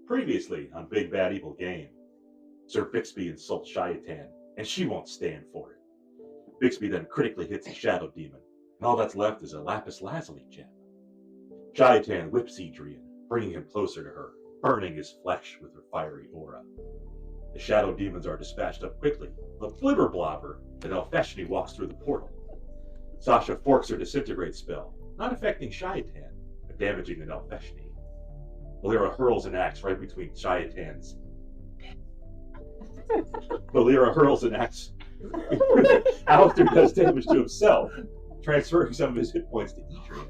Previously on Big Bad Evil Game, Sir Bixby insults Shayatan, and she won't stand for it. Bixby then critically hits the Shadow Demon, and all that's left is a lapis lazuli gem. Shayatan whips Edrian, bringing him closer to her, burning his flesh with her fiery aura. The Shadow Demons are dispatched up quickly, but Blibber Blobber the Nalfeshnee walks through the portal. Sasha forks her disintegrate spell, not affecting Shayatan, but damaging the Nalfeshnee. Volira hurls an axe right between Shayatan's. Volira hurls an axe. Alister does damage to himself, transferring some of his hit points to Edrian.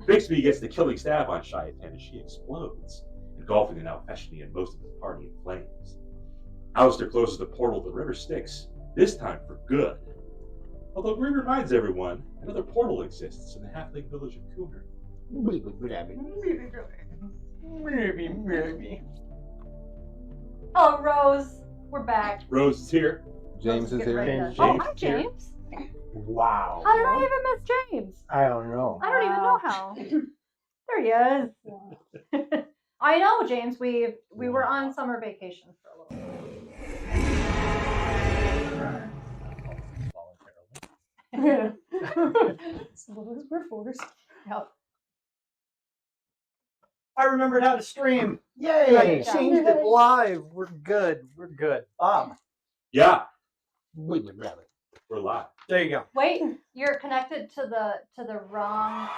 Bixby gets the killing stab on Shayatan as she explodes, engulfing the Nalfeshnee and most of the party in flames. Alister closes the portal to the river Styx, this time for good. Although he reminds everyone another portal exists in the halfling village of Cooner. Maybe. Oh, Rose, we're back. Rose is here. James is here. Oh, hi, James. Wow. How did I even miss James? I don't know. I don't even know how. There he is. I know, James. We were on summer vacation for a little bit. We're forced. Yep. I remembered how to stream. Yay! Right. Changed it live. We're good. Bob. Yeah, There we're live. you go. Wait, you're connected to the wrong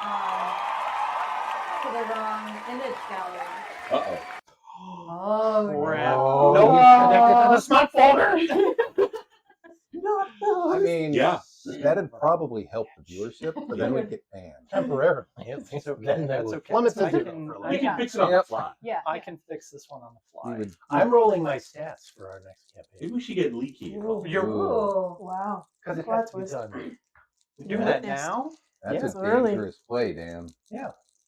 image gallery. Uh-oh. Oh, Crap. Oh. No, connected to the smart folder. I mean, Yeah. that'd probably help the viewership, but then we'd get banned. Temporarily. Then That's okay. Plummet I says can- You can fix it on the Yep. fly. yeah. I can fix this one on the You fly. would- I'm rolling my stats for our next Maybe campaign. we should get Leaky involved. You're Ooh. Wow. because it Plot has to be twist. done. You Do know that this. now? That's Yeah. a It's early. dangerous play, Dan.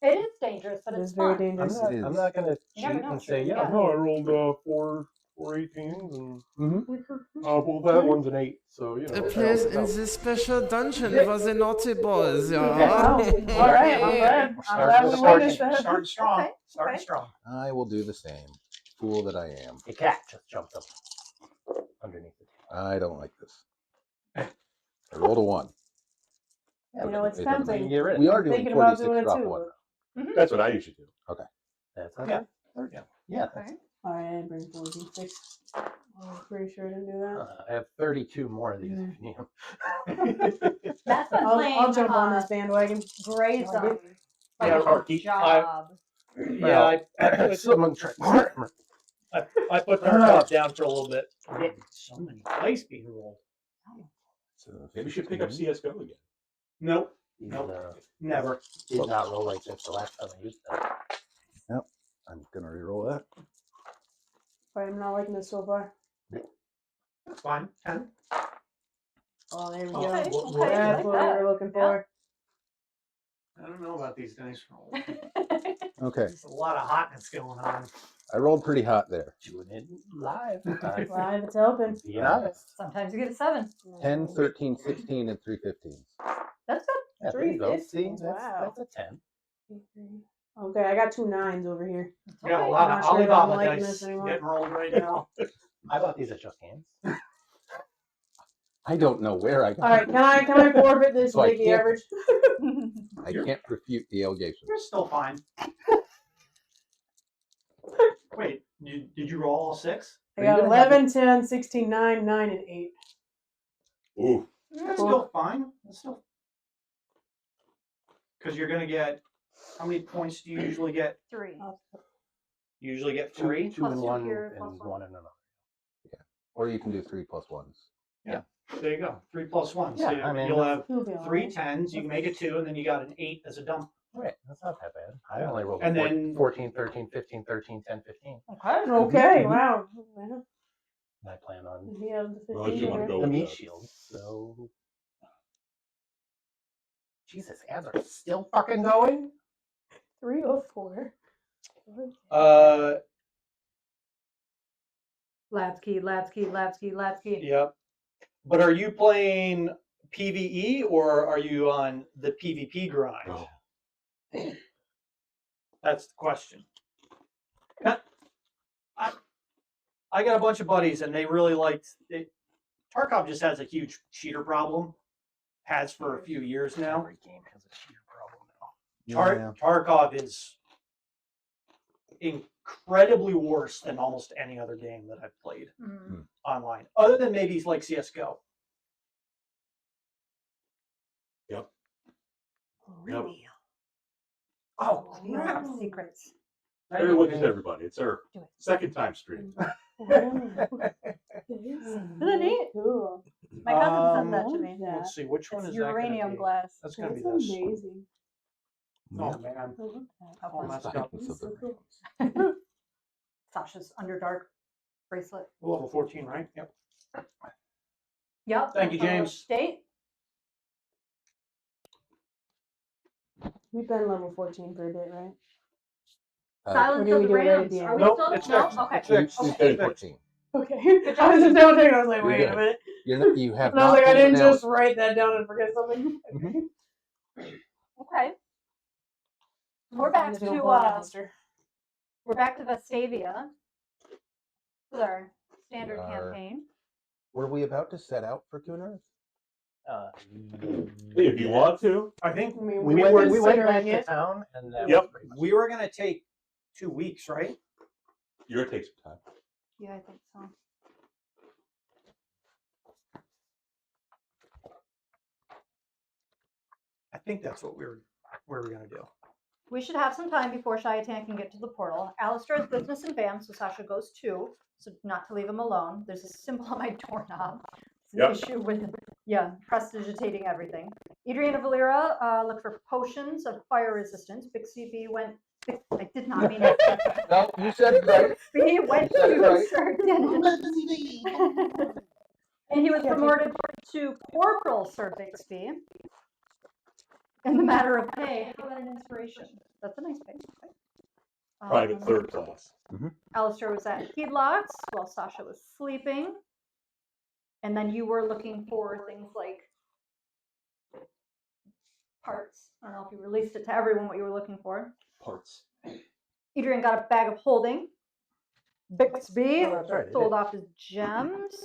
It is dangerous, but It it's is very fun. dangerous. It is. I'm not going to You cheat never know. and say, Yeah. yeah. No, I rolled 4 18s, and well, that Okay. one's an 8, so you know. The place in this special dungeon was a naughty boys, Wow. yeah. All right. I'm glad. I'm glad we witnessed that. Starting strong. Okay, Starting okay. strong. I will do the same. Fool that I am. A cat just jumped up underneath the table. I don't like this. I rolled a 1. You know, it's It doesn't tempting. Get rid of We it. are doing Thinking about 46 doing it drop too. 1. That's what I usually do. That's okay. Yeah. Okay. All right, I didn't bring 46. I'm pretty sure I didn't do that. I have 32 more of these if you need them. That's been playing I'll jump on this bandwagon. Grey Zone. Like Yeah, a Parky. job. Yeah, I put Someone tried. I put the top down for a little bit. So many dice being rolled. So Maybe we should pick up CSGO again. Nope. Nope. Never. Did not roll like this the last time I used that. I'm going to reroll that. I'm not liking this so far. That's fine. 10. Oh, there we go. Okay, okay. That's like what that. we were looking for. I don't know about these dice rolls. Okay. There's a lot of hotness going on. I rolled pretty hot there. Doing it live. Live, it's open. Be honest. Sometimes you get a 7. 10, 13, 16, and 3 15s. That's good. Yeah, there you go. See, 315s, that's, wow. that's a 10. Okay, I got 2 9s over here. We got a Okay. lot I'm of not sure if I'm Alibaba liking dice this anymore. getting rolled right now. I bought these at Just Hands. I don't know where I got All right, can I forfeit this So I to make the can't- average? I can't refute the allegation. You're still fine. Wait, did you roll all 6? I Are you got gonna have 11, 10, 16, 9, 9, and 8. Ooh. That's still fine. That's still. Because you're going to get. How many points do you usually get? 3. You usually get Two 3? in Plus two one here, and plus one. one in another. Or you can do 3 plus 1s. There you go. 3 plus 1. Yeah, So I mean, you'll have You'll be all 3 right. 10s. You can make it 2, and then you got an 8 as a dump. Right, that's not that bad. I only rolled And then- 14, 13, 15, 13, 10, 15. Okay. Okay, wow. And I plan on We have the Well, if you 15 wanna here. go the with meat the- shield, so. Jesus, ads are still fucking going? 3 or 4. Labs key, labs key, labs key, labs key. Yep. But are you playing PvE or are you on the PvP grind? Oh. That's the question. I got a bunch of buddies, and they really liked it. Tarkov just has a huge cheater problem. Has for a few years now. Every game has a cheater problem now. Tarkov is incredibly worse than almost any other game that I've played online, other than maybe like CS:GO. Yep. Really? Oh, We don't have secrets. Everyone, just everybody. It's our Do it. second time stream. Isn't it neat? Cool. My cousin said that to me. Yeah. Let's see, which one It's is that gonna uranium be? glass. That's gonna That's be this. amazing. Oh man, I love that. all messed up. That's so cool. Sasha's Underdark bracelet. Level 14, right? Yep. Yep. Thank you, James. Date? We've been level 14 for a bit, right? Silence Or of do the we do it right at Rams. the Are end? we Nope, still? it's No? fixed. Okay. It's fixed. You It's stayed fixed. 14. Okay. Good I was just double checking. I was like, You're wait good. a minute. You have And I was not like, I pulled didn't it out. just write that down and forget something. Okay. We're back to we're back to Vestavia with our standard We are. campaign. Were we about to set out for Kunarth? If you want to. I think I mean, We we're went back considering to it. town, and that Yep. was pretty much we were gonna take 2 weeks, right? You're gonna take some time. Yeah, I think so. I think that's what we were gonna do. We should have some time before Shayatan can get to the portal. Alister has business in BAM, so Sasha goes too. So not to leave him alone. There's a symbol on my doorknob. It's an Yep. issue with, prestidigitating everything. Edrian and Volira look for potions of fire resistance. Bixby went. I did not mean it. No, you said it right. Bixby went You said it to right. Sir Dennis. And he was promoted to Corporal Sir Bixby. In the matter of pay, how about an inspiration? That's a nice pay. Private third class. Alister was at Heedlocks while Sasha was sleeping. And then you were looking for things like parts. I don't know if you released it to everyone what you were looking for. Parts. Adrian got a bag of holding. Bixby Oh, that's right, I sold did. off his gems.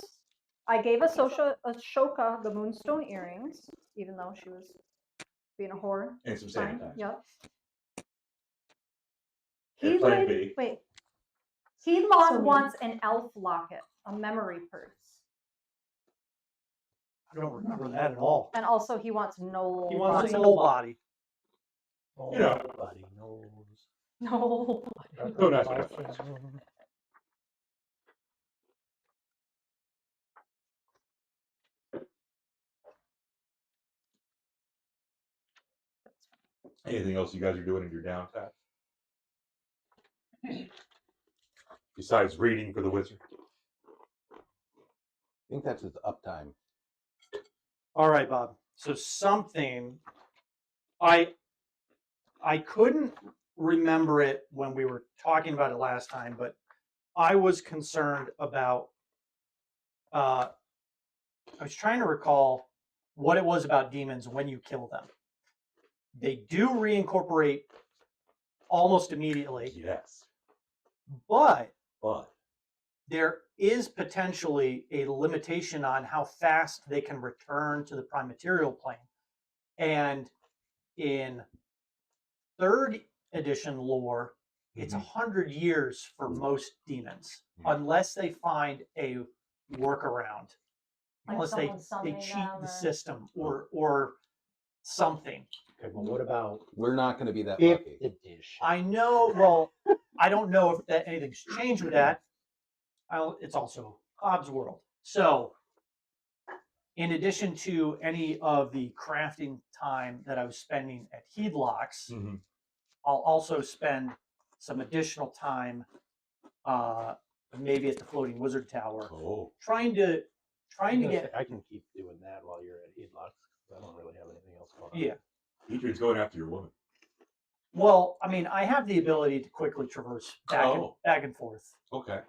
I gave Ashoka the moonstone earrings, even though she was being a whore. And some Fine. sanitizer. Yep. And plan Heedlid, B. wait. Heedlog So wants an elf locket, a memory purse. I don't remember that at all. And also he wants no He wants body. a whole body. You know. Nobody knows. No. Don't ask questions. Anything else you guys are doing in your downtime? Besides reading for the wizard? I think that's his uptime. All right, Bob. So something I couldn't remember it when we were talking about it last time, but I was concerned about I was trying to recall what it was about demons when you kill them. They do reincorporate almost immediately, Yes. but But there is potentially a limitation on how fast they can return to the prime material plane. And in 3rd edition lore, it's 100 years for most demons, unless they find a workaround, Like unless they someone summoning cheat them the or- system or something. Okay, well, what about We're not going to be that 5th lucky. edition? I know. Well, I don't know if that anything's changed with that. It's also Hobbs' world. So, in addition to any of the crafting time that I was spending at Heedlocks, I'll also spend some additional time, maybe at the Floating Wizard Tower, trying to get. I can keep doing that while you're at Heedlocks. I don't really have anything else going on. Yeah. Adrian's going after your woman. Well, I mean, I have the ability to quickly traverse back and forth. Okay.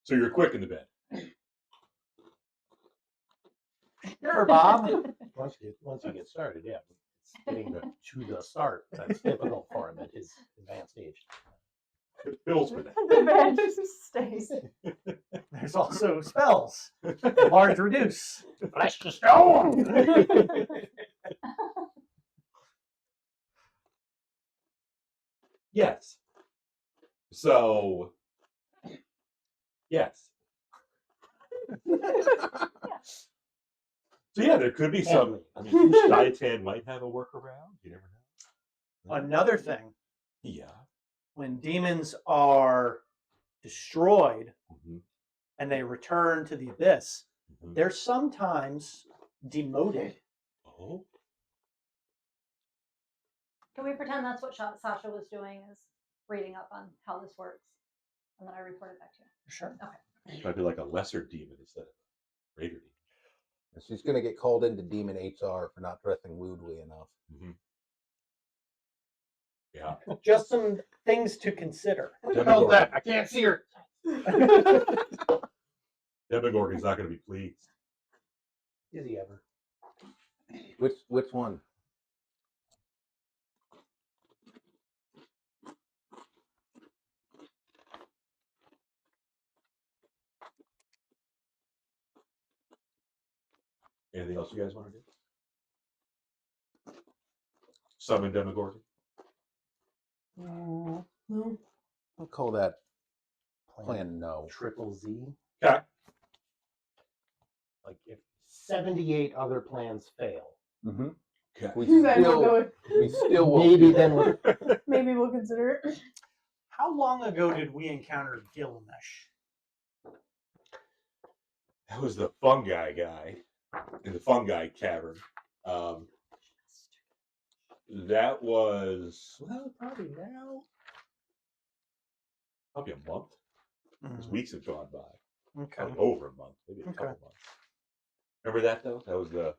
So you're quick in the bed. Sure, Bob. Once you get started, yeah. It's getting to the start that's difficult for him at his advanced age. There's pills for that. The advantage stays. There's also spells. Large reduce. Flesh to stone. Yes. So, yes. So yeah, there could be some. I mean, Shayatan might have a workaround. You never know. Another thing, Yeah. when demons are destroyed Mhm. and they return to the abyss, Mhm. they're sometimes demoted. Oh. Can we pretend that's what Sasha was doing, is reading up on how this works, and then I report it back to you. Sure. Might be like a lesser demon instead of a greater demon. She's going to get called into demon HR for not dressing lewdly enough. Mm-hmm. Yeah. Just some things to consider. What the hell's that? I can't see her. Demogorgon's not going to be pleased. Is he ever? Which one? Anything else you guys want to do? Summon Demogorgon? No. I'll call that plan no. Triple Z. Okay. Like if 78 other plans fail, Mm-hmm. Okay. We Then we'll still, go. we still won't maybe do then that. we'll. Maybe we'll consider it. How long ago did we encounter Gilgamesh? That was the fungi guy in the fungi cavern. That was, well, probably now. Probably a month. Because weeks have gone by. Okay. Probably over a month, maybe a couple months. Remember that though? That was the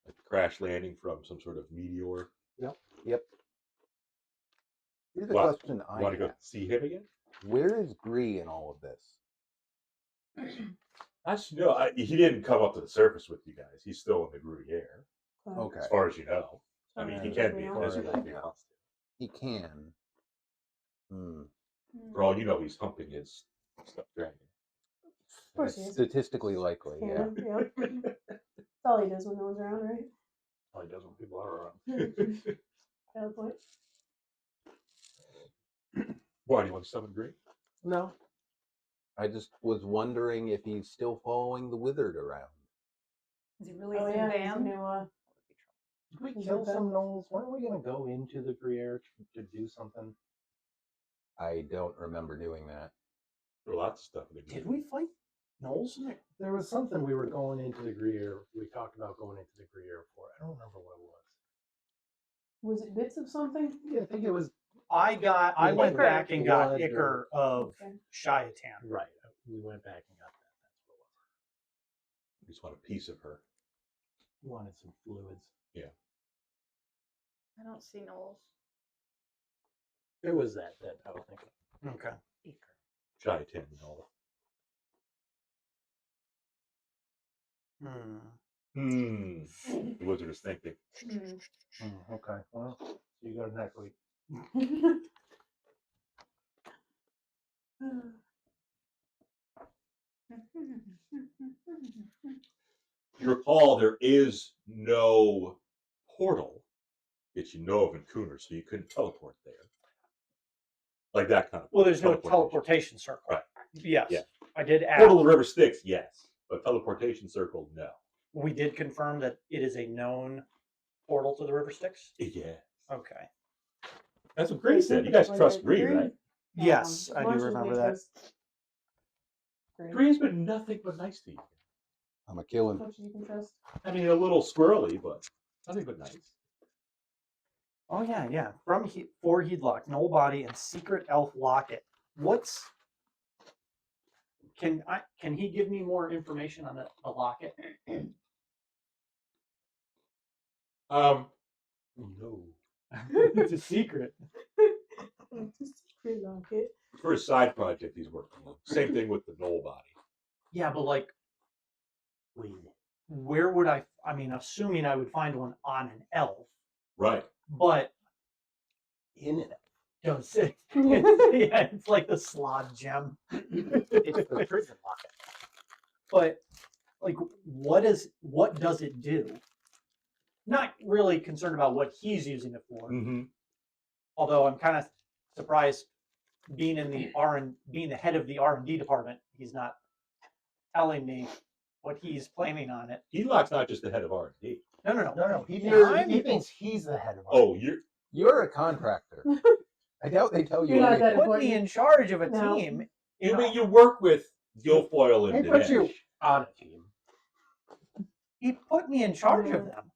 like crash landing from some sort of meteor. Yep. Here's a What? question I Want to go have. see him again? Where is Bree in all of this? He didn't come up to the surface with you guys. He's still in the Gruyere, Okay. as far as you know. I mean, he can be Yeah. invisible if he wants to. He can. Hmm. For all you know, he's humping his stuffed dragon. Of course he That's is. statistically likely, yeah. Yep. That's all he does when no one's around, right? All he does when people are around. Valid point. Why do you want to summon Green? No. I just was wondering if he's still following the withered around. Is he really Oh yeah, he's a Bam? new. Did we Is kill it some gnolls? Weren't we going to go into the Gruyere to do something? I don't remember doing that. There were lots of stuff. Did we fight gnolls? There was something we were going into the Gruyere. We talked about going into the Gruyere for. I don't remember what it was. Was it bits of something? Yeah, I think it was. I went back and got Blood Ichor of Okay. Shayatan. Right. We went back and got that. That's what it was. We just want a piece of her. We wanted some fluids. I don't see Knowles. It was that I was thinking. Okay. Shayatan and all. The wizard is thinking. Okay. Well, see you guys next week. If you recall, there is no portal that you know of in Cooner, so you couldn't teleport there. Like that kind of. Well, there's no teleportation circle. Right. Yes. Yeah. I did ask. Portal to River Styx, yes, but teleportation circle, no. We did confirm that it is a known portal to the River Styx. Yeah, Okay. that's what Green said. You guys trust Green, right? Yes, I do Marshall's remember made that. us- Great. Green's been nothing but nice to you. I'm a killing. As much as you can trust. I mean, a little squirrely, but nothing but nice. Oh yeah, yeah. From 4 Heedlock, Knoll Body, and Secret Elf Locket. What's can he give me more information on a locket? No. It's a secret. It's a secret locket. For a side project he's working on. Same thing with the Knoll Body. Yeah, but like, where would I mean, assuming I would find one on an elf, Right. but In it. Does it? Yeah, it's like the slot gem. It's the prison locket. But like, what does it do? Not really concerned about what he's using it for. Mm-hmm. Although I'm kind of surprised, being the head of the R&D department, he's not telling me what he's planning on it. Eloc's not just the head of R&D. No. He You're- thinks he's the head of. Oh, You're a contractor. I doubt they tell you You're not anything. that Put important. me in charge of a No. team. you mean you work with Guilfoyle He and puts you Dinesh? on a team. He put me in charge of them.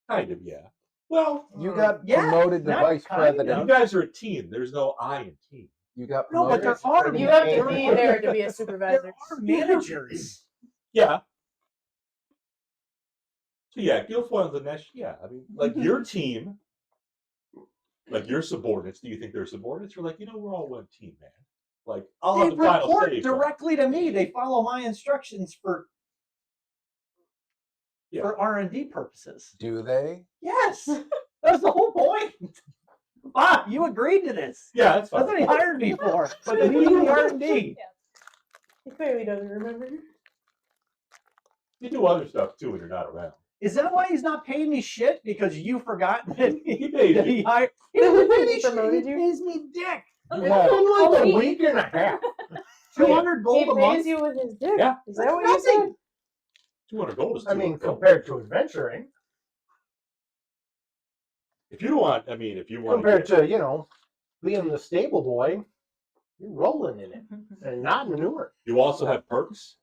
Kind of, yeah. Well, You got Yeah, promoted to not vice kind of. you president. guys are a team. There's no I in team. You got No, but promoted. there are You have to there be are- there to be a There supervisor. are managers. Yeah. So yeah, Guilfoyle and Dinesh, yeah. I mean, like your team, like your subordinates, do you think they're subordinates? You're like, we're all one team, man. Like, I'll They have the final report say. directly to me. They follow my instructions for R&D purposes. Do they? Yes, that's the whole point. Bob, you agreed to this. Yeah, that's fine. That's what he hired me for. But leading the R&D. He clearly doesn't remember. You do other stuff too when you're not around. Is that why he's not paying me shit? Because you forgot that He paid that you. he hired. He doesn't pay me He shit. promoted He you? pays me dick. You had like a week and a half. 200 gold He a month. pays you with his dick. Yeah. Is that what you said? Nothing. 200 gold is I 200 mean, gold. compared to adventuring, If you want, if you want compared to being the stable boy, you're rolling in it and not manure. you also have perks.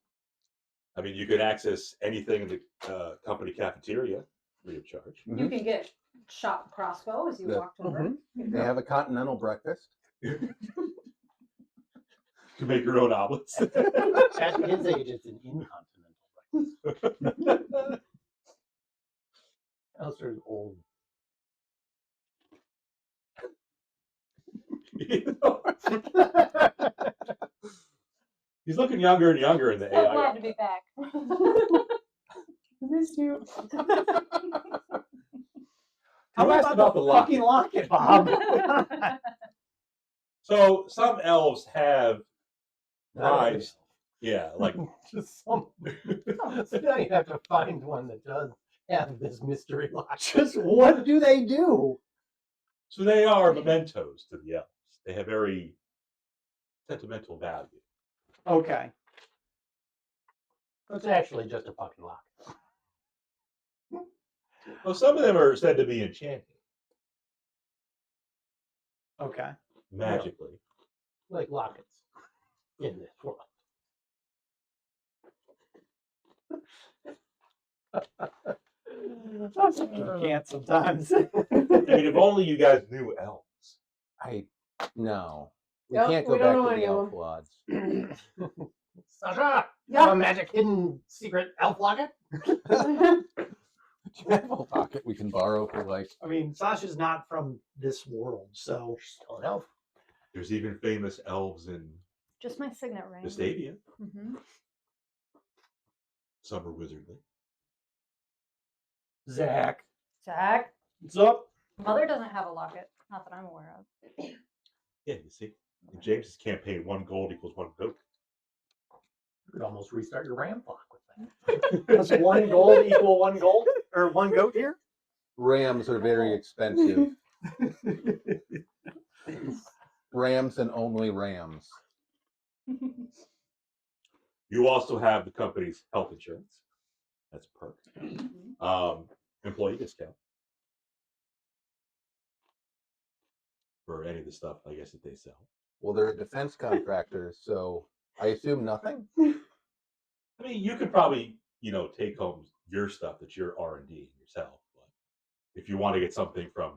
I mean, you can access anything in the company cafeteria free of charge. You can get shot crossbow as you Yeah. walk over. They have a continental breakfast. You can make your own omelets. At his age, it's an incontinental breakfast. Alister's old. He's looking younger and younger in the So AI. glad to be back. Miss you. Tell me asked about the fucking locket, Bob. So some elves have lives. Yeah, like Just some. So now you have to find one that does have this mystery lock. Just what do they do? so they are mementos to the elves. They have very sentimental value. Okay. It's actually just a fucking lock. Well, some of them are said to be enchanted Okay. magically. Like lockets in this world. You can't sometimes. I mean, if only you guys knew elves. No. We Nope, can't we go don't back know to any the of elf them. lodge. Sasha, you Yeah. have a magic hidden secret elf locket? Do you have a pocket we can borrow for like I mean, Sasha's not from this world, so Still an elf. There's even famous elves in Just my signet ring. Vestavia. hmm Some are wizardly. Zach. Zach, What's up? mother doesn't have a locket, not that I'm aware of. Yeah, you see, in James's campaign, 1 gold equals 1 goat. You could almost restart your ram clock with that. Does 1 gold equal 1 gold or 1 goat here? rams are very expensive. Rams and only rams. You also have the company's health insurance. That's a perk. Employee discount for any of the stuff, I guess, that they sell. Well, they're a defense contractor, so I assume nothing. I mean, you could probably, take home your stuff that you're R&D yourself. But if you want to get something from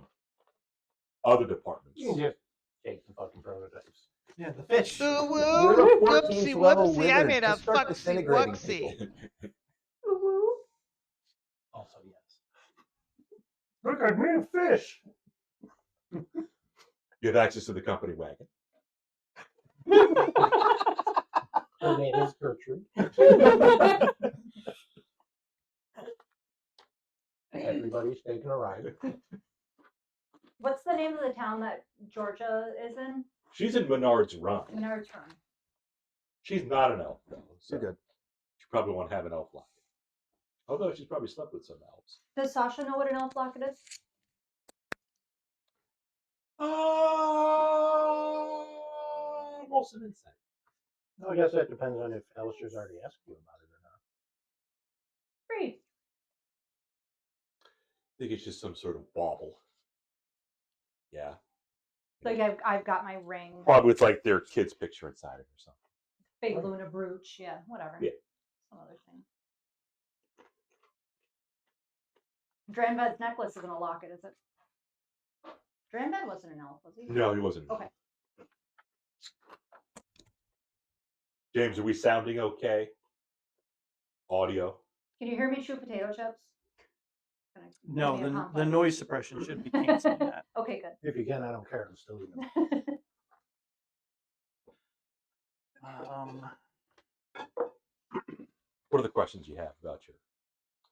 other departments, You can just take the fucking prototypes. Yeah, the fish. You're Woo, a 14th whoopsie, level whoopsie, I wizard. made a Just start fucksy disintegrating wucksy. people. Also, yes. Look, I made a fish. you have access to the company wagon. Her name is Gertrude. Everybody's taking a ride. What's the name of the town that Georgia is in? She's in Menard's Run. Menard's Run. She's not an elf, though. So You're good. She probably won't have an elf locket. Although she's probably slept with some elves. Does Sasha know what an elf locket is? Roll some insight. No, I guess that depends on if Alistair's already asked you about it or not. 3. I think it's just some sort of bauble. Yeah. Like I've got my ring. Probably with like their kid's picture inside it or something. Big Luna brooch. Yeah, whatever. Yeah. Some other thing. Dranved's necklace isn't a locket, is it? Dranved wasn't an elf, was he? No, he wasn't. Okay. James, are we sounding okay? Audio? Can you hear me chew potato chips? No, Give me a the complex. noise suppression should be canceling that. Okay, good. If you can, I don't care. I'm still eating. What are the questions you have about your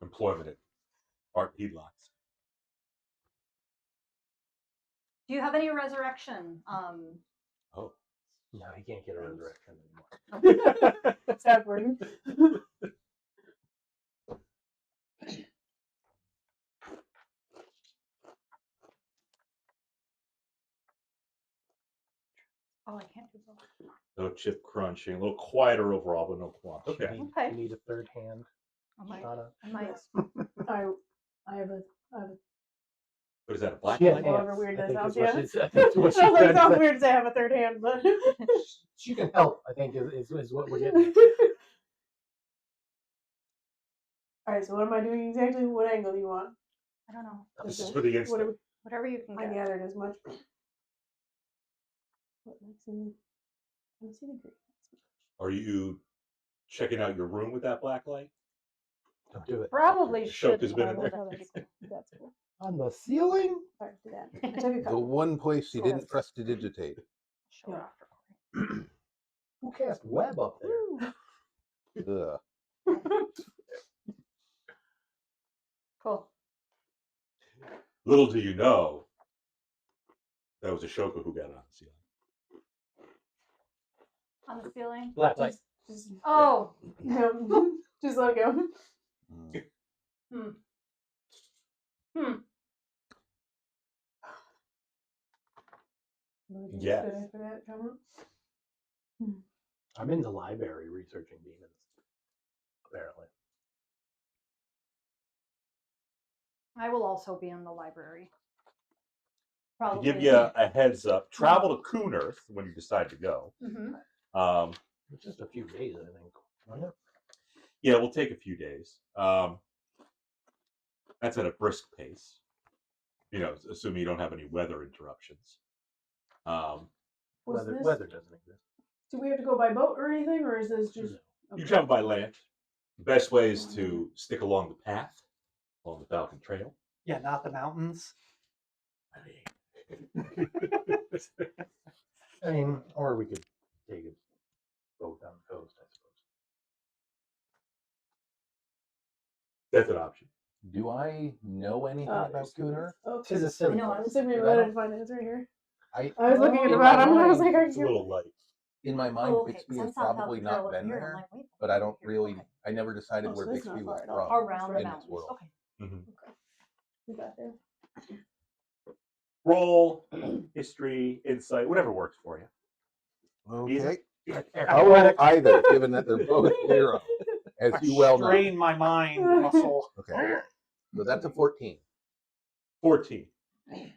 employment at Art Heedlocks? Do you have any resurrection? Oh. No, he can't get a resurrection anymore. It's awkward. Oh, I can't do both. No chip crunching, a little quieter overall, but no qualms. Okay. Okay. You need a third hand. I might. Shauna. I might. I have a What is that, a black Yeah, light? yeah. however weird that sounds, yeah. I think it's what she's Sounds like trying to sounds say. weird to say I have a third hand, but She can help, I think, is what we're getting. Alright, so what am I doing exactly? What angle do you want? I don't know. This is for the instant. Whatever Whatever you can I get. gathered as much. What makes in I see the green. Are you checking out your room with that black light? Don't do it. Probably The should. choke has been in there. Oh, that's cool. That's cool. On the ceiling? Sorry, do that. I took a The couple. one place he Cool. didn't prestidigitate. Show it Yeah. after. Who cast web up there? Ugh. Cool. Little do you know, that was Ashoka who got it on the ceiling. On the ceiling. Black light. Just, Oh. no, just let it go. Mm. Hmm. Hmm. Yes. For that comment. I'm in the library researching demons. Apparently. I will also be in the library. To Probably. give you a heads up, travel to Coon Earth when you decide to go. Mm-hmm. It's just a few days, I think. Wasn't it? Yeah, we'll take a few days. That's at a brisk pace. You know, assuming you don't have any weather interruptions. Was Weather, this, weather doesn't exist. do we have to go by boat or anything, or is this just? You travel by land. The best way is to stick along the path, along the Falcon Trail. Yeah, not the mountains. I mean, or we could take a boat down the coast, I suppose. That's an option. Do I know anything about Cooner? Oh, Tis a silly know, I place. was send me a but I letter don't- to find it. It's right here. I I was looking at the in my bottom and I was mind- like, It's a little light. In my mind, Oh, okay, Bixby 'cause I has saw probably Falcon Trail not up been here, and there, I'm like, wait, but I don't here, really. okay. I never decided Oh, so where that's Bixby not was far at all. from. Around the in this mountains. world. Okay. We got there. Roll, history, insight, whatever works for you. Okay. How How will either, given that they're both 0, as I you well know. strain my mind muscle. Okay. So that's a 14. 14.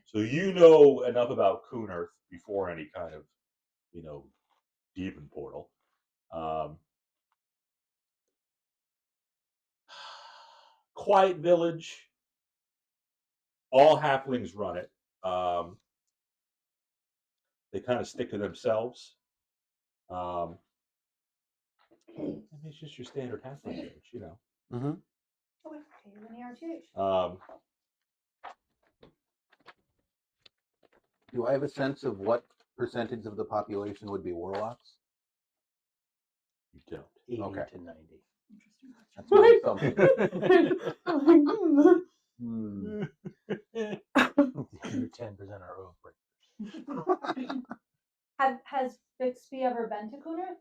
So you know enough about Coon Earth before any kind of, you know, demon portal. Quiet village. All halflings run it. They kind of stick to themselves. I mean, it's just your standard halfling village, you know. Mm-hmm. Okay. Linear RTH. Do I have a sense of what percentage of the population would be warlocks? You don't. 80 Okay. to 90. That's really something. Your 10% are oath breakers. Has Bixby ever been to Cooner?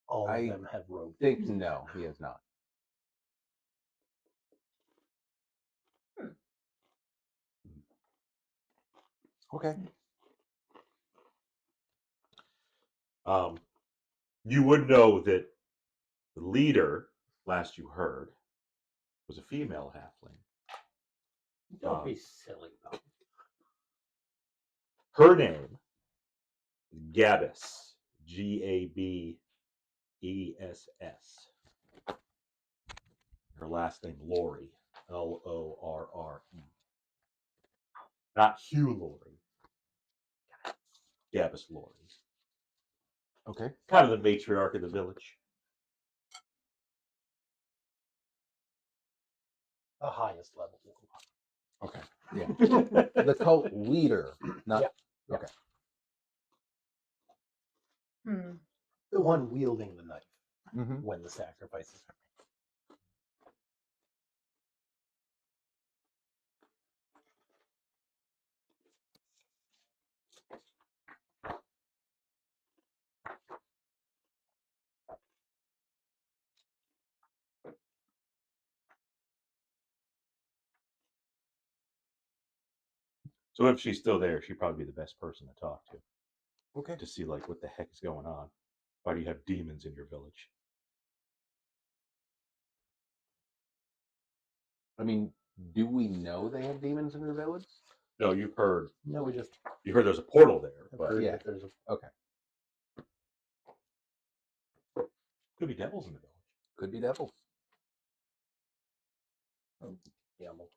All I of them have rogue. think no, he has not. Okay. You would know that the leader, last you heard, was a female halfling. Don't be silly, Bob. Her name is Gabus. Gabess. Her last name Lorre. Lorre. Not Hugh Laurie. Gabus Lorre. Okay. Kind of the matriarch of the village. The highest level. Okay. Yeah. The cult leader, not. Yeah. Okay. Hmm. The one wielding the knife Mm-hmm. when the sacrifices are So if she's still there, she'd probably be the best person to talk to. Okay. To see like what the heck is going on. Why do you have demons in your village? I mean, do we know they have demons in their village? No, you've heard. No, we just You heard there's a portal there, have but heard yeah. that there's a Okay. could be devils in the village. Could be devils. gamble.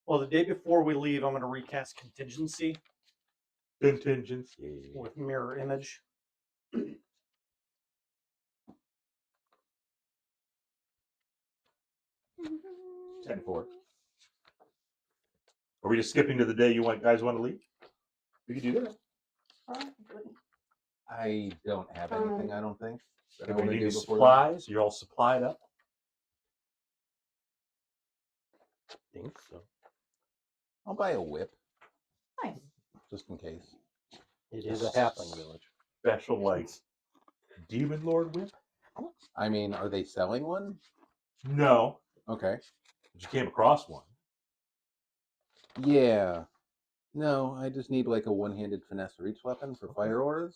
Well, the day before we leave, I'm going to recast contingency Contingency. with mirror image. 10-4. Are we just skipping to the day you guys want to leave? We could do that. I don't have anything. I don't think. That I If we want to need do any before supplies, you're all supplied up. think so. I'll buy a whip Nice. just in case. It is a halfling village. Special like demon lord whip? I mean, are they selling one? No, Okay. but you came across one. Yeah. No, I just need like a one-handed finesse reach weapon for fire auras.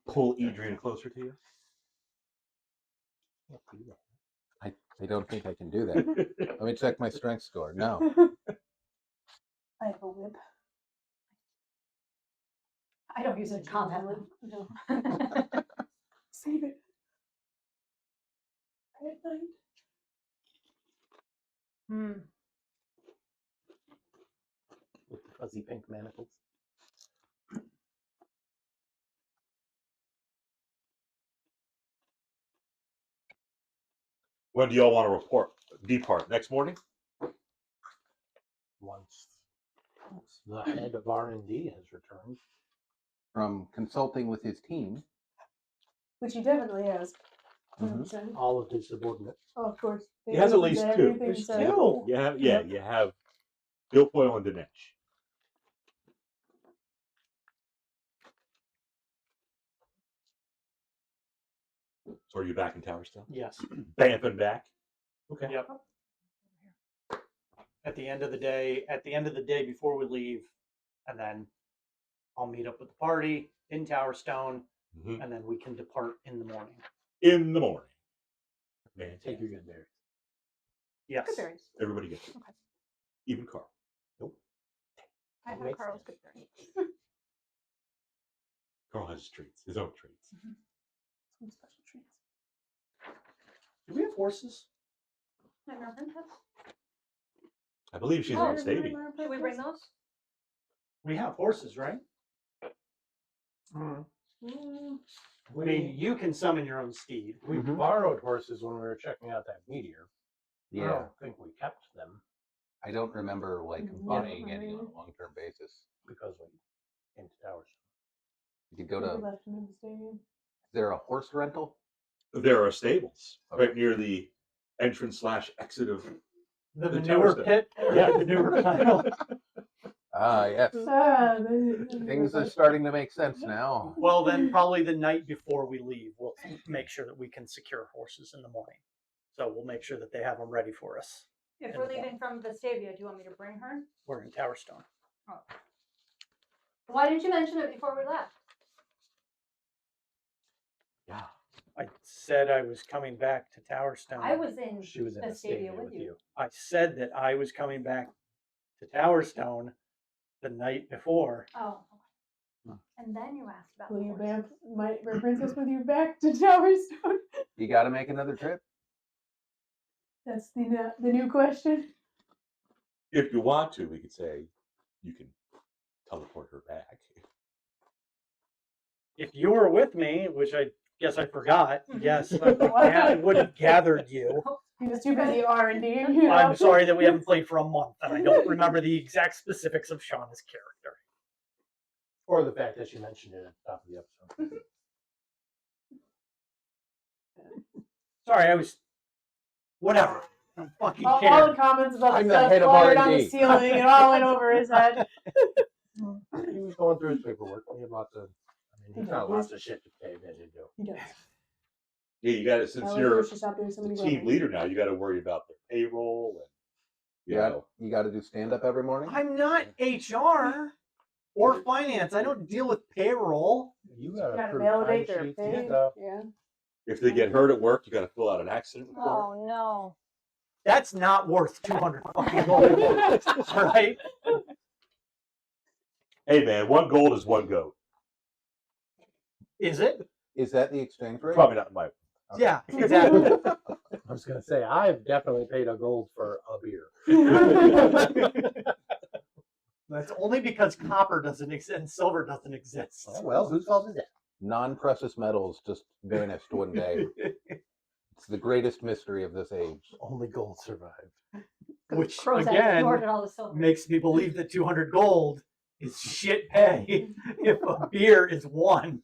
Pull Edrian closer to you. I don't think I can do that. Let me check my strength score. No. I have a whip. I don't use it in combat. No. Save it. At night. Hmm. With the fuzzy pink manacles. When do y'all want to depart? Next morning? Once the head of R&D has returned. From consulting with his team. Which he definitely has. Mhm. 100%. All of his subordinates. Oh, of course. He has at least two. Everything There's said. two. You have, Yep. you have Guilfoyle and Dinesh. So are you back in tower still? Yes. Bamping back? Okay. Yep. At the end of the day before we leave, and then I'll meet up with the party in Tower Stone, Mhm. and then we can depart in the morning. In the morning. Take your good berries. Yes. Good berries. Everybody gets it. Okay. Even Carl. I have Makes Carl's sense. good berries. Carl has his treats, his own treats. Some special treats. Do we have horses? At Mervyn Pets? I believe she's on Vestavia. Should we bring those? We have horses, right? I mean, you can summon your own steed. We Mhm. borrowed horses when we were checking out that meteor. I Yeah. don't think we kept them I don't remember like buying any on a long-term basis. because we came to Towers. You could go We to. left him in the stadium. Is there a horse rental? There are stables Okay. right near the entrance/exit of The The manure tower pit. Yeah, the manure pile. Ah, yes. Things are starting to make sense now. Well, then probably the night before we leave, we'll make sure that we can secure horses in the morning. So we'll make sure that they have them ready for us. If we're leaving from Vestavia, do you want me to bring her? We're in Towerstone. Oh. Why didn't you mention it before we left? Yeah. I said I was coming back to Towerstone. I was in She was in Vestavia with you. I said that I was coming back to Towerstone the night before. Oh. And then you asked about Will the you horses. bring my princess with you back to Towerstone? You got to make another trip. That's the new question. If you want to, we could say you can teleport her back. If you were with me, which I guess I forgot, yes, Wow. I would have gathered you. He was too busy R&D. I'm sorry that we haven't played for a month and I don't remember the exact specifics of Shauna's character. Or the fact that she mentioned it at the top of the episode. Sorry, I was. Whatever. I don't fucking All care. the comments about I'm the the stuff head of cluttered on the R&D. ceiling, it all went over his head. He was going through his paperwork. He had lots of. I mean, he's got lots of shit to pay attention to. He does. Yeah, you got to, I since like you're her, she stopped doing so the many team grammars. leader now, you got to worry about the payroll and You got to do stand up every morning. I'm not HR or finance. I don't deal with payroll. You got You gotta approve validate their timesheets and pay. stuff. Yeah. if they get hurt at work, you got to fill out an accident report. Oh no. That's not worth 200 fucking gold. All right? Hey man, one gold is one goat. Is it? Is that the exchange rate? Probably not in my. Yeah, exactly. I was gonna say I've definitely paid a gold for a beer. That's only because copper doesn't exist and silver doesn't exist. Oh, well, whose fault is that? Non-precious metals just vanished one day. It's the greatest mystery of this age. Only gold survived. Which, Crow's eyes again, ignored all the silver. makes me believe that 200 gold is shit pay if a beer is 1.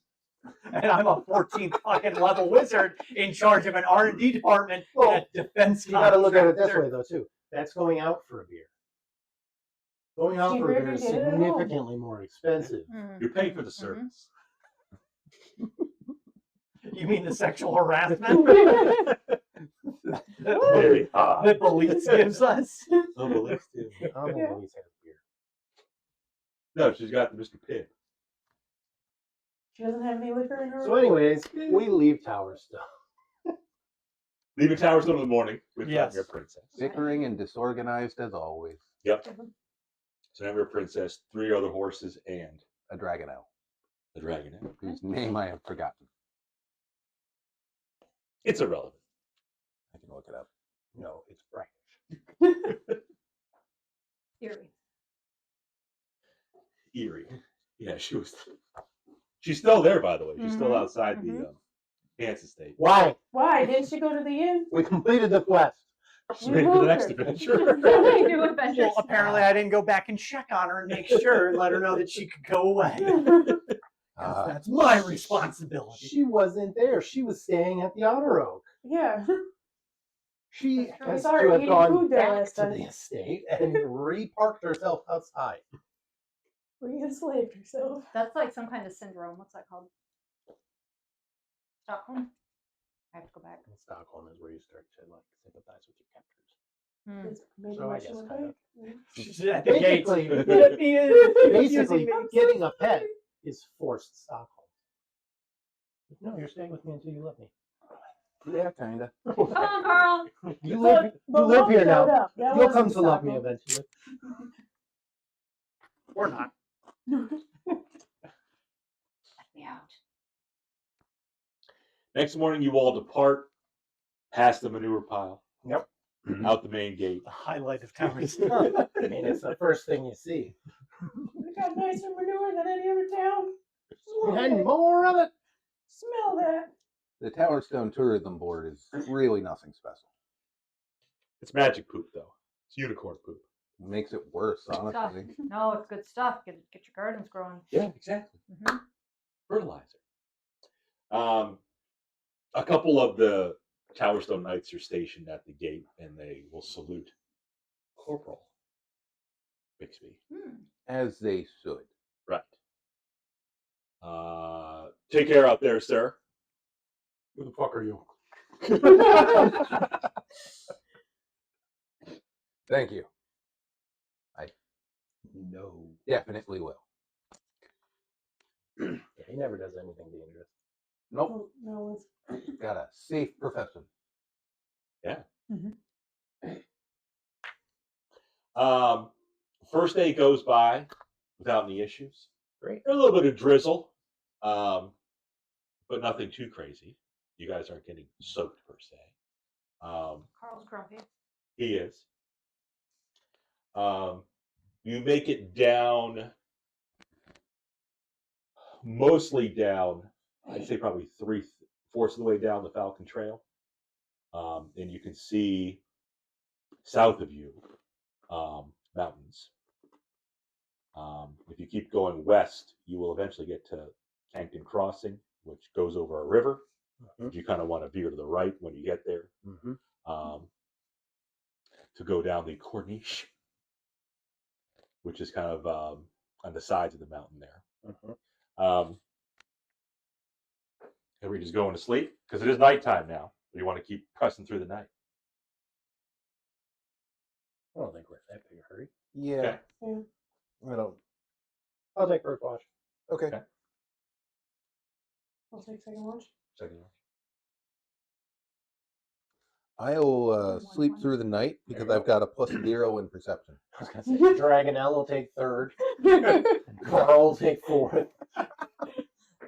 And I'm a 14th fucking level wizard in charge of an R&D department at defense. You got to look at it this contractor. way, though, too. That's going out for a beer. Going out for Cheaper a if beer you is get it at home. significantly more expensive. Mm. You're paying for the service. You mean the sexual harassment Very hot. that Belize gives us? No, but let's do it. I don't think Yeah. Louise has beer. No, she's got the Mr. Pibb. She doesn't have any liquor in her So, anyways, we leave Towerstone. Leaving Towerstone in the morning with Yes. your princess. Bickering and disorganized as always. Yep. So now we're princess, 3 other horses, and A dragonelle, the dragon. whose name I have forgotten. It's irrelevant. I can look it up. No, it's British. Eerie. Eerie. Yeah, she's still there, by the way. She's still Mhm, outside the Pants Estate. Why? Why? Didn't she go to the inn? We completed the quest. She's ready for the next New adventure. New adventures. Well, apparently I didn't go back and check on her and make sure and let her know that she could go away. 'Cause that's my responsibility. She wasn't there. She was staying at the Otter Oak. Yeah. She I has saw her to have eating gone food there back last to time. the estate and reparked herself outside. Re-enslaved herself. That's like some kind of syndrome. What's that called? Stockholm? I have to go back. And Stockholm is where you start to like sympathize with your captors. Hmm. It's maybe So I what she guess looked kind like. of. She's at the gates. Basically, Basically, getting a pet is forced Stockholm. No, you're staying with me until you love me. Yeah, kinda. Come on, Carl. You live But here Mom showed now. up. That You'll wasn't come to love me Stockholm. eventually. Or not. Let me out. Next morning, you all depart past the manure pile. Yep. Out the main gate. The highlight of Towers. I mean, it's the first thing you see. We got nicer manure than any other town. Smell And it. more of it. Smell that. The Towerstone Tourism Board is really nothing special. It's magic poop, though. It's unicorn poop. It makes it worse, Stuff. honestly. No, it's good stuff. Get your gardens growing. Yeah, exactly. Mhm. Fertilizer. A couple of the Towerstone Knights are stationed at the gate, and they will salute. Corporal, Bixby. As they should. Right. Take care out there, sir. Who the fuck are you? Thank you. No. Definitely will. Yeah, he never does anything dangerous. Nope. No, it's Got a safe profession. First day goes by without any issues. Great. A little bit of drizzle, but nothing too crazy. You guys aren't getting soaked per se. Carl's grumpy. He is. You make it down, mostly down, I'd say probably 3/4 of the way down the Falcon Trail. And you can see south of you mountains. If you keep going west, you will eventually get to Cankton Crossing, which goes over a river. Mhm. You kind of want to veer to the right when you get there to go down the Corniche, which is kind of on the sides of the mountain there. Everybody's going to sleep because it is nighttime now. You want to keep pressing through the night. I don't think we're in that big a hurry. Yeah. yeah. I don't. I'll take first watch. Okay. Okay. I'll take second watch. Second one. I'll sleep through the night because I've got a +0 in perception. I was gonna say Dragonelle will take third. Carl will take fourth.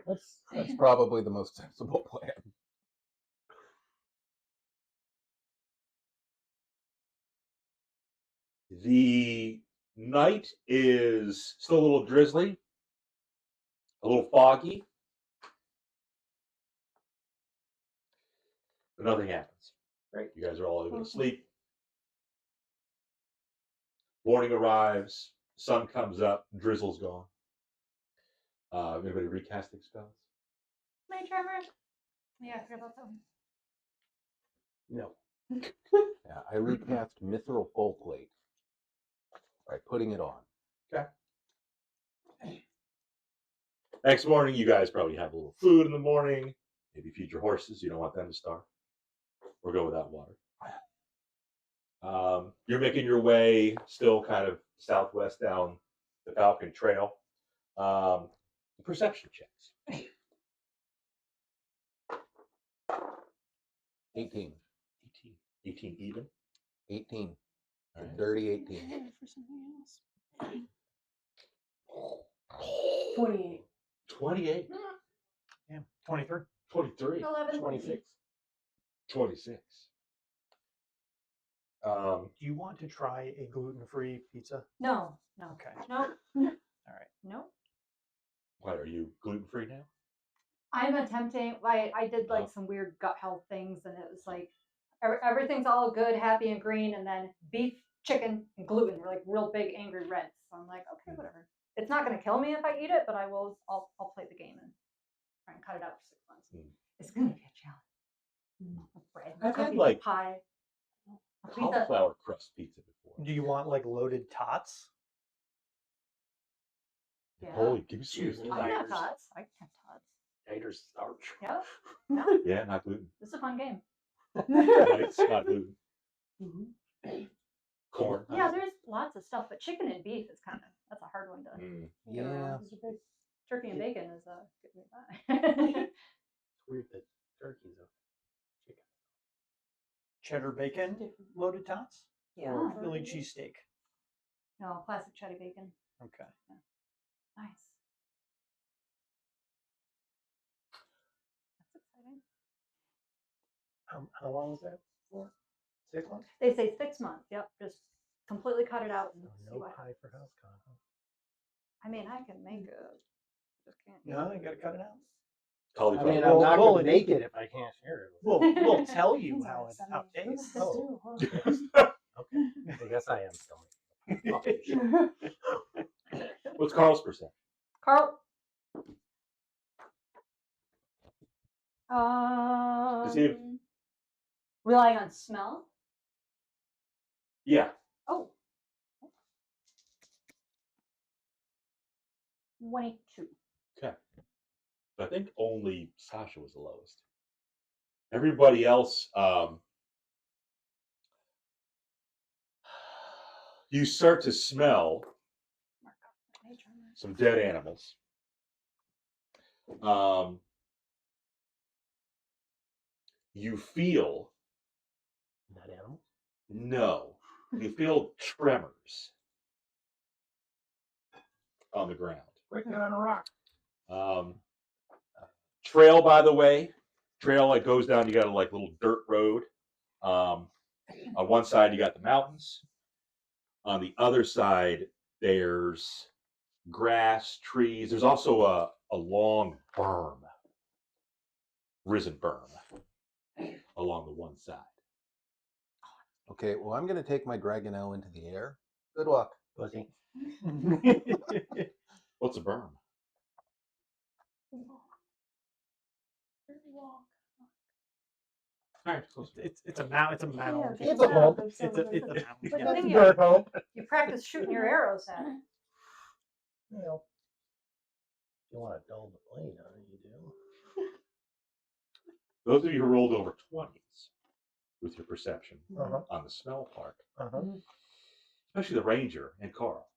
That's probably the most sensible plan. The night is still a little drizzly, a little foggy, but nothing happens. Great. You guys are all able to sleep. Morning arrives, sun comes up, drizzle's gone. Anybody recasting spells? My charmer. Yeah, I forgot about that one. No. Yeah, I recast Mithril Full Plate by putting it on. Okay. Next morning, you guys probably have a little food in the morning. Maybe feed your horses. You don't want them to starve. Or go without water. You're making your way still kind of southwest down the Falcon Trail. Perception checks. 18. 18 even. 18. All right. Dirty 18. For something else. 28. 28. Yeah, 23. 23. 11. 26. 26. Do you want to try a gluten-free pizza? No. Okay. No. All right. No. Why are you gluten free now? I'm attempting. I did like some weird gut health things, and it was like everything's all good, happy, and green, and then beef, chicken, and gluten were like real big, angry reds. So I'm like, okay, whatever. It's not going to kill me if I eat it, but I'll play the game and try and cut it out for 6 months. It's going to be a challenge. Bread, I've had, cookies, like, pie, a pizza. Cauliflower crust pizza before. Do you want like loaded tots? Yeah. Holy, give me Choose some. new I can have lighters. tots. I can have tots. Taters starch. Yeah. Yeah, not gluten. This is a fun game. It's not gluten. Corn. Yeah, there's lots of stuff, but chicken and beef is that's a hard one to get around. Turkey and bacon is a good way by. It's weird that turkey's a chicken. Cheddar bacon loaded tots? Yeah. Or Philly cheesesteak? No, classic cheddar bacon. Okay. Nice. That's exciting. How long is that for? 6 months? They say 6 months. Yep, just completely cut it out and So see no what. pie for HouseCon. Huh? I mean, I can make it. Just can't. eat No, it. you got to cut it out. I Cauliflower. mean, Well, I'm not well, going to make it if I can't share it. We'll tell you how it tastes. Oh. Okay. I guess I am still. What's Carl's percent? Carl. see if- Relying on smell. Yeah. Oh. 22. Okay. So I think only Sasha was the lowest. Everybody else, you start to smell some dead animals. You feel That animal? no. You feel tremors on the ground. Breaking on a rock. Trail, by the way, trail like goes down. You got a like little dirt road. On one side, you got the mountains. On the other side, there's grass, trees. There's also a long berm, risen berm, along the one side. Okay, well, I'm going to take my dragonelle into the air. Good luck. Pussy. What's a berm? All right, close. It's a mound. It's a mound. Yeah, It's a home. It's a mound. But Yeah. then Dirt home. you practice shooting your arrows at it. Well, if you want to dull the blade on it, you do. Those of you who rolled over 20s with your perception Uh-huh. on the smell part, Uh-huh. especially the ranger and Carl,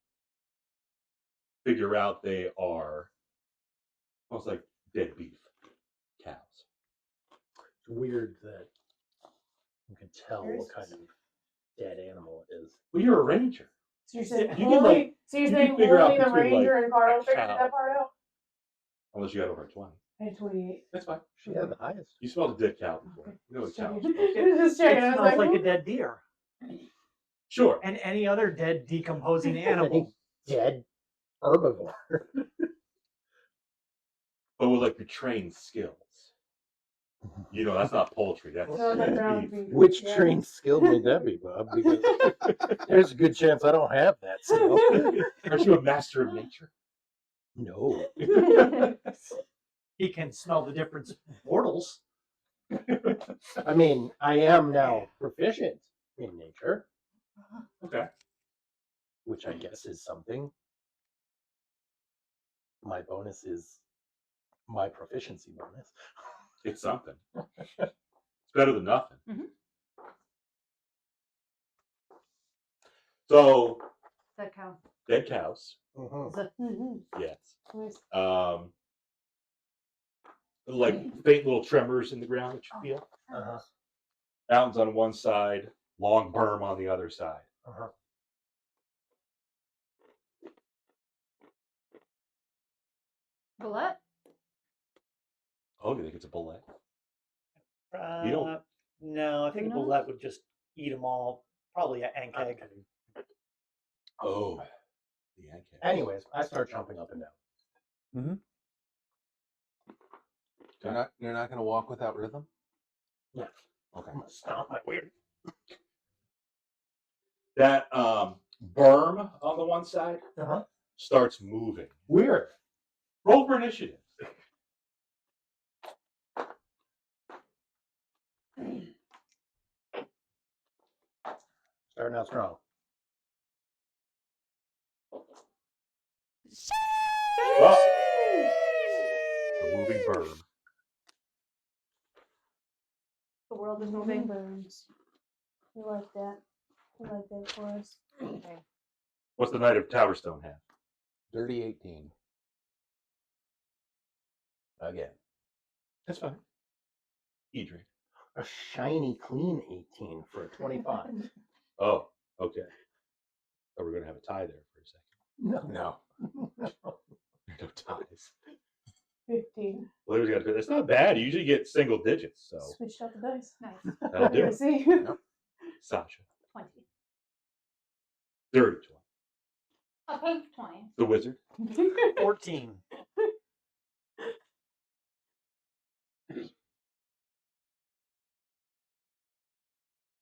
figure out they are almost like dead beef cows. It's weird that you can tell what kind of dead animal it is. Well, you're a ranger. So you're saying You can, only, like, so you're you saying can figure out only the between, ranger like, and Carl a figured cow. that part out? Unless you got over 20. I had 28. That's fine. She had the highest. You smelled a dead cow before. Okay. You know what Just cows checking. smell. Just checking. I It was smells like, like a dead deer Sure. and any other dead decomposing animal. Dead herbivore. But with like your trained skills. You know, that's not poultry. That's so the ground beef. beef. Which Yeah. trained skill would that be, Bob? Because there's a good chance I don't have that skill. Aren't you a master of nature? No. He can smell the difference in mortals. I mean, I am now proficient in nature, Okay. which I guess is something. My bonus is my proficiency bonus. It's something. It's better than nothing. Mhm. So, That cow. dead cows. Mhm. Yes. Nice. Like faint little tremors in the ground that you feel. Uh-huh. Mountains on one side, long berm on the other side. Uh-huh. Bullet? Oh, you think it's a bullet? Uh, You don't- No, I think a No? bullet would just eat them all. Probably an ankeg. Oh, the Yankee. Anyways, I start jumping up and down. You're not going to walk without rhythm? Yeah. Okay. I'm gonna stomp my weird. That berm on the one side Uh-huh. starts moving. Weird. Roll for initiative. Starting out strong. Well, a moving berm. The world is moving. Burns. We like that. We like that for us. Okay. What's the Knight of Towerstone have? Dirty 18. Again. That's fine. Edrian. A shiny, clean 18 for a 25. Oh, okay. Oh, we're going to have a tie there for a second. No. No ties. 15. Well, there's got to. It's not bad. You usually get single digits, so Switched out the dice. Nice. that'll do I it. see. Sasha. 20. Dirty 20. A pink 20. The wizard. 14.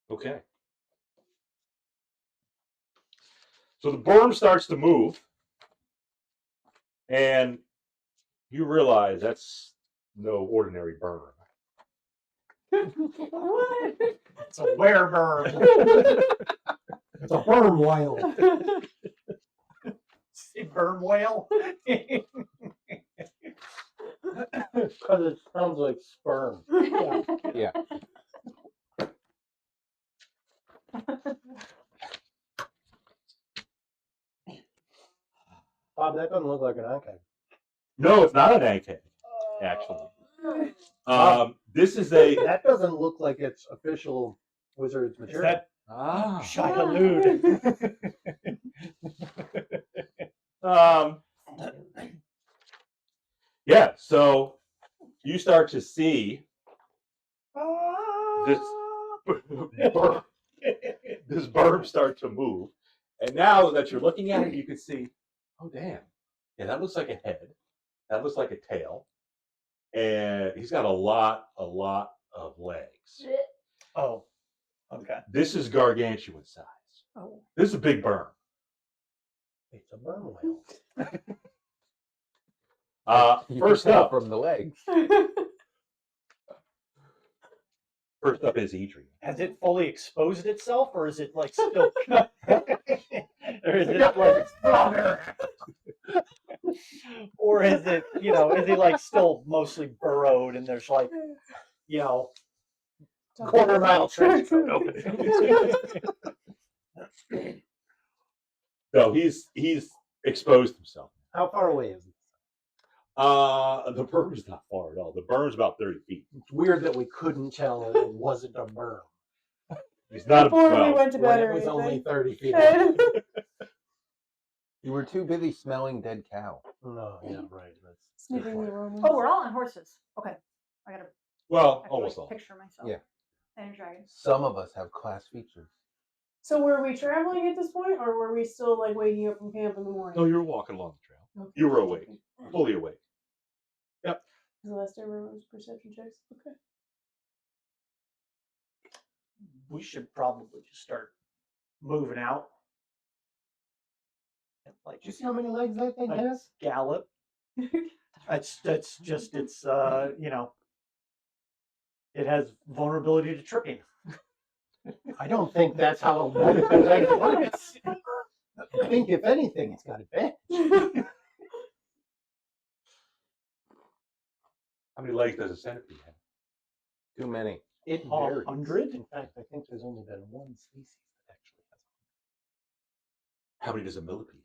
Okay. So the berm starts to move, and you realize that's no ordinary berm. What? It's a wereberm. It's a worm wild. Say berm whale. Because it sounds like sperm. Yeah. Bob, that doesn't look like an anke. No, it's not an egg cake, actually. This is a. That doesn't look like it's official Wizards Is material. that Ah. Shayatan? Yeah, so you start to see this berm, this berm start to move. And now that you're looking at it, you can see, oh, damn. Yeah, that looks like a head. That looks like a tail. And he's got a lot of legs. Oh, okay. This is gargantuan size. Oh. This is a big berm. It's a berm whale. You First can tell up, from the legs. First up is Edrian. Has it fully exposed itself, or is it like still? Or is it like? Or is it, is he like still mostly burrowed and there's like, Quarter-mile trench coat open. No, he's exposed himself. How far away is it? The berm is not far at all. The berm's about 30 feet. It's weird that we couldn't tell it wasn't a berm. He's not Before we well, went to When bed it or was only anything. 30 feet away. You were too busy smelling dead cow. No, yeah, right. That's Sniffing the aroma. Oh, we're all on horses. Okay. I gotta well, actually almost all. picture myself. Yeah. And a dragon. Some of us have class features. So were we traveling at this point, or were we still like waking up from camp in the morning? No, you were walking along the trail. Okay. You were awake, fully awake. Is the last everyone's perception checks? Okay. we should probably just start moving out. And like Did you see how many legs that thing like has? gallop. That's just it has vulnerability to tripping. I don't think that's how a multiple leg works. I think if anything, it's got advantage. How many legs does a centipede have? Too many. It All varies. 100? In fact, I think there's only been one species that actually has How many does a millipede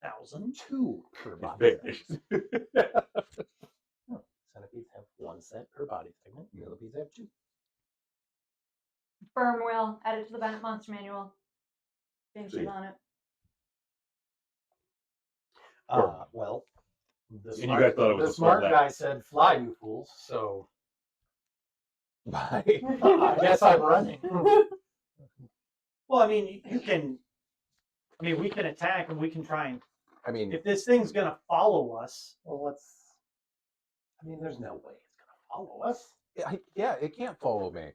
1,000. 2 per have? body. It's segment. big. No, centipedes have 1 set per body segment. Millipedes have 2. Sperm whale, add it to the Bennett Monster Manual. James See. is on it. Well, the And you guys thought it was the a smart full guy said, "Fly, you fools." So Bye. I guess I'm running. Well, I mean, we can attack and we can try and, I mean, if this thing's going to follow us, Well, I mean, there's no way it's gonna follow us. yeah, it can't follow me.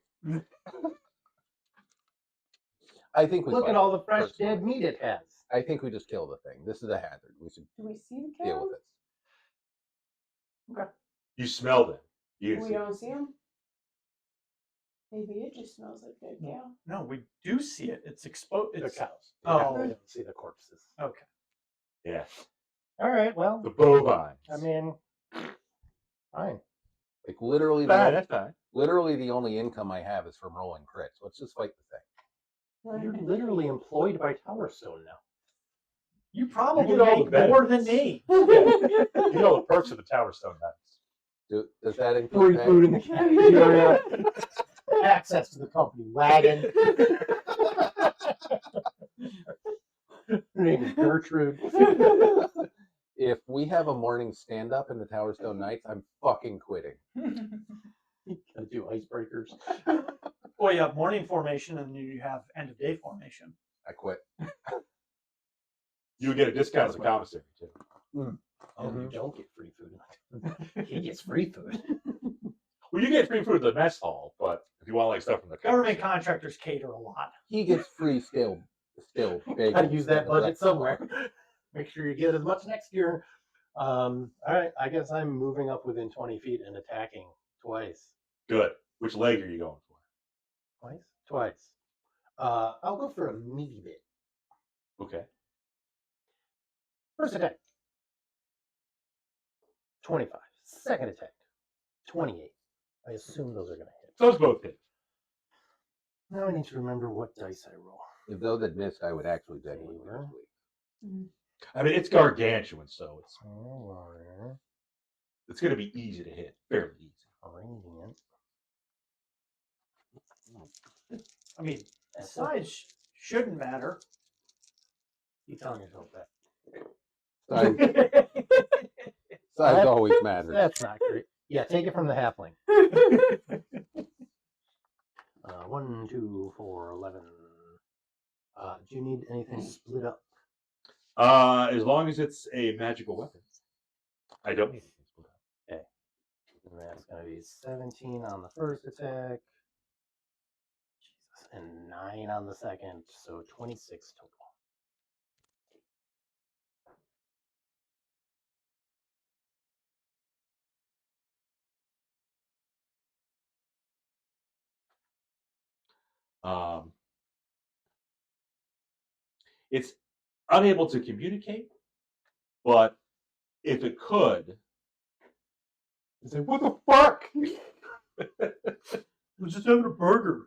I think we Look fight at all the it, fresh personally. dead meat it has. I think we just kill the thing. This is a hazard. We should Do we see the deal cow? with it. You smell them. You We don't see him. Maybe it just smells like dead cow. no, we do see it. It's exposed. They're It's cows. Oh. We don't see the corpses. okay. Yeah. All right. Well, The bovines. I mean, fine. Like literally, that's fine. literally the only income I have is from rolling crits. Let's just fight the thing. You're literally employed by Tower Stone now. You probably get all the make more than benefits. me. You know the perks of the Tower Stone Knights. Does that include Free pay? food in the cafeteria. Access to the company wagon. Her name is Gertrude. If we have a morning stand up in the Tower Stone Knights, I'm fucking quitting. Gonna do icebreakers. Well, you have morning formation and you have end of day formation. I quit. You would get a discount as a commissary too. Oh, you don't get free food. He gets free food. Well, you get free food at the mess hall, but if you want like stuff from the Government commissary- contractors cater a lot. He gets free still bacon. Gotta use that at the budget breakfast somewhere. bar. Make sure you get as much next year. All right, I guess I'm moving up within 20 feet and attacking twice. Good. Which leg are you going for? Twice. I'll go for a meaty bit. Okay. First attack. 25. Second attack. 28. I assume those are going to hit. Those both hit. Now I need to remember what dice I roll. If those had missed, I would actually genuinely Favor. leave. I mean, it's gargantuan, so Warrior. it's going to be easy to hit. Fairly easy. Radiant. I mean, size shouldn't matter. You telling yourself that. Size, size always matters. That's not great. Yeah, take it from the halfling. 1, 2, 4, 11. Do you need anything split up? As long as it's a magical weapon. I don't need anything split up. Okay. And that's going to be 17 on the first attack. Jesus. And 9 on the second. So 26 total. It's unable to communicate, but if it could, it's like, what the fuck? I was just having a burger.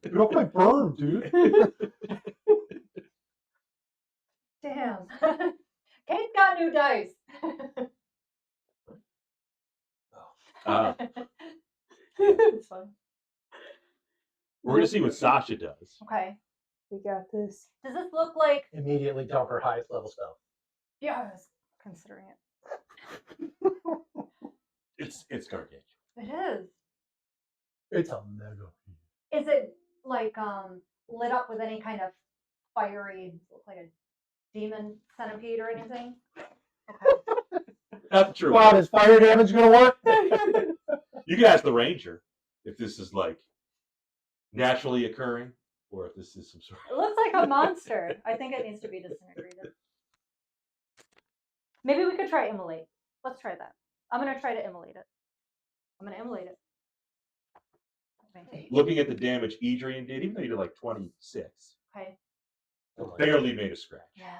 Get off my burn, dude. Damn. Kate's got new dice. It's fun. We're going to see what Sasha does. Okay. We got this. Does this look like? Immediately dump her highest level spell. Yeah, I was considering it. It's gargantuan. It is. It's a mega. Is it like lit up with any kind of fiery, like a demon centipede or anything? Okay. That's true. Wow, is fire damage going to work? You can ask the ranger if this is like naturally occurring or if this is some sort It looks like a monster. I think it needs to be disintegrated. Maybe we could try immolate. Let's try that. I'm gonna try to immolate it. I'm gonna immolate it. Okay. Looking at the damage Edrian did, even though he did like 26, Okay. barely made a scratch. Yeah.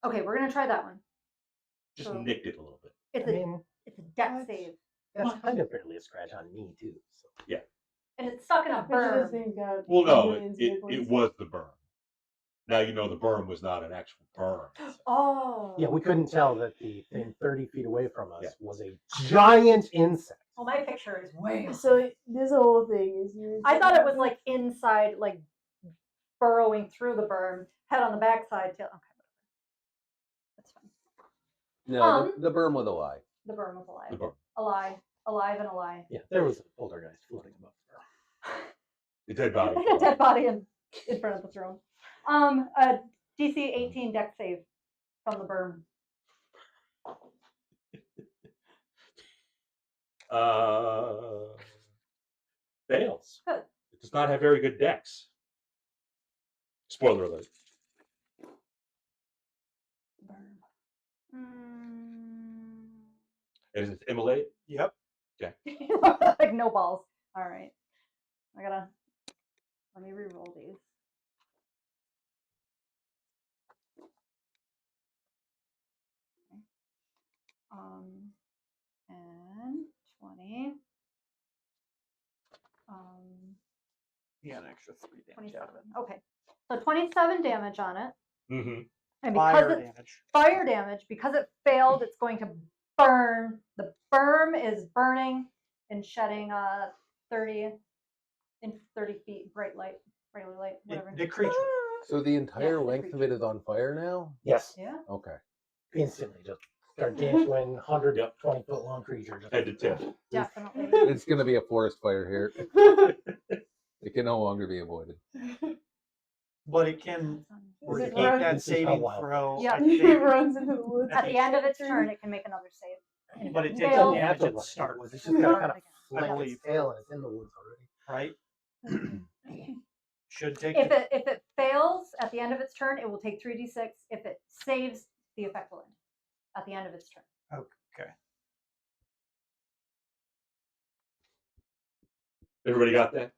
Okay, we're gonna try that one. Just So- nicked it a little bit. It's I a mean, it's a death save, that's kind of barely a scratch on me, too. So. and it's stuck in a Which of those berm. things got Well, no, millions of it nipples? was the berm. Now you know the berm was not an actual berm. Oh. Yeah, we couldn't tell that the thing 30 feet away from us Yeah. was a giant insect. Well, my picture is way. So this whole thing is you. I thought it was like inside, like burrowing through the berm, head on the backside, tail. Okay, whatever. That's fine. No, the berm was a lie. The berm was alive. The berm. Alive and alive. Yeah, there was an poltergeist floating above the berm. The dead body. A dead body in front of the throne. A DC 18 deck save from the berm. Fails. Good. It does not have very good decks. Spoiler alert. Is it immolate? Yep. Like no balls. All right. Let me re-roll these. And 20. Yeah, an extra 3 damage 27. out of it. Okay. So 27 damage on it. Mm-hmm. And because Fire it's damage. fire damage, because it failed, it's going to burn. The berm is burning and shedding 30 feet bright light, whatever. The creature. So the entire the length of it is on fire now? Yes, Yeah. Okay. instantly. Just gargantuan, 120-foot long creature. Just Head to tip. Definitely. It's going to be a forest fire here. It can no longer be avoided. But it can Is it repeat run- that This is how saving wild. throw. Yeah. I It think, runs into the woods. At the end of its turn, it can make another save. And but if it it takes fails, damage have to at the run start, into the woods. It's just got to kind of I flick its believe. tail and it's in the woods already. right? Should take. if it fails at the end of its turn, it will take 3d6. If it saves, the effect will end at the end of its turn. Okay. Everybody got that?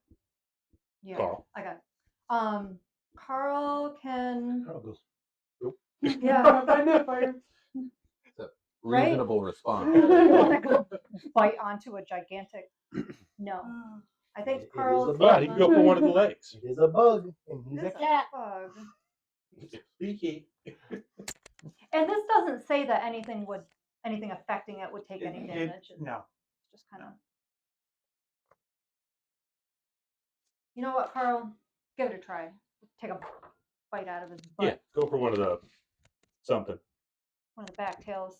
Yeah, Carl. I got it. Carl can. Carl goes, Yeah. I know fire. Right? reasonable response. Want to go bite onto a gigantic? No, I think It is Carl's. a But he can go for one of the legs. It is a bug, and he's a This is cat. a bug. Sneaky. And this doesn't say that anything affecting it would take any damage. It's No. just kind of. You know what, Carl? Give it a try. Take a bite out of his butt. Yeah, go for one of the something. One of the back tails.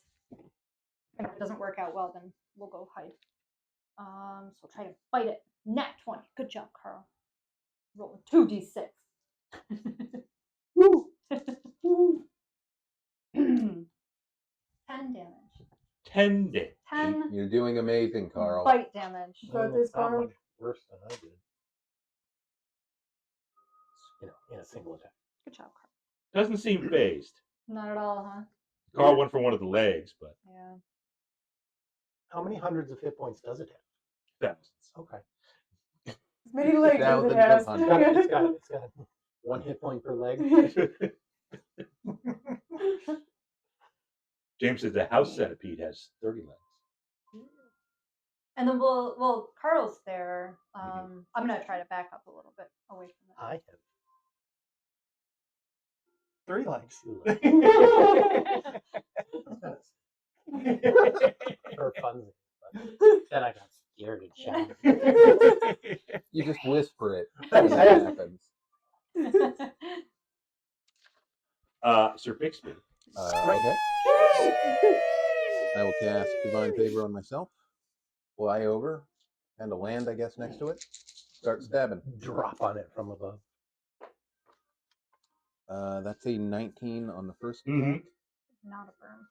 And if it doesn't work out well, then we'll go hide. So try to bite it. Nat 20. Good job, Carl. Roll 2d6. Woo! 10 damage. 10 damage. 10 You're doing amazing, Carl. bite damage. Got this, It's not Carl. much worse than I did. In a single attack. Good job, Carl. Doesn't seem phased. Not at all, huh? Carl went for one of the legs, but Yeah. How many hundreds of hit points does it have? thousands. Okay. As many legs as it Thousands has. of It's got 1 hit point per leg. James says the house centipede has 30 legs. And then Carl's there. I'm gonna try to back up a little bit away from it. I have 3 legs. 2 legs. For funsies. But then I got scared and shouted. You just whisper it when that happens. Sir Bixby. Okay. I will cast Divine Favor on myself. Fly over, and a land, I guess, next to it. Start stabbing. Drop on it from above. That's a 19 on the first Mhm. attack. Not a burn.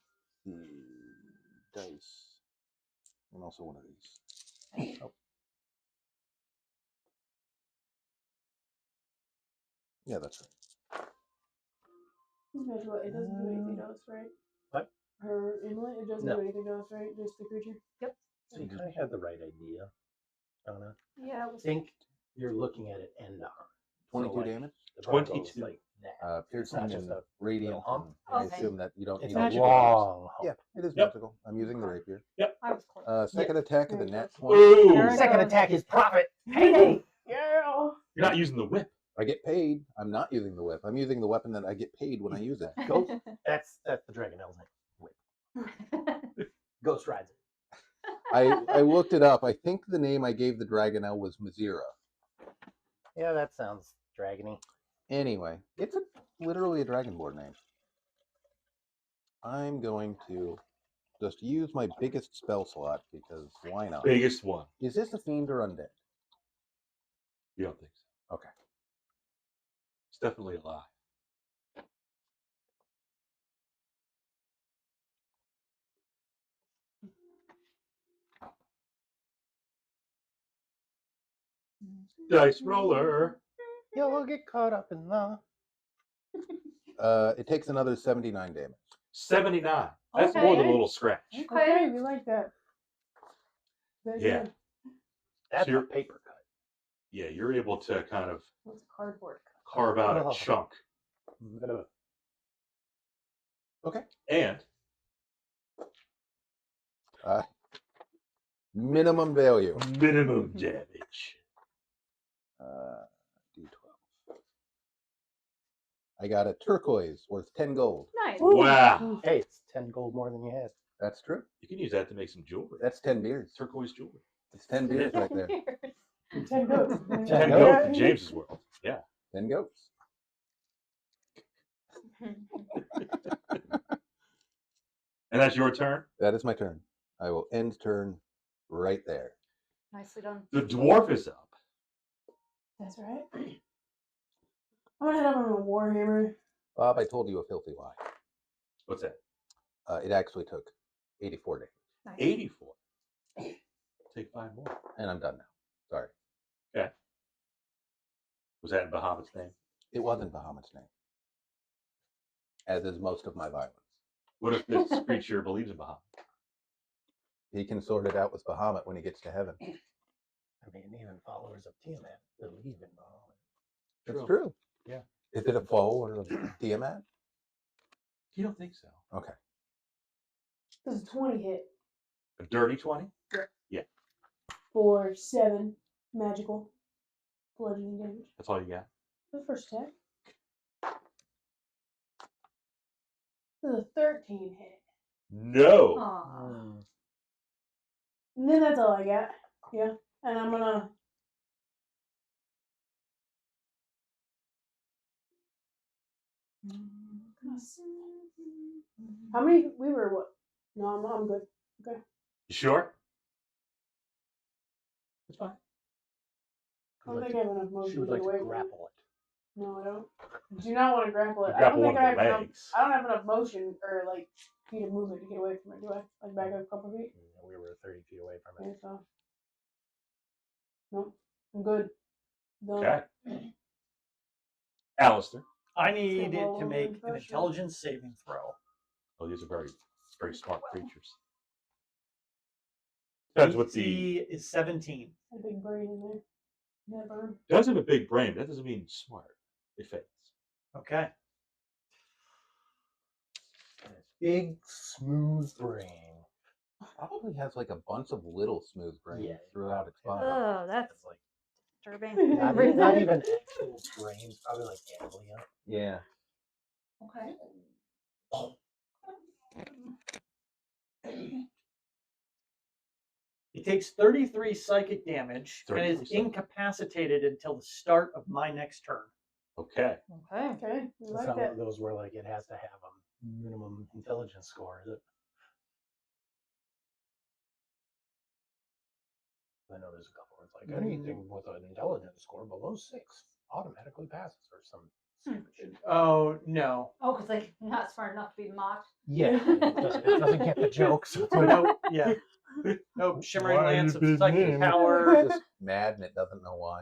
Dice. And also one of these. Oh. Yeah, that's right. It doesn't do anything to us, right? What? Her inlet, it doesn't No. do anything to us, right? Just the creature? Yep. So you kind of had the right idea, Donna. Yeah. I think you're looking at it end on. 22 damage? The bar goes 22. like that. Piercing not just and a radiant. hump. And I Okay. assume that you don't It's need a magical. long hump. Yeah, it is Yep. magical. I'm using the rapier. I was close. Second attack of the nat 20. Ooh! There it Second goes. attack is profit. Payday. Yeah. You're not using the whip. I get paid. I'm not using the whip. I'm using the weapon that I get paid when I use it. Ghost. That's the Dragon El's name. Whip. Ghost rides it. I looked it up. I think the name I gave the Dragonelle was Mazira. Yeah, that sounds dragony. Anyway, it's literally a Dragonborn name. I'm going to just use my biggest spell slot because why not? Biggest one. Is this a fiend or undead? You don't think so? Okay. It's definitely alive. Dice roller. You'll get caught up in the. It takes another 79 damage. 79. That's more than a Okay. little scratch. Okay, we like that. Very Yeah. good. That's So you're- a paper cut. Yeah, you're able to kind of What's a cardboard cut? carve out Oh. a chunk. Okay. And Minimum value. minimum damage. D12. I got a turquoise worth 10 gold. Nice. Wow. Hey, it's 10 gold more than you had. That's true. You can use that to make some jewelry. That's 10 beers. Turquoise jewelry. It's 10 beers right there. 10 goats. 10 goats. goats in James's world. Yeah. 10 goats. And that's your turn. That is my turn. I will end turn right there. Nicely done. The dwarf is up. That's right. I'm gonna head up on a warhammer. Bob, I told you a filthy lie. What's that? It actually took 84 days. Nice. 84. Take 5 more. And I'm done now. Sorry. Okay. Was that in Bahamut's name? It wasn't Bahamut's name. As is most of my violence. What if this creature believes in Bahamut? He can sort it out with Bahamut when he gets to heaven. I mean, even followers of Tiamat believe in Bahamut. It's true. Yeah. Is it a foe or a Tiamat? You don't think so? Okay. Does a 20 hit A dirty 20? for 7 magical bludgeoning damage? That's all you got? The first attack. Does a 13 hit? No. Aw. And then that's all I got. Yeah. And I'm gonna. How many? We were what? No, I'm good. Okay. You sure? It's fine. I don't think I have enough She motion would to like get away to from it. grapple it. No, I don't. Do not want to grapple it. You I don't grapple think one I of have the enough. legs. I don't have enough motion or like feet of movement to get away from it. Do I? Like back up a couple feet. We were 30 feet away from it. Okay, so. Nope. I'm good. Done. Okay. Alister. I need it roll to over make and an pressure. intelligence saving throw. Oh, these are very, very smart creatures. Depends what the DC is 17. A big brain in there. Never. does have a big brain. That doesn't mean smart. It fits. Okay. Big, smooth brain. Probably has like a bunch of little smooth brains Yeah. throughout its body. Oh, that's It's like disturbing. not even actual brains, probably like ganglia. Yeah. Okay. He takes 33 psychic damage and 33 is psychic. incapacitated until the start of my next turn. Okay. Okay. Okay. We It's like not one that. of those where like it has to have a minimum intelligence score, is it? I know there's a couple where it's like anything with an intelligence score below 6 automatically passes or some stupid shit. Oh, no. Oh, because like not smart enough to be mocked. Yeah, it doesn't get the jokes. So no, yeah. Nope. Shimmering Why Lance you of been Psychic mean? Power. Just mad and it doesn't know why.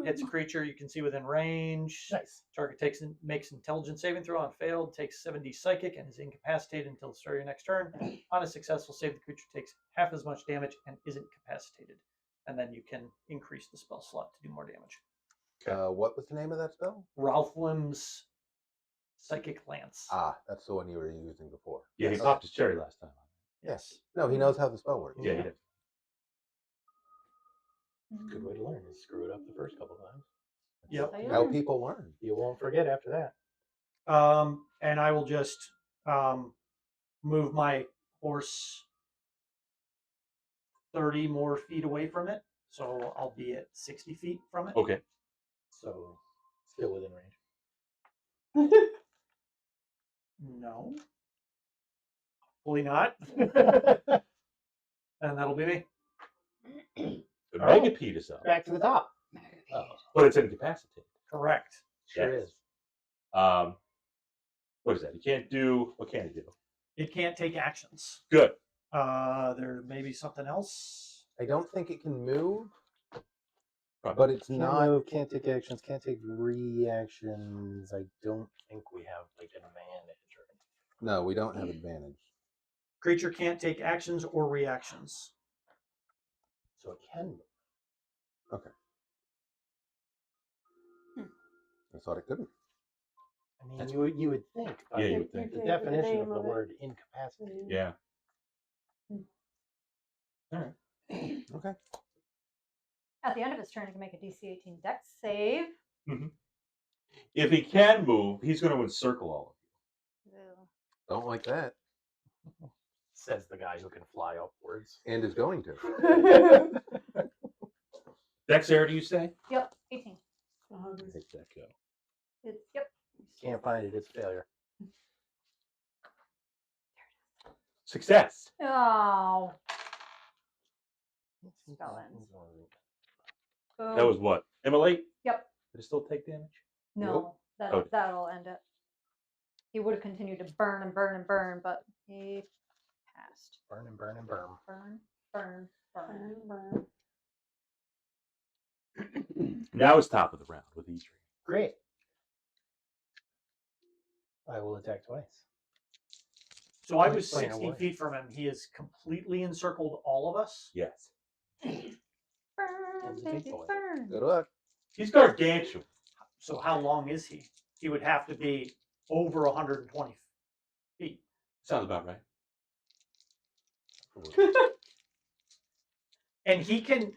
Hits a creature you can see within range. Nice. Target makes intelligence saving throw on failed, takes 70 psychic, and is incapacitated until the start of your next turn. On a successful save, the creature takes half as much damage and isn't incapacitated. And then you can increase the spell slot to do more damage. What was the name of that spell? Ralphlim's Psychic Lance. Ah, that's the one you were using before. Yeah, he Yes. popped his cherry last time. Yes. No, he knows how the spell works. Yeah, he did. Good way to learn is screw it up the first couple times. Yep. How people learn. You won't forget after that. And I will just move my horse 30 more feet away from it. So I'll be at 60 feet from it. Okay. So still within range. No. Hopefully not. And that'll be me. The Oh. Megapede is up, Back to the top. Oh, but it's incapacitated. Correct. sure Yes. is. What is that? He can't do. What can he do? It can't take actions. Good. There may be something else. I don't think it can move, Right. but it's Can't not. move, can't take actions, can't take reactions. I don't think we have like advantage or anything. No, we don't have advantage. Creature can't take actions or reactions. So it can move. Okay. I thought it couldn't. I mean, you would think. by Yeah, you the- would think. The definition of name the of it. word incapacitated. Yeah. Okay. At the end of his turn, he can make a DC 18 Dex save. If he can move, he's going to encircle all of Ew. Don't like that. Says the guy who can fly upwards. And is going to. you. Dexterity, you say? Yep, 18. Take that go. Yep. Can't find it, it's a failure. Success. Oh. Spell ends. That was what? Immolate? Yep. Did it still take damage? No, Okay. that'll end it. He would have continued to burn and burn and burn, but he passed. Burn and burn and burn. Burn, burn, burn. Now it's top of the round with Edrian. Great. I will attack twice. So I was Playing 60 away. feet from him. He has completely encircled all of us. Yes. Burn, He's a big baby, boy. burn. Good luck. He's gargantuan. So how long is he? He would have to be over 120 feet. Sounds about right. And he can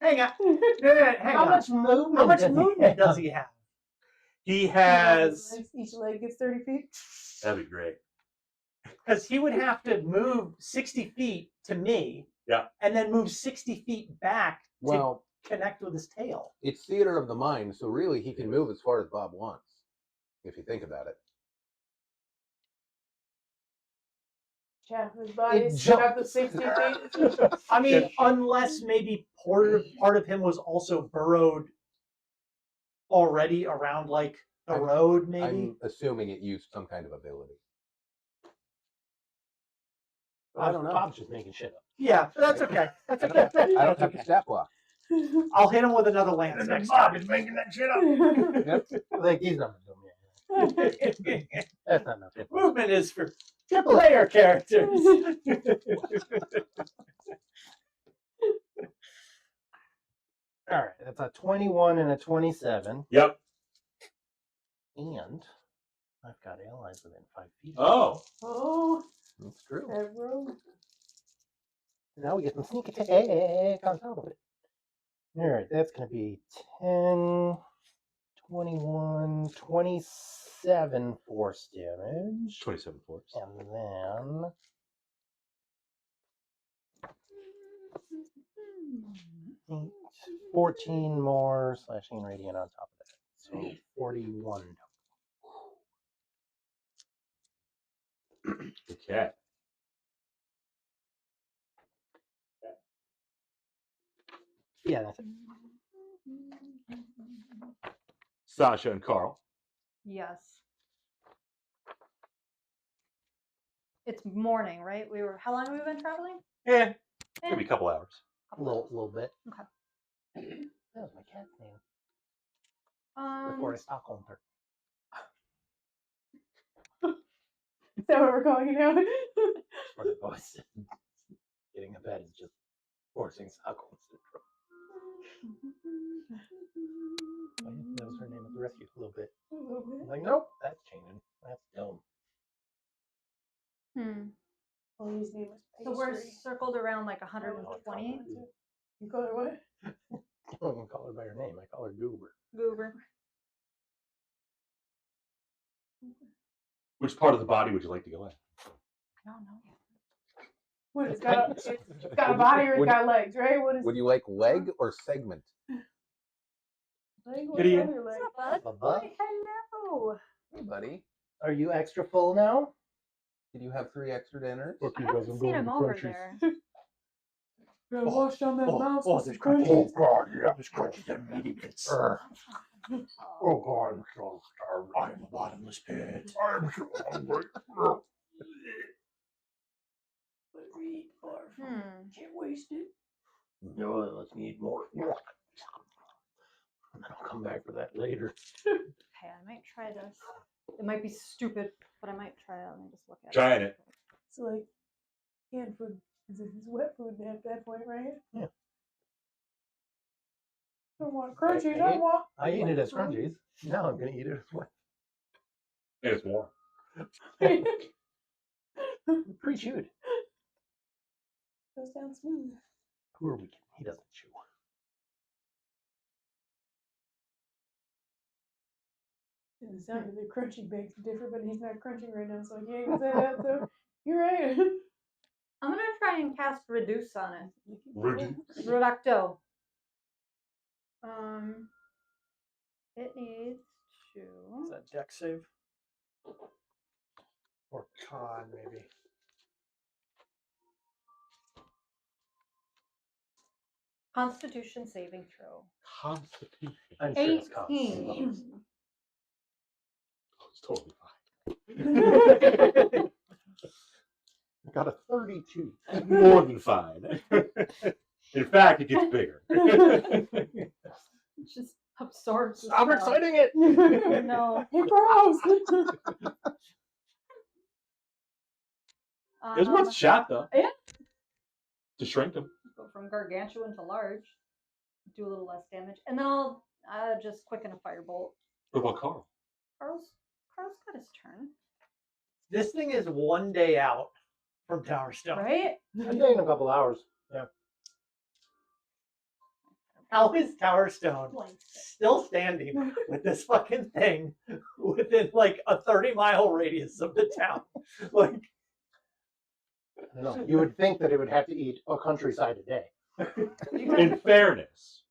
hang on. Hang How on. much movement? How much movement does he have? He has, Each leg gets 30 feet. That'd be great. because he would have to move 60 feet to me. Yeah. And then move 60 feet back to Well, connect with his tail. it's theater of the mind, so really he can move as far as Bob wants, if you think about it. Half of his body It is stuck up to jumps. 60 feet. I mean, unless maybe part of him was also burrowed already around like the road, maybe. I'm assuming it used some kind of ability. I don't know. Bob's just making shit up. Yeah, that's okay. That's okay. I don't have to stat block. I'll hit him with another lance next Bob time. is making that shit up. Yep. Like he's not doing it. That's not nothing. Movement is for player characters. All right, that's a 21 and a 27, Yep. and I've got allies within 5 feet. Oh. Oh, That's true. that road. Now we get some sneak attack on top of it. All right, that's going to be 10, 21, 27 force damage. 27 force. And then 14 more slashing radiant on top of that. So 41. Okay. Yeah, that's it. Sasha and Carl. Yes. It's morning, right? How long have we been traveling? Yeah. Maybe a couple hours. A little bit. Okay. That was my cat's name before I Stockholm her. Is that what we're calling it now? For the voice. Getting a pet is just forcing Stockholm syndrome. That was her name at the rescue a little bit. A little bit. I'm like, nope, that's changing. That's dumb. Well, his name was So we're Pastry. circled around like 120. You call her what? I don't even call her by her name. I call her Goober. Goober. Which part of the body would you like to go in? I don't know yet. What, it's got a body or it's got legs, right? What is Would you like leg or segment? leg? What Gideon. other leg? Bubba, Hello. Hey, buddy. are you extra full now? Did you have 3 extra dinners? Fuck I you guys, haven't I'm seen going to him the over crunchies. there. Gotta wash down that mouse with some Oh crunchies. god, yeah, this crunchies and meaty bits. Oh god, I'm so starved. I'm a bottomless pit. I'm so hungry. Can't waste it. No, let's need more. And then I'll come back for that later. Okay, I might try this. It might be stupid, but I might try it. Let me just look at Trying it. So like canned food is wet food at that point, right? Yeah. Don't want crunchies. I want. I eat it as crunchies. Now I'm going to eat it as what? And it's warm. Pre-chewed. Goes down smooth. Who are we kidding? He doesn't chew. And the sound of the crunchy makes it different, but he's not crunching right now, so I can't even say that. So you're right. I'm gonna try and cast reduce on it. Reduce. Reducto. It needs to. Is that deck save? Or con, maybe. Constitution saving throw. Constitution. I'm sure it's cost. 18. Oh, it's totally fine. Got a 32. More than fine. In fact, it gets bigger. It just absorbs. the I'm spell. reciting it. No. It grows. It's worth a shot, though. Yeah. To shrink them. Go from gargantuan to large. Do a little less damage, and then I'll just quicken a firebolt. What about Carl? Carl's got his turn. This thing is one day out from Tower Stone. Right? I think in a couple hours. Yeah. How is Tower Stone still standing with this fucking thing within like a 30-mile radius of the town? Like, I don't know. You would think that it would have to eat a countryside a day. In fairness,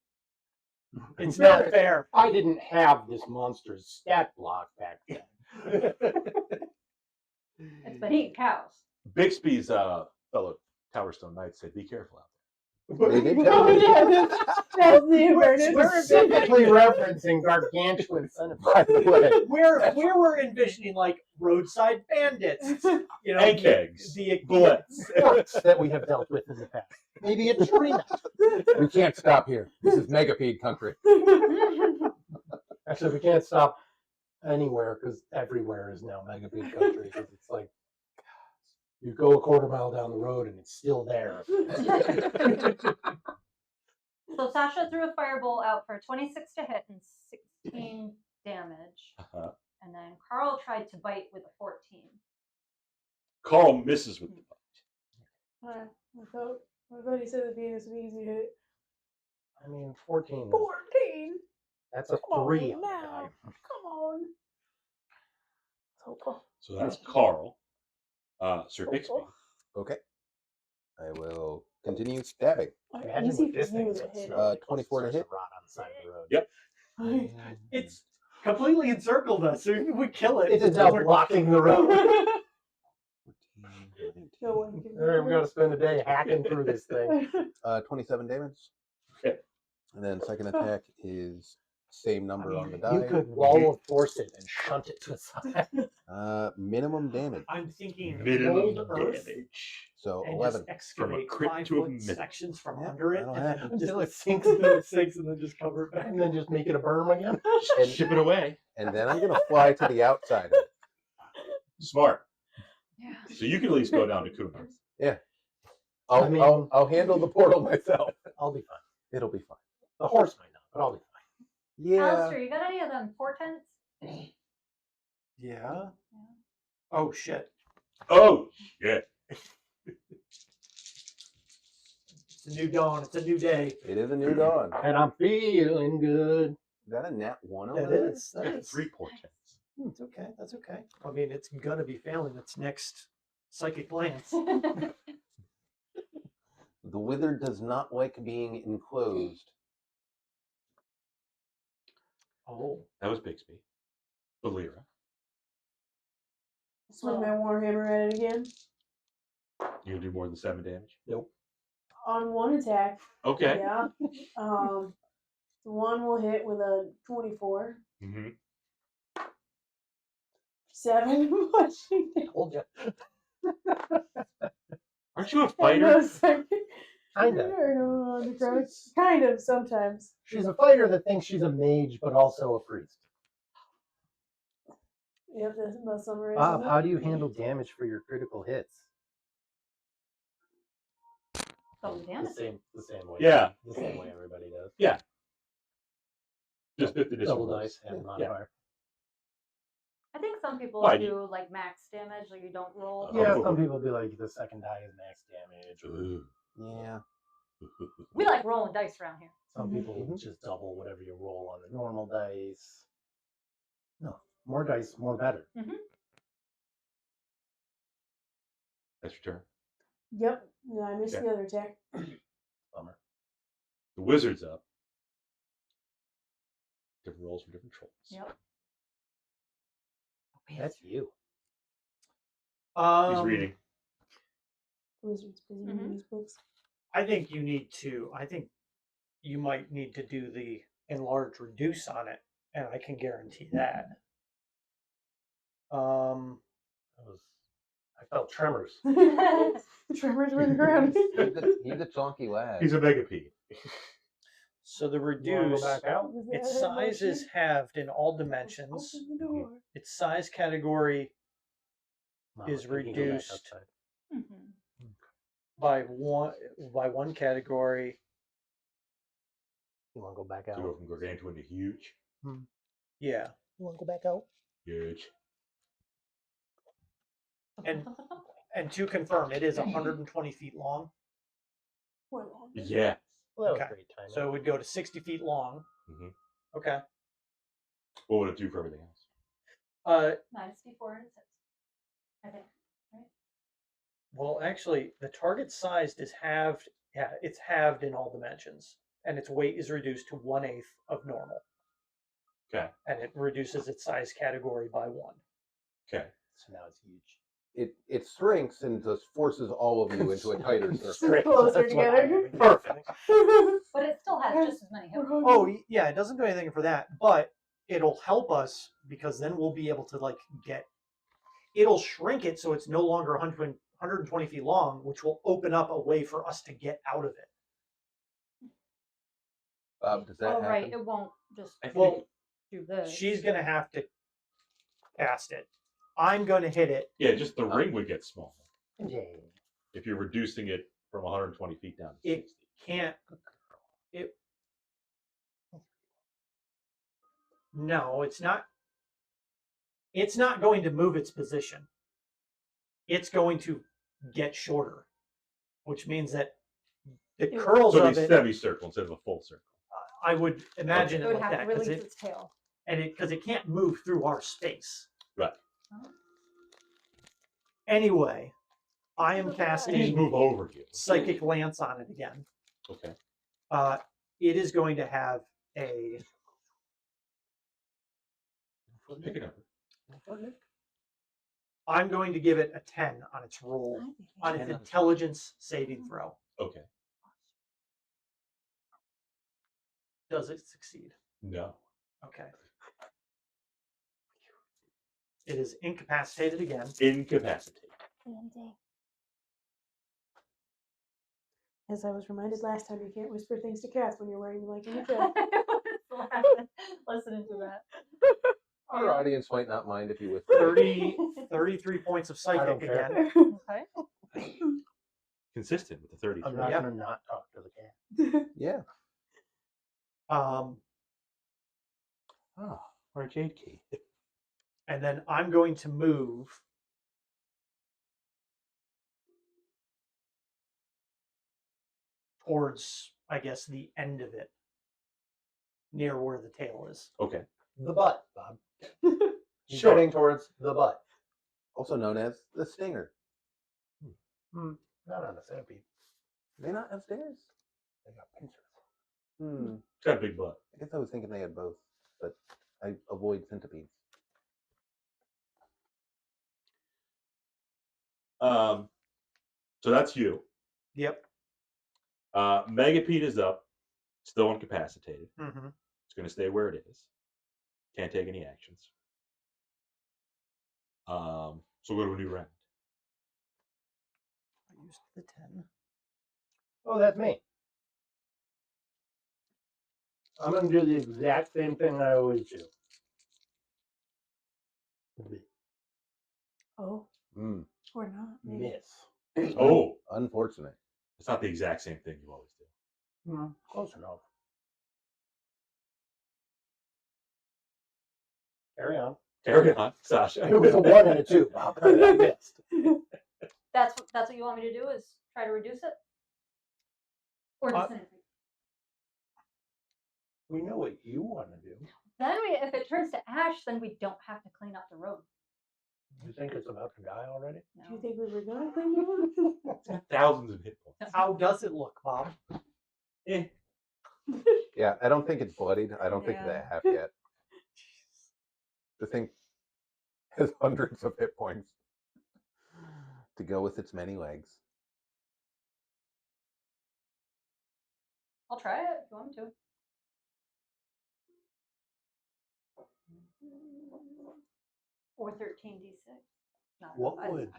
it's not fair. I didn't have this monster's stat block back then. It's been eating cows. Bixby's fellow Tower Stone Knights said, "Be careful out They did Oh, tell me. yeah, that's the awareness. Specifically referencing gargantuan son, by the way. We were envisioning like roadside bandits, you know, And kegs. the Bullets. Orcs that we have dealt with in the past. Maybe a tree nut. We can't stop here. This is Megapede country. Actually, we can't stop anywhere because everywhere is now Megapede country. 'Cause it's like you go a quarter mile down the road and it's still there. So Sasha threw a firebolt out for 26 to hit and 16 damage. Uh-huh. And then Carl tried to bite with a 14. Carl misses with the bite. I thought he said it'd be this easy hit. I mean, 14. 14. That's a Come 3 on on the now. die. Come on. So So that's Carl. Sir Bixby. Okay. I will continue stabbing. Imagine easy what this for you thing's to at hit. snow. 24 to Starts hit. rot on the side of the road. Yep. It's completely encircled us. So if we kill it, It's now blocking the road. 14, No one can. All right, we got to spend a day hacking through this thing. 27 damage. Okay. And then second attack is same number on the die. You could wall of force it and shunt it to the side. Minimum damage. I'm thinking Minimum mold earth damage. So and 11. just excavate crit to a 5-foot minute. sections from Yeah, under it, that'll and happen. then Until just it sinks until it sinks, and then just cover it back. and then just make it a berm again. And, Ship it away. and then I'm going to fly to the outside of it. Smart. Yeah. So you can at least go down to Kuna. I'll handle the portal myself. I'll be fine. It'll be fine. The horse might not, but I'll be fine. Yeah. Alister, you got any of them portents? Yeah. Oh shit! Oh, shit. It's a new dawn. It's a new day. It is a new dawn. And I'm feeling good. Is that a nat 1 over That there? is. That is. 3 portents. It's okay. That's okay. I mean, it's gonna be failing its next psychic glance. The wizard does not like being enclosed. Oh. That was Bixby. Volira. Swing my warhammer at it again. You gonna do more than 7 damage? Nope. On one attack. Okay. Yeah. One will hit with a 24. Mm-hmm. 7 pushing. Told you. Aren't you a And fighter? a second. Kinda. Or no, on the crouch. Kind of, sometimes. She's a fighter that thinks she's a mage, but also a priest. Yep, that's about summary. Bob, how do you handle damage for your critical hits? Double damage. The same way. Yeah. The same way everybody does. Just 50 Double additional dice and Yeah. modifier. I think some people Why? do like max damage, like you don't roll. Yeah, Oh. some people be like, the second die is max damage. Or Ooh. Yeah. We like rolling dice around here. some people Mhm. just double whatever you roll on the normal dice. No, more dice, more better. That's your turn. Yep. No, I missed Okay. the other attack. Bummer. The wizard's up. Different rolls for different trolls. Yep. That's you. He's reading. Wizard's busy reading his books. I think you need to. I think you might need to do the enlarge reduce on it, and I can guarantee that. I felt tremors. The tremors running around. He's a chunky lad. He's a megapede. So the You wanna reduce, go back out? Was that its her size is motion? halved in all dimensions. Open the door. Its size category Mama, is you can go back reduced. outside. by one category. You want to go back To out? go from gargantuan to huge. Yeah, You want to go back out? Huge. and And to confirm, it is 120 feet long. Or longer. Yeah. Well, that was Okay. great timing. So it would go to 60 feet long. Mhm. Okay. What would it do for everything else? Minus D4 and 6. I think. Well, actually, the target size is halved. Yeah, it's halved in all dimensions, and its weight is reduced to 1/8 of normal. Okay. And it reduces its size category by 1. Okay. So now it's huge. It shrinks and just forces all of you into a tighter circle. Great. Closer That's what I together. would do. Perfect. But it still has just as many hit points. Oh, yeah, it doesn't do anything for that, but it'll help us because then we'll be able to like it'll shrink it so it's no longer 120 feet long, which will open up a way for us to get out of it. Does that Oh, happen? right. It won't just Well, do this. she's gonna have to cast it. I'm gonna hit it. Yeah, just the ring would get smaller Yeah. if you're reducing it from 120 feet down to It 60. can't. No, it's not. It's not going to move its position. It's going to get shorter, which means that the curls So of it'd be it, semicircle instead of a full circle. I would imagine It it would like have that to because release its tail. because it can't move through our space. Right. Anyway, I am You just casting move over you. Psychic Lance on it again. Okay. It is going to have a. Pick it up. I'm going to give it a 10 on its roll, on its intelligence saving throw. Okay. Does it succeed? No. Okay. It is incapacitated again. Incapacitated. As I was reminded last time, you can't whisper things to cats when you're wearing the mic in your chest. Listening to that. Our audience might not mind if you whisper. 33 points of I psychic don't care. again. Okay. Consistent with the 33. I'm not Yeah. gonna not talk to the cat. Yeah. Or a jade key. And then I'm going to move towards, I guess, the end of it, near where the tail is. Okay. The butt, Bob. He's Sure. heading towards the butt. Also known as the stinger. Not on the centipede. Do they not have stingers? They got pincers. It's got a big butt. I guess I was thinking they had both, but I avoid centipedes. So that's you. Yep. Megapede is up, still incapacitated. Mm-hmm. It's going to stay where it is. Can't take any actions. So we'll go to a new round. I used the 10. Oh, that's me. I'm gonna do the exact same thing I always do. Oh, Mm. or not. Maybe. Miss. Oh, Unfortunate. it's not the exact same thing you always do. Close enough. Carry on. Carry on, Sasha. It was a 1 and a 2, Bob. I missed. That's what you want me to do is try to reduce it? Or disintegrate? We know what you want to do. Then if it turns to ash, then we don't have to clean up the road. You think it's about to die already? Do you think we were going to clean it up? It's got thousands of hit points. How does it look, Bob? Yeah, I don't think it's bloodied. I don't think Yeah. they have yet. The thing has hundreds of hit points to go with its many legs. I'll try it if you want me to. Or 13d6. Not What enough. would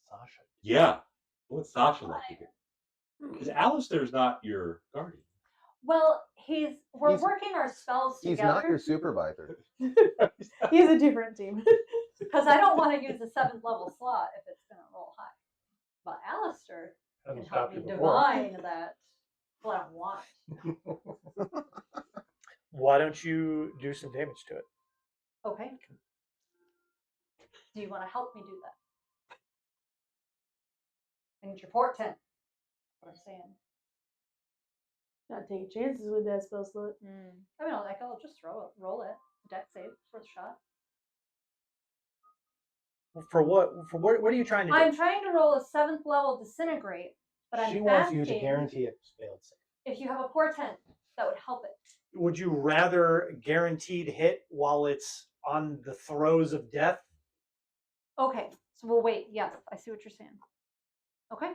Sasha do? Yeah. What's Sasha like to do? Because Alister's not your guardian. Well, we're He's- working our spells He's not your together supervisor. He's a different team. because I don't want to use the 7th level slot if it's going to roll high. But Alister can Hasn't help stopped me you before. divine that. Well, I don't want. Why don't you do some damage to it? Okay. Do you want to help me do that? I need your port 10. That's what I'm saying. Not taking chances with that spell slot. I mean, like, I'll just roll it. Deck save, worth a shot. For what? What are you trying to do? I'm trying to roll a 7th level disintegrate, but She I'm wants asking you to guarantee it failed safe. if you have a portent that would help it. Would you rather guaranteed hit while it's on the throes of death? Okay, so we'll wait. Yes, I see what you're saying. Okay.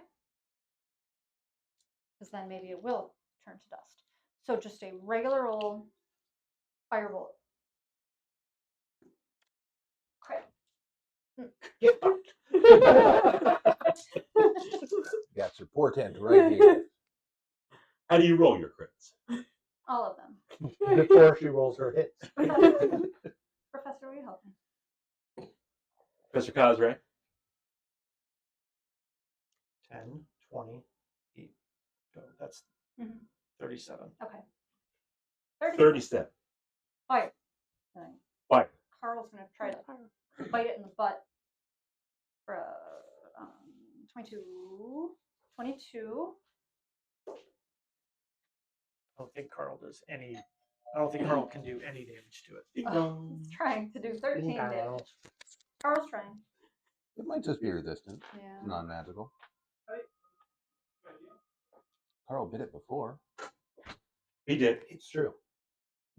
Because then maybe it will turn to dust. So just a regular roll firebolt. Crit. Get fucked. Got your portent right here. How do you roll your crits? All of them. Before she rolls her hits. Professor, will you help me? Professor Cosray? 10, 20, 8. That's 37. Okay. 37. Fire. Fire. Carl's going to try to bite it in the butt for 22. 22. I don't think Carl does any. I don't think Carl can do any damage to it. He's trying to do 13 damage. Carl's trying. It might just be resistant. Yeah. Non-magical. Carl bit it before. He did. It's true.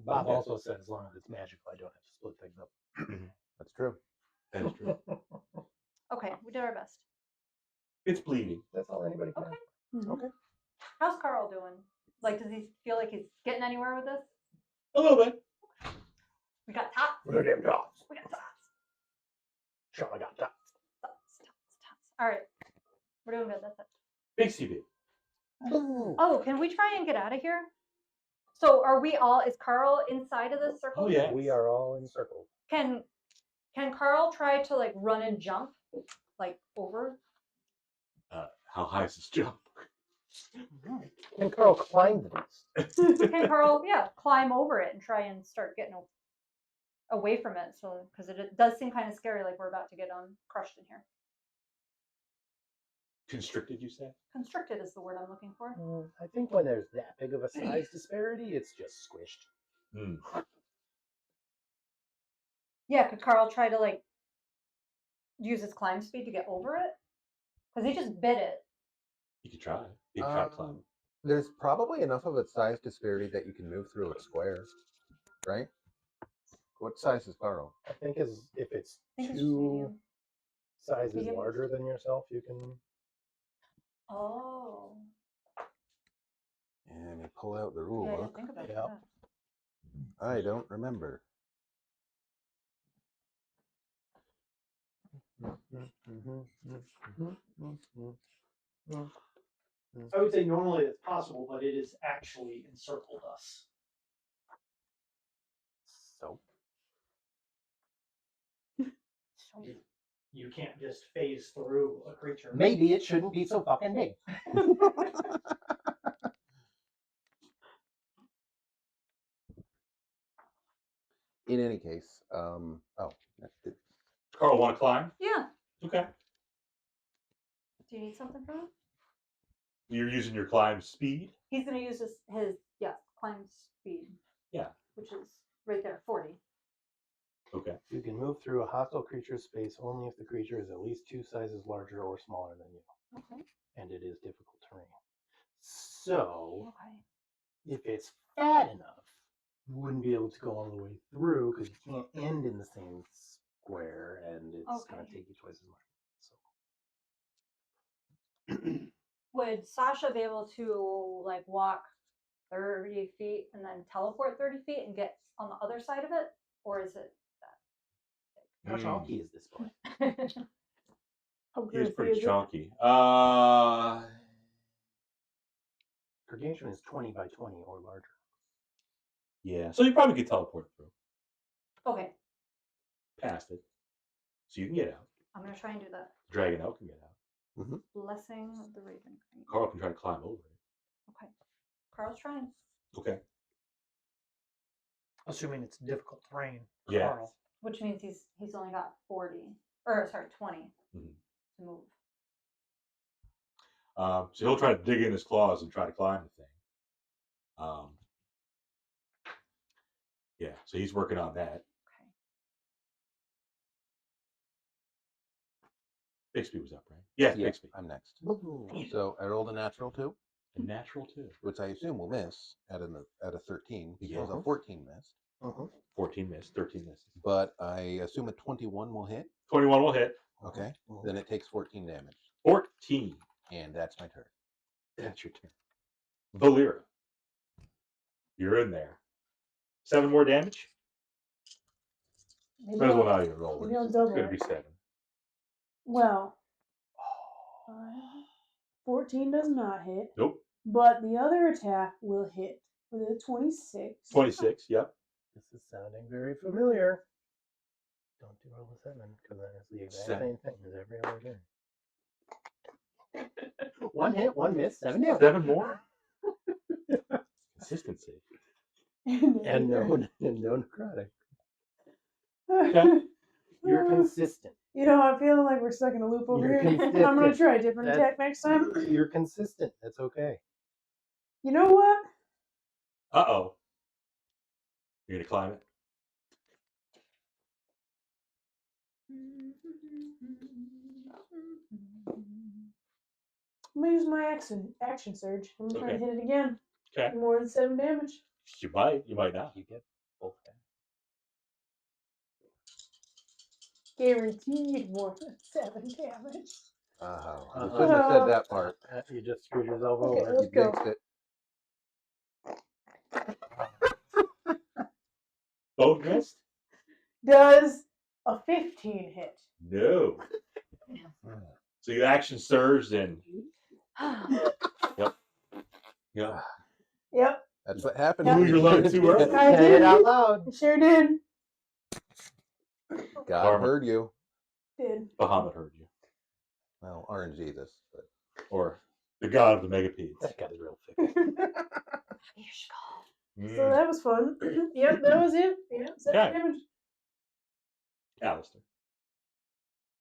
Bob also said as long as it's magical, I don't have to split things up. That's true. That is true. Okay, we did our best. It's bleeding. That's all anybody can Okay. ask. Okay. How's Carl doing? Like, does he feel like he's getting anywhere with this? A little bit. We got tots. What are damn dogs? We got tots. Sure, I got that. Tots. All right. We're doing good. That's it. Bixby did. Oh, can we try and get out of here? So are we all, is Carl inside of this circle? Oh, yeah. We are all in circle. Can Carl try to like run and jump like over? How high is this jump? Can Carl climb the beast? Can Carl, climb over it and try and start getting away from it? So, because it does seem kind of scary, like we're about to get crushed in here. Constricted, you said? Constricted is the word I'm looking for. I think when there's that big of a size disparity, it's just squished. Yeah, could Carl try to like use his climb speed to get over it? Because he just bit it. You could try. You could try to climb. There's probably enough of a size disparity that you can move through a square, right? What size is Carl? I think if it's I think it's just two medium. sizes Medium. larger than yourself, you can. Oh. And you pull out the rule Yeah, I didn't book. think about Yep. that. I don't remember. I would say normally it's possible, but it is actually encircled us. So You can't just phase through a creature. maybe it shouldn't be so fucking big. In any case, Carl, want to climb? Yeah. Okay. Do you need something from him? You're using your climb speed? He's going to use his climb speed. Yeah. Which is right there, 40. Okay. You can move through a hostile creature's space only if the creature is at least 2 sizes larger or smaller than you. Okay. And it is difficult terrain. So, Okay. if it's fat enough, you wouldn't be able to go all the way through because you can't end in the same square, and it's going to take you twice as much. So, Would Sasha be able to like walk 30 feet and then teleport 30 feet and get on the other side of it? Or is it how chunky is this boy? that? How He was girthy pretty is it? chunky. Gargantuan is 20 by 20 or larger. Yeah. So you probably could teleport through. Okay. Past it. So you can get out. I'm going to try and do that. Dragon Elk can get out. Blessing of the Raven Queen. Carl can try to climb over it. Okay. Carl's trying. Okay. Assuming it's difficult terrain. Yeah. Carl. Which means he's only got 20 to move. So he'll try to dig in his claws and try to climb the thing. Yeah, so he's working on that. Bixby was up, right? Yeah, Yeah, Bixby. I'm next. So I rolled a natural 2, A natural 2. which I assume will miss at a 13 because Yeah. a 14 missed. 14 missed, 13 misses. But I assume a 21 will hit. 21 will hit. Okay. Then it takes 14 damage. 14. And that's my turn. That's your turn. Volira. You're in there. 7 more damage? Maybe Might as well I'll- not even roll. maybe I'll It's double going to it. be 7. Well, 14 does not hit, Nope. but the other attack will hit with a 26. 26, yep. This is sounding very familiar. Don't do roll a 7 because that is the exact Seven. same thing as every other game. 1 hit, 1 miss, 7 damage. 7 more? Consistency. And no necrotic. Okay. You're consistent. You know, I'm feeling like we're stuck in a loop over You're here. I'm gonna consistent. try a different That's- attack next time. You're consistent. That's okay. You know what? Uh-oh. You're going to climb it? I'm gonna use my action surge. I'm gonna try to Okay. hit it again. Okay. More than 7 damage. You might not. You get both guys. Guaranteed more than 7 damage. You shouldn't have said that part. You just screwed yourself Okay, over. let's You go. jinxed it. Both missed? Does a 15 hit? No. So you action surged and yep. Yep, That's what happened. Yeah. Move your load too early. I Say it did. out loud. I sure did. God Karma. heard you. Did. Bahamut heard you. Well, Orange Jesus, but Or the god of the megapedes. That got real fickle. So that was fun. Yep, that was it. Yep, 7 Okay. damage. Alister.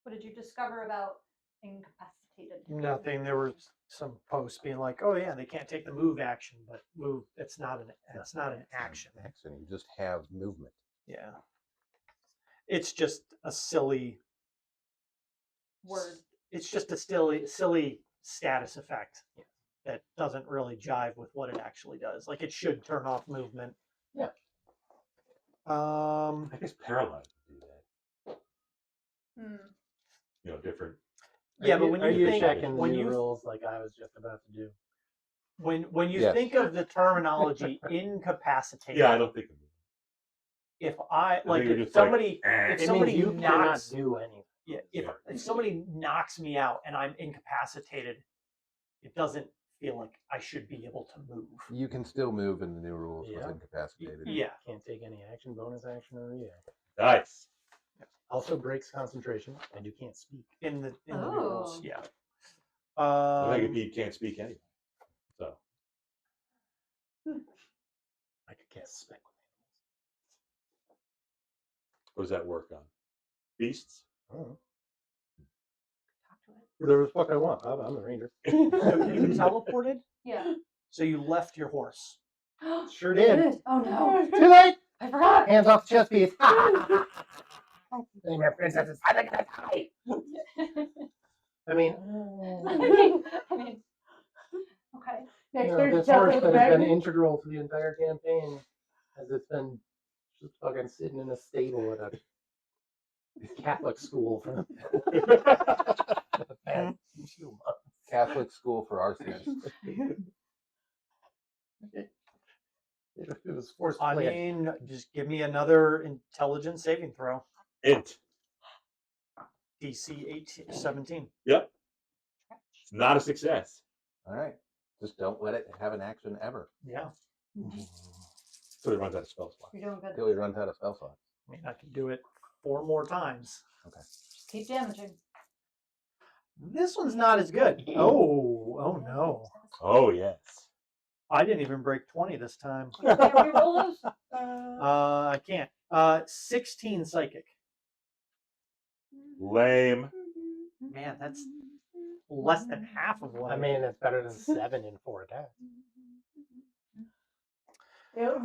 What did you discover about incapacitated? Nothing. There were some posts being like, "Oh yeah, they can't take the move action, but move. It's not an action." action. You just have movement. Yeah. It's just a silly Word. It's just a silly status effect that doesn't really jive with what it actually does. Like it should turn off movement. Yeah. Um. I guess paralyzed would do that. Hmm. You know, different. Yeah, but when are you you think checking when new you rules like I was just about to do? when you Yes. think of the terminology incapacitated, Yeah, I don't think of it. if I like you're if just like, somebody eh. if It somebody means you cannot knocks do anything. yeah if somebody knocks me out and I'm incapacitated, it doesn't feel like I should be able to move. You can still move in the new rules Yeah. with incapacitated. Yeah. Can't take any action, bonus action, or reaction. Nice. Also breaks concentration, and you can't speak. In the new rules, Oh. yeah. The Um, megapede can't speak anyway. So I could cast spec. what does that work on? Beasts? I don't know. Talk to it. Whatever the fuck I want. I'm the ranger. so you teleported, Yeah. so you left your horse. Sure did. Oh no. Too late. I forgot. Hands off the chest piece. Name your princesses. I think that's high. I mean, I mean, okay. Next you know, turn, this tell horse it that back. has been integral to the entire campaign as it's been just fucking sitting in a stable at a Catholic school for the past few months. Catholic school for arsonists. It was forced I play. mean, just give me another intelligence saving throw. Int. DC 17. Yep. It's not a success. All right. Just don't let it have an action ever Yeah. So it runs out of spell slots. You're doing good. until he runs out of spell slots. I mean, I can do it 4 more times. Just keep damaging. This one's not as good. Oh no. Oh yes. I didn't even break 20 this time. Can we roll those? I can't. 16 psychic. Lame. Man, that's less than half of what I mean, it's better than 7 in 4 attacks. Yep.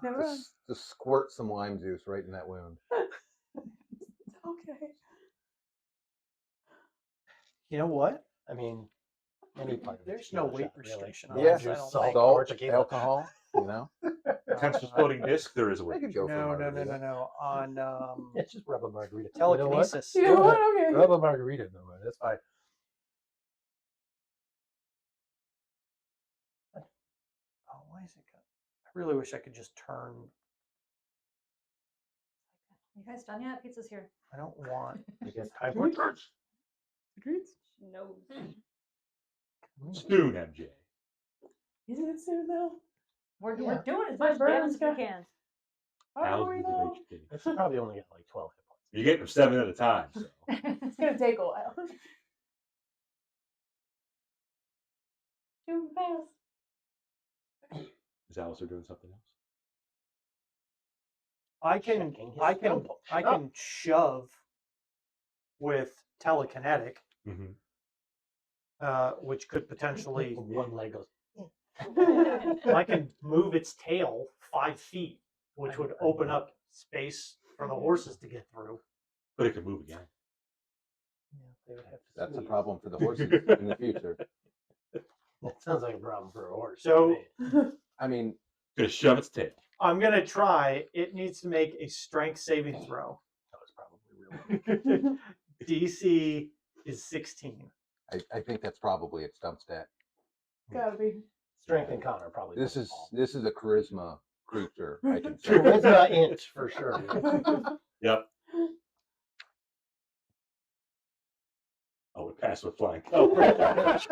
Never mind. Just squirt some lime juice right in that wound. Okay. You know what? I mean, any part of it. There's no weight restriction on Yeah, this, I don't salt, think. or Salt, tequila. alcohol, you know. Potential floating disc, there is a I way. could go for No, no, no, margarita. no. On Yeah, just rub a margarita. You know what? telekinesis. You know Go what? ahead. Okay. Rub a margarita in the wound. That's fine. Oh, why is it got? I really wish I could just turn. You guys done yet? Pizza's here. I don't want. I guess time for Treats? No. Soon, MJ. Isn't it soon though? We're Yeah. doing as My much burns damage as we got- can. How do we Thousands know? of HP. It's probably only got like 12 hit points. You're getting them 7 at a time. So. It's gonna take a while. Too fast. Is Alister doing something else? I can. Checking his I can. skill I potion. can shove with telekinetic, Mm-hmm. which could potentially. One leg goes. I can move its tail 5 feet, which would open up space for the horses to get through. But it could move again. Yeah, they would have to That's a squeeze. problem for the horses in the future. That sounds like a problem for a horse. So- to me. I mean, Gonna shove its tail. I'm gonna try. It needs to make a strength saving throw. That was probably real. DC is 16. I think that's probably its dump stat. Gotta be. Strength and con are probably. This both is all. this is a charisma creature. I can say. Charisma int for sure. Yep. Oh, it passed with flying colors.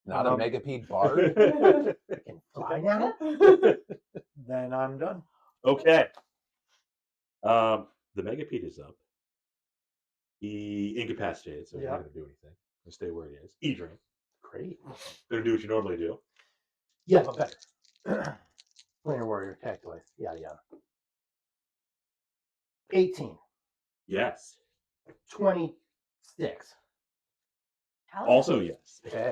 Not a megapede bard. It can fly now. Then I'm done. Okay. The megapede is up. He incapacitated, so he's Yeah. not going to do anything. He'll stay where he is. Edrian, Great. going to do what you normally do. Yeah, but better. Planar warrior attack device. Yada yada. 18. Yes. 26. Also, yes. Okay.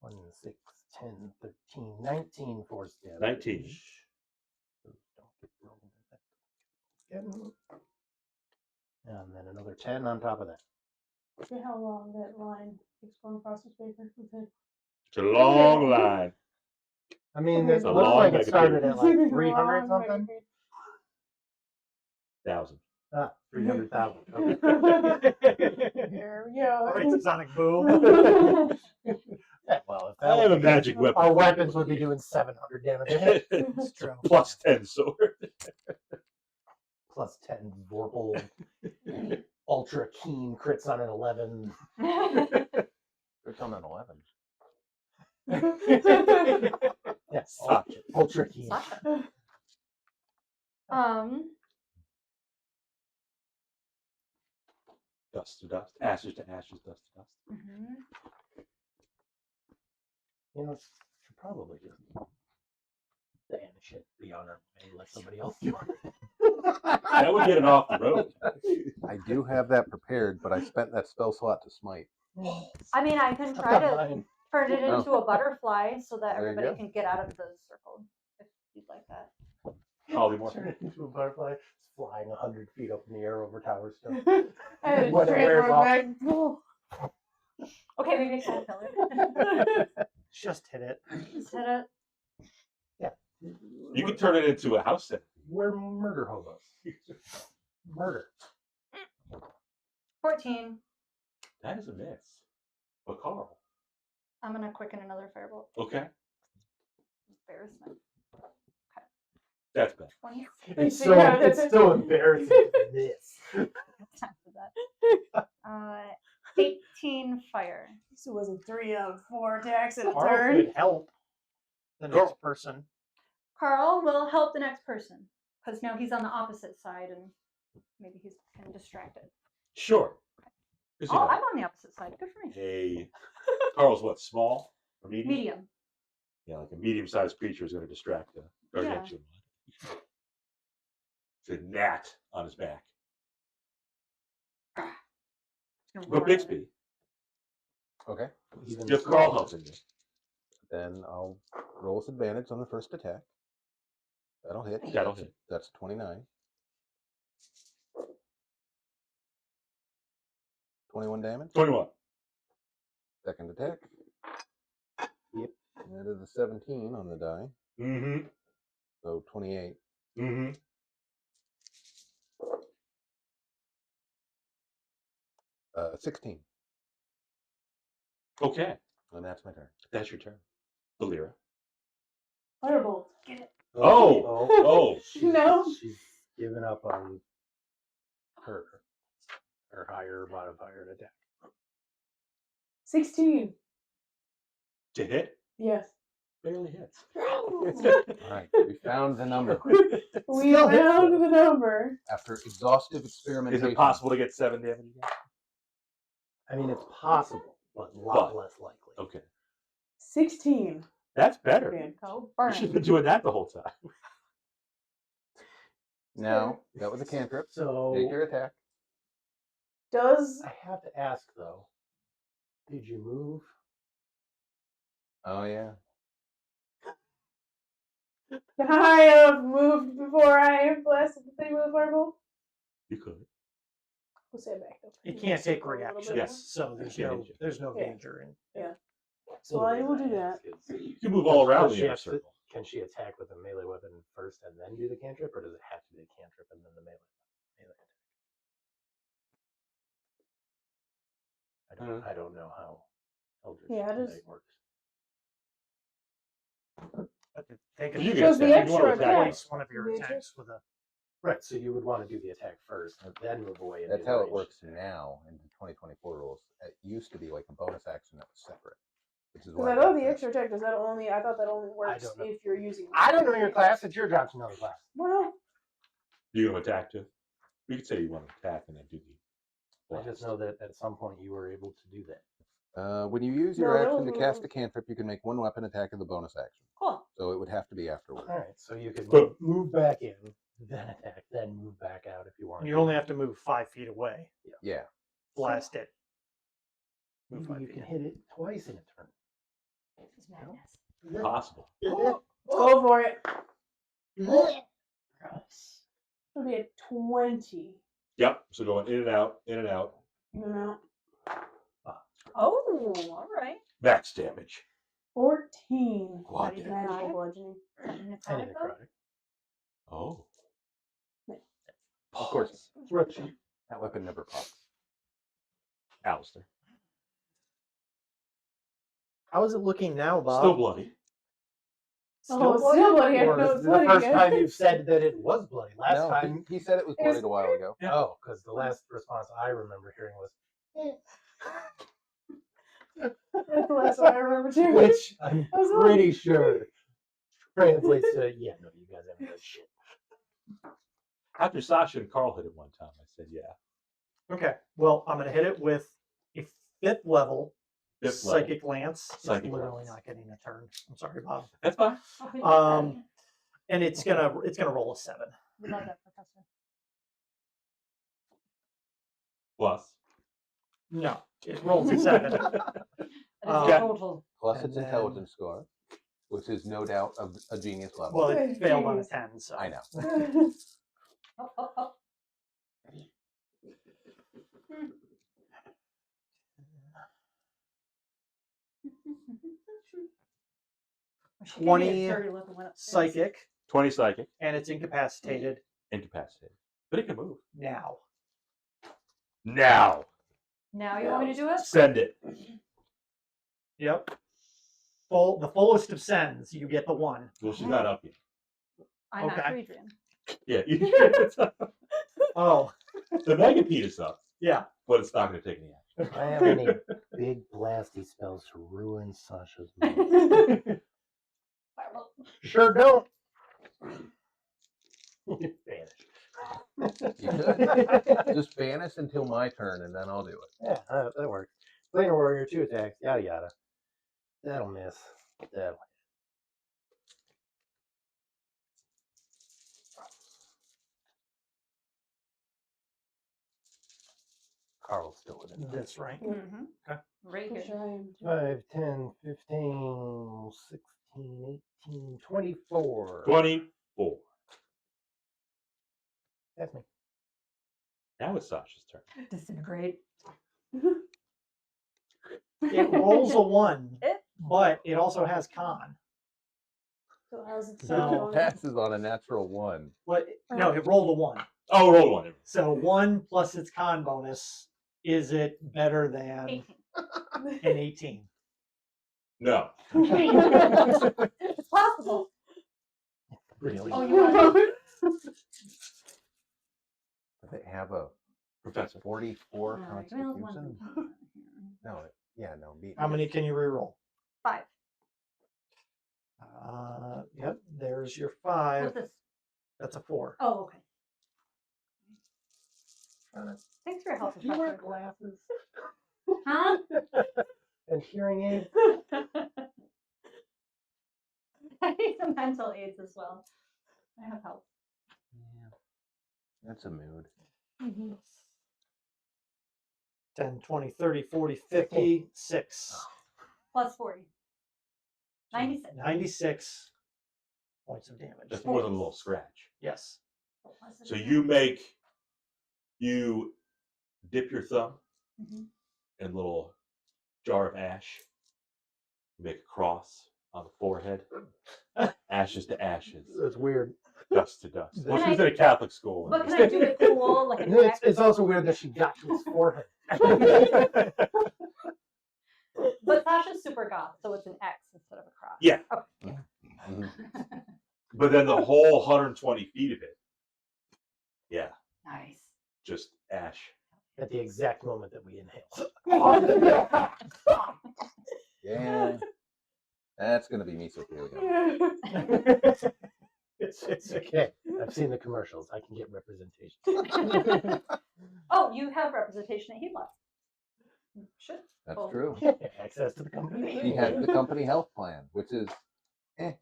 1, 6, 10, 13, 19 force damage. 19. Those don't get rolled. Again. And then another 10 on top of that. See how long that line keeps going across his paper. It's a long line. I mean, It's it a looks long like it megapede. started at like 300 something. 1,000. Ah, 300,000. Okay. There we All right, go. sonic boom. Yeah, well, if I that have a was, magic weapon. our weapons would be doing 700 damage a hit. It's true. Plus 10 sword. Plus 10 Vorpal. Ultra keen crits on an 11. It's on an 11. Yes, Sasha. ultra keen. Sasha. Dust to dust. Ashes to ashes. Dust to dust. Mhm. You know, should probably just banish it beyond our way, let somebody else do it. That would get it off the road. I do have that prepared, but I spent that spell slot to smite. I mean, I can I've try got to mine. turn it Oh. into a butterfly so that There you everybody go. can get out of the circle if you'd like that. Polymorph. Turn it into a butterfly. It's flying 100 feet up in the air over tower stuff. And When it wears off. back. Okay, maybe a caterpillar. Just hit it. Just hit it. You can turn it into a house set. We're murder hobos. Murder. 14. That is a miss. But Carl. I'm gonna quicken another firebolt. Okay. Embarrassment. That's bad. 20. It's So, yeah, it's so embarrassing to miss. Time for that. 18 fire. So was it 3 out of 4 attacks in a Carl turn? could help the next person. Carl will help the next person because now he's on the opposite side and maybe he's kind of distracted. Sure. 'Cause, you Oh, know, I'm on the opposite side. Good for me. a Carl's what? Small or medium? Medium. Yeah, like a medium-sized creature is going to distract a gargantuan. It's a gnat on his back. It's gonna But roar. Bixby, Okay. Even you have Carl smaller. helping you. Then I'll roll with advantage on the first attack. That'll hit. That'll hit. That's 29. 21 damage. 21. Second attack. Yep. That is a 17 on the die. Mm-hmm. So 28. Mm-hmm. 16. Okay. And that's my turn. That's your turn. Volira. Firebolt. Oh. She's, No. she's given up on her higher modifier attack. 16. To hit? Yes. Barely hits. All right. We found the number. We found the number. After exhaustive Is experimentation. it possible to get 7 damage again? I mean, it's possible, but a lot But- less likely. Okay. 16. That's better. Man. Go You burn. should have been doing that the whole time. Now, that was a cantrip. So Make your attack. Does I have to ask though, did you move? Oh, yeah. can I have moved before I blasted the thing with a firebolt? You could. We'll say it back though. It can't take A little bit reaction, more. Yes. so there's Yeah, no yeah. there's no Yeah. danger in. So I will do that. You can move all around Does the she inner have to- circle. Can she attack with a melee weapon first and then do the cantrip, or does it have to be a cantrip and then the melee attack? I don't know how Eldritch Yeah, it is- Knight works. They can You just get Does the attacked. you want to extra attack- replace one of your the attacks with a. Right, so you would want to do the attack first and then move away. and That's do how the it works range. now in the 2024 rules. It used to be like a bonus action that was separate. Which is Because why I know it the makes extra attack, does that only, I thought that only works don't know. if you're using. I don't know your class. It's your job to know the class. Well, You going to attack too? You could say you want to attack and then do the I just know that at some point you were able to do that. When you use your No, action no, to no, cast no. a cantrip, you can make one weapon attack as a bonus action. Cool. So it would have to be afterward. All right, so you could But- move back in, then attack, then move back out if you want. And you only have to move 5 feet away. Yeah. Blast it. Move 5 You feet. can hit it twice in a turn. This is madness. possible. go for it. It'll be a 20. Yep. So going in and out, in and out. No. Oh, all right. Max damage. 14. Quad That is damage. Magical bludgeoning. Something And necrotic, though? necrotic. Oh. Of course, Threat sheet. that weapon never pops. Alister. How is it looking now, Bob? Still bloody. Oh, still bloody. I Or know this it's is the bloody first again. time you've said that it was bloody. Last No, time. he said it was It was bloodied a while ago. Oh, because the last response I remember hearing was, That's the last one I remember too. which I'm I was like- pretty sure translates to, yeah, no, you guys haven't done shit. After Sasha and Carl hit it one time, I said, yeah. Okay. Well, I'm going to hit it with a 5th level Fifth level. psychic lance. Psychic it's literally lance. not getting a turn. I'm sorry, Bob. That's fine. Oh, we love that. And it's gonna roll a 7. We love that, Professor. Plus. No, it rolls a 7. That is Yeah. a total. Plus And its then- intelligence score, which is no doubt a genius level. Well, it failed on a Jeez. 10, so I know. Oh, oh, oh. She gave me a 20 dirty look and went upstairs. psychic, 20 psychic. and it's incapacitated Incapacitated. But it can move. now. Now. Now you want me to do it? Send it. Yep. The fullest of sends. You get the 1. Well, she's not up yet. I'm not Okay. Adrian. Yeah. Oh, The megapede is up, yeah. but it's not going to take any action. I have any big blasty spells to ruin Sasha's mood. Firebolt. Sure don't. Vanish. You could. Just vanish until my turn, and then I'll do it. Yeah, that works. Planar Warrior, 2 attacks, yada yada. That'll miss. That'll Carl's still within that. That's right. Mm-hmm. Okay. Very For good. sure I am too. 5, 10, 15, 16, 18, 24. 24. That's me. Now it's Sasha's turn. Disintegrate. It rolls a 1, It- but it also has con. So how's it So- sound? Passes on a natural 1. But no, it rolled a 1. Oh, roll one. So 1 plus its con bonus, is it better than 18. an 18? No. It's possible. Really? Oh, you want They have a Professor. 44 Alright, give me those ones constitution. and- No, yeah, no. How many can you reroll? 5. Yep, there's your What's 5. this? That's a 4. Oh, okay. Thanks for your help. Do you wear Professor. glasses Huh? and hearing aids? I need some mental aids as well. I have help. Yeah. That's a mood. 10, 20, 30, 40, 50, 6. Plus 40. 96. 96 points of damage. That's more than a little scratch. Yes. So you dip your thumb Mhm. in a little jar of ash. You make a cross on the forehead. Ashes to ashes. It's weird. Dust to dust. Well, Can she was I- in a Catholic school. But can I do it cool, like an It's, X? it's also weird that she got to his forehead. But Sasha's super goth, so it's an X instead of a cross. Yeah. Okay. Mhm. But then the whole 120 feet of it, yeah, Nice. just ash. At the exact moment that we inhale. Yeah. That's going to be mesothelioma. It's okay. I've seen the commercials. I can get representation. Oh, you have representation at Headlock. Should. That's Oh. true. Access to the company. He has the company health plan, which is Oh,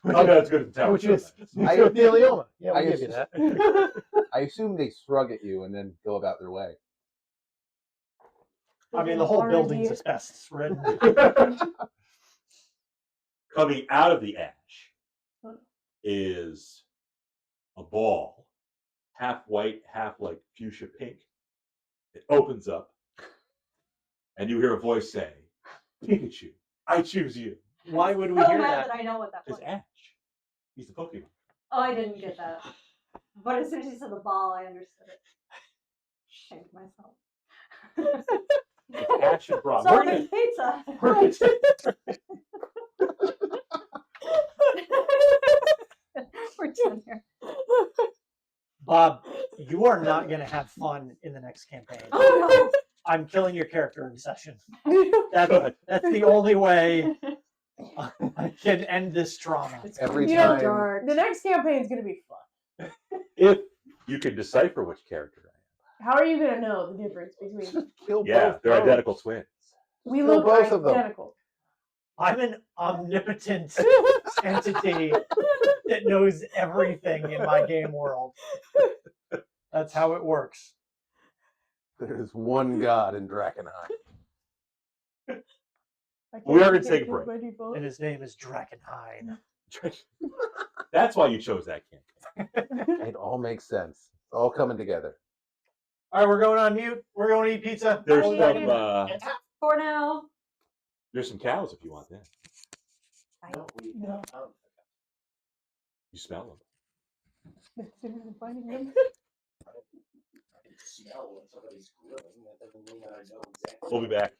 no, it's good to tell. Which is I- mesothelioma. Yeah, I we give you assume- that. I assume they shrug at you and then go about their way. I mean, the whole R&D. building's asbestos, right? Coming out of the ash is a ball, half white, half like fuchsia pink. It opens up, and you hear a voice say, "Pikachu, I choose you." Why would we So hear mad that? that I know what that was. It's Ash. He's the Pokemon. Oh, I didn't get that. But as soon as you said the ball, I understood it. Shamed myself. It's Ash and Brock. So We're there's gonna- pizza. We're done here. Bob, you are not going to have fun in the next campaign. Oh I'm killing your character in session. Good. That's the only way I can end this trauma. Every You know, time. the next campaign is going to be fun. If you can decipher which character I How are you going to know the difference between? Kill am. Yeah, both they're foes. identical twins. We Kill look both of them. identical. I'm an omnipotent entity that knows everything in my game world. That's how it works. There's one god in Drakenheim. I We are can't gonna take a do it break. by default. And his name is Drakenhine. That's why you chose that campaign. It all makes sense. It's all coming together. All right, we're going on mute. We're going to eat pizza. There's Bye. some For now. there's some cows if you want them. No, You smell them. that's different than finding them. Smell when somebody's grilling. That doesn't mean I know exactly. We'll be back.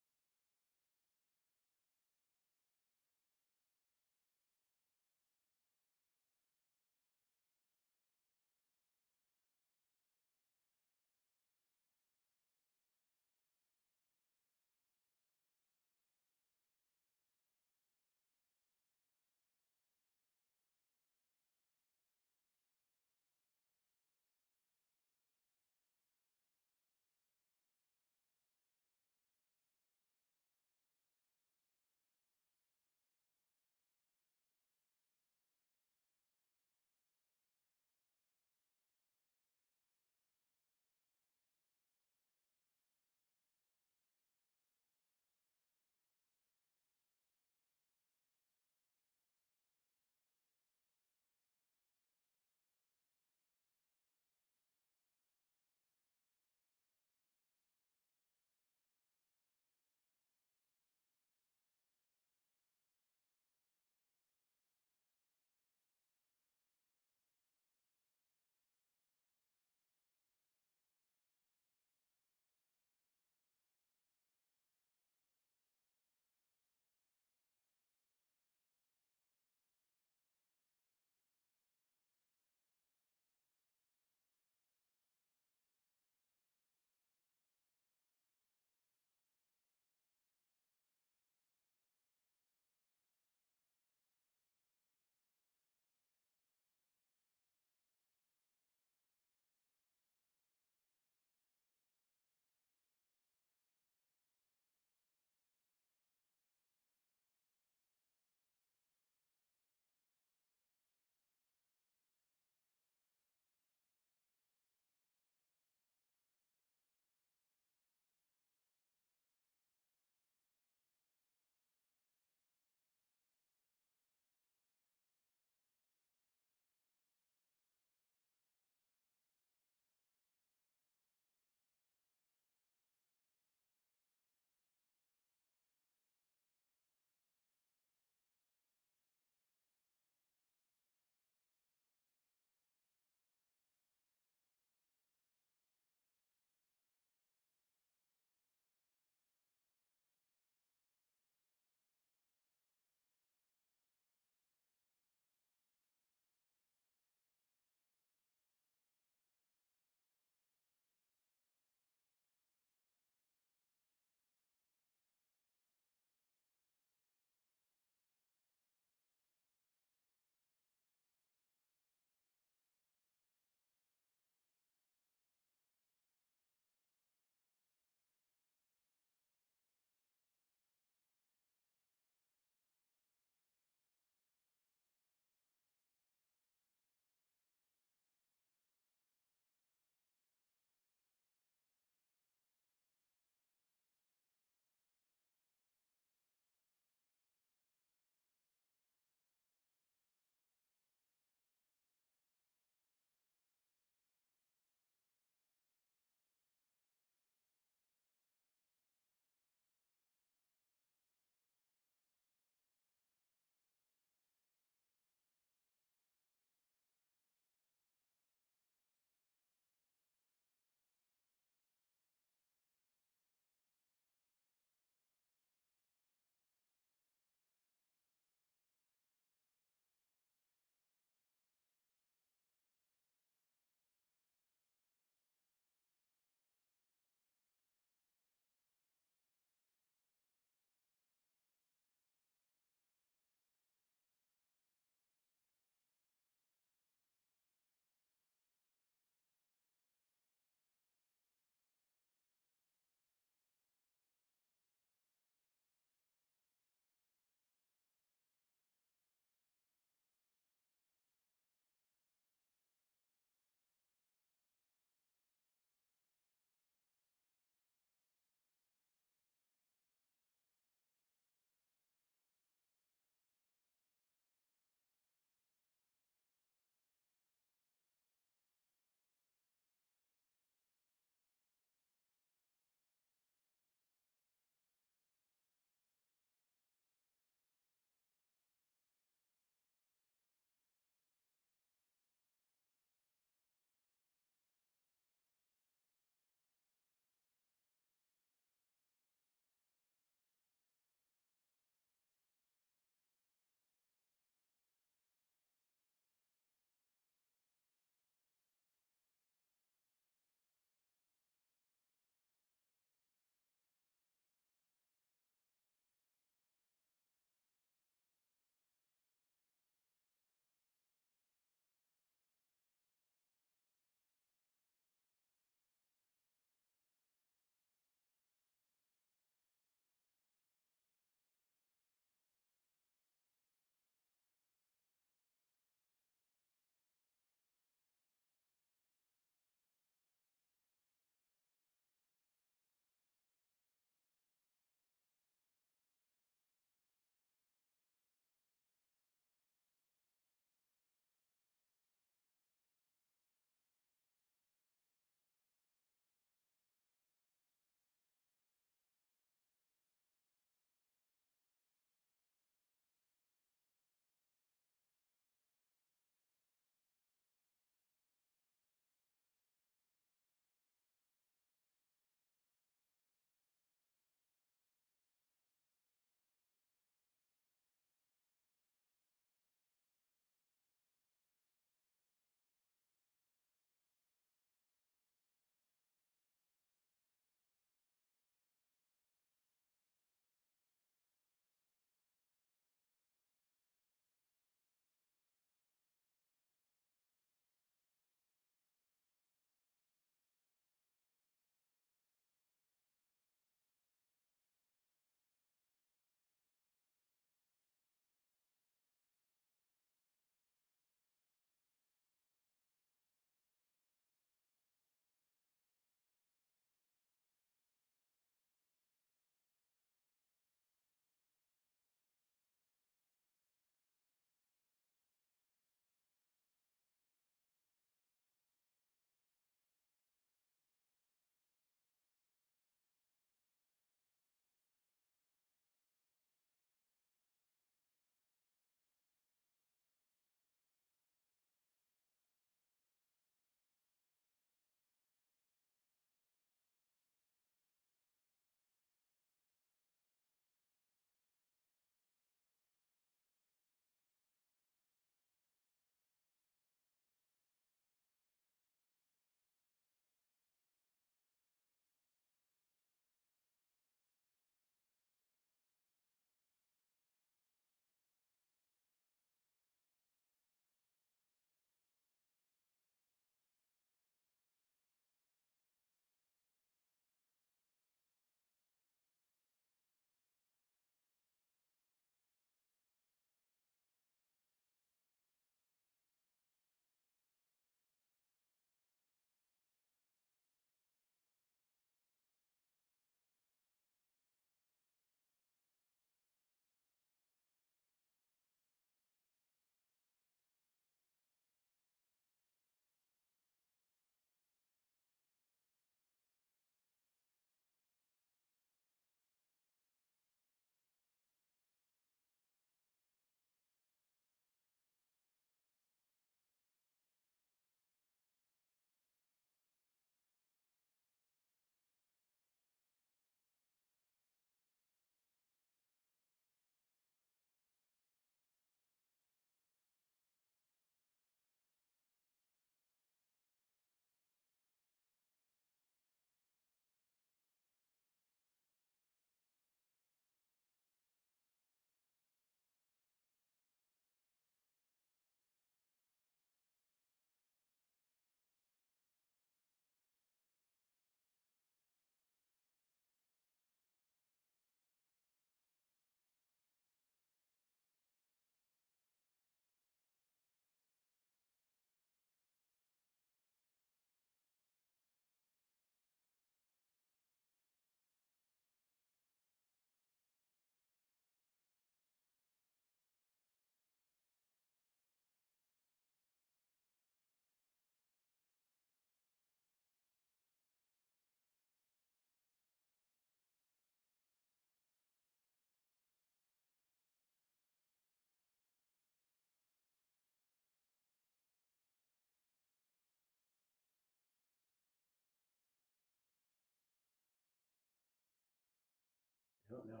don't know.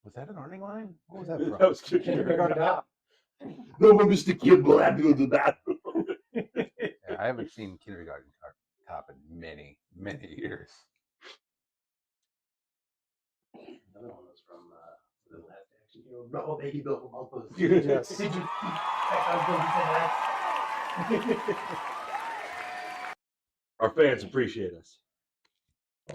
Was that an Arning line? What was that from? That was Kindergarten Cop. No, Mr. Kid will have to go to the bathroom. Yeah, I haven't seen Kindergarten Cop in many, many years. Another one was from the last action hero. Bravo, baby, Bill Bumpus. Yes. Did you? I was going to say that. Our fans appreciate us.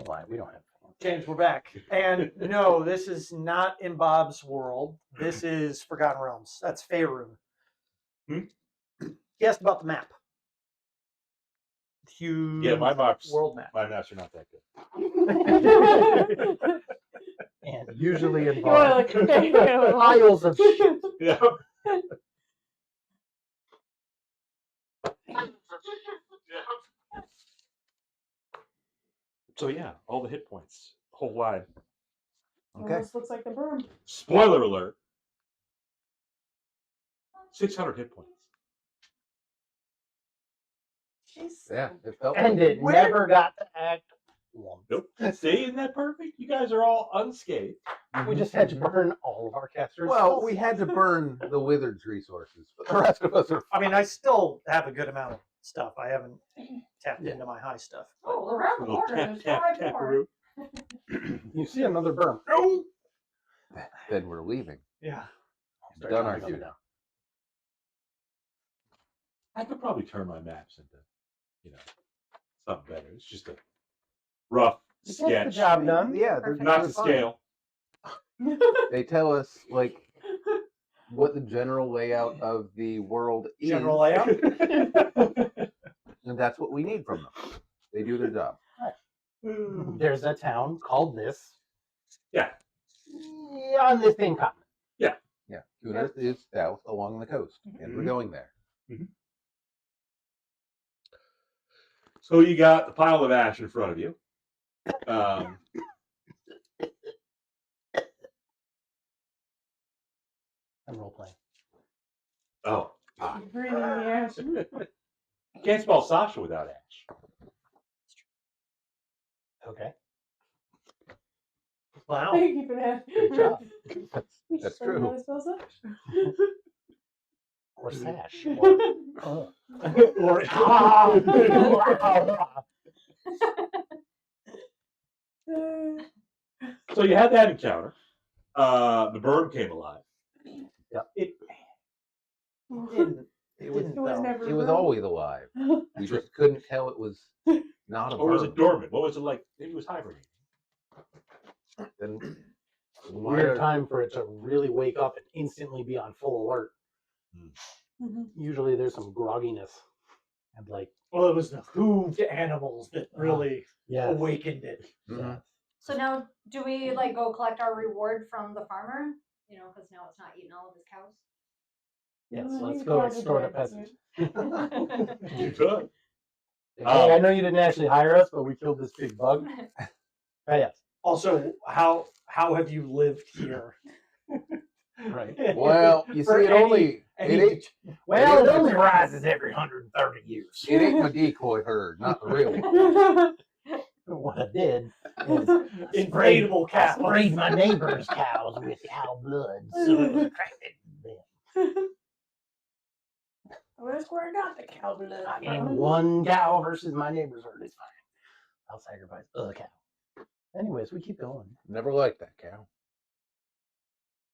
Why? We don't have fans. James, we're back. And no, this is not in Bob's world. This is Forgotten Realms. That's Faerun. Hmm? He asked about the map. Huge Yeah, my maps. world map. My maps are not that good. And usually You want involve to like piles of shit. Yeah. So yeah, all the hit points, whole line. Okay. This looks like the berm. Spoiler alert. 600 hit points. She's Yeah, it felt And like it never got to act once. Nope. See, isn't that perfect? You guys are all unscathed. We just had to burn all of our casters. Well, we had to burn the wizard's resources, but the rest of us are I mean, I still have a good amount of stuff. I haven't tapped into my high stuff. oh, around the Little corner. tap, There's tap, 5 tap, more. You see another berm. No. then we're leaving. Yeah. Start Done our counting them duty. down. I could probably turn my maps into, something better. It's just a rough It gets sketch. the job done. Yeah, Not they're to fine. scale. They tell us like what the general layout of the world is, General layout. and that's what we need from them. They do their job. There's a town called this. Yeah. On this same continent. Yeah, Kunith is south along the coast, and we're going there. So you got the pile of ash in front of you. I'm role playing. Oh. Breathing the ash. Can't spell Sasha without ash. Okay. Wow. Thank you for that. Good job. That's Learned how true. to spell Sasha. Or sash. Or So you had that encounter. The bird came alive. it It didn't. It was, was never it was wrong. always alive. We just couldn't tell it was not a Or was bird. it dormant? What was it like? Maybe it was hibernating. Then Weird time for it to really wake up and instantly be on full alert. Mhm. Usually there's some grogginess. And like, Well, it was the hooved animals that really yeah. awakened it. Mhm. So now, do we like go collect our reward from the farmer? Because now it's not eating all of his cows. Yes, I let's think go cows are extort a dead, peasant. You could. Hey, I know you didn't actually hire us, but we killed this big bug. Yes. Also, how have you lived here? Right. Well, you For see, it only any it ain't, Well, it only rises every 130 years. it ain't my decoy herd, not the real one. What I did is inflatable cows. sprayed my neighbor's cows with cow blood, so it was attracted to them. Where's where I got the cow blood? And one cow versus my neighbor's herd is fine. I'll sacrifice a cow. Anyways, we keep going. Never liked that cow.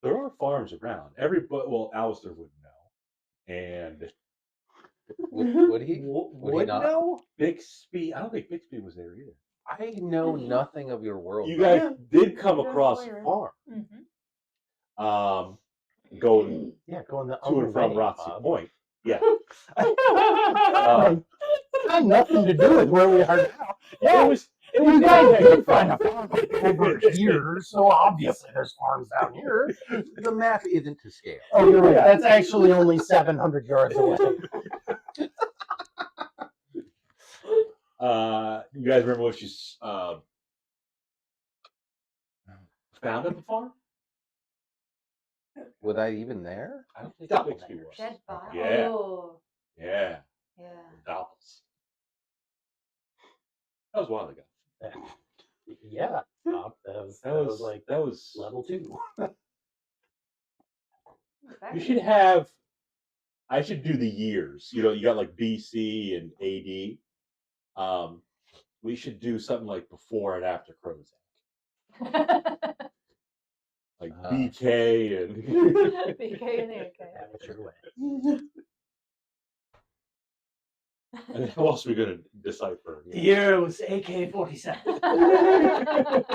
There are farms around. Well, Alister wouldn't know. And Would he? Would not? know? Bixby, I don't think Bixby was there either. I know nothing of your world. You guys did come He does across a later. farm. Mm-hmm. Going Yeah, going the to other and from way, Rotsy Bob. Point. Yeah. It had nothing to do with where we are now. Yeah, It was you guys did find a farm over here, so obviously there's farms down here. The map isn't to scale. Oh, you're right. That's actually only 700 yards away. You guys remember what you found at the farm? Was I even there? I don't think Double Bixby was. Dead body. Yeah. Oh, Yeah. yeah. Doppels. That was a while ago. Yeah, Bob, that was like that was level 2. You should have. I should do the years. You know, you got like BC and AD. We should do something like before and after Crozak, like BK and BK and AK. Amateur way. and who else are we gonna decipher? The year was AK-47.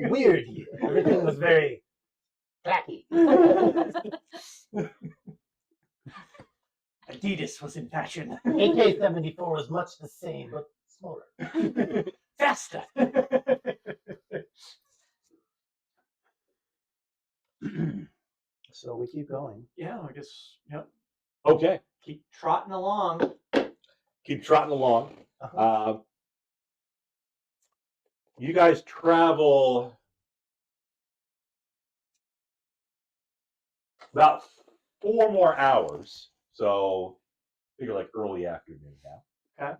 Weird year. Everything was very clacky. Adidas was in fashion. AK-74 was much the same, but smaller. Faster. So we keep going. Yeah, I guess. Yep. Okay, Keep trotting along. keep trotting along. Uh-huh. You guys travel about 4 more hours, so figure like early afternoon now. Okay.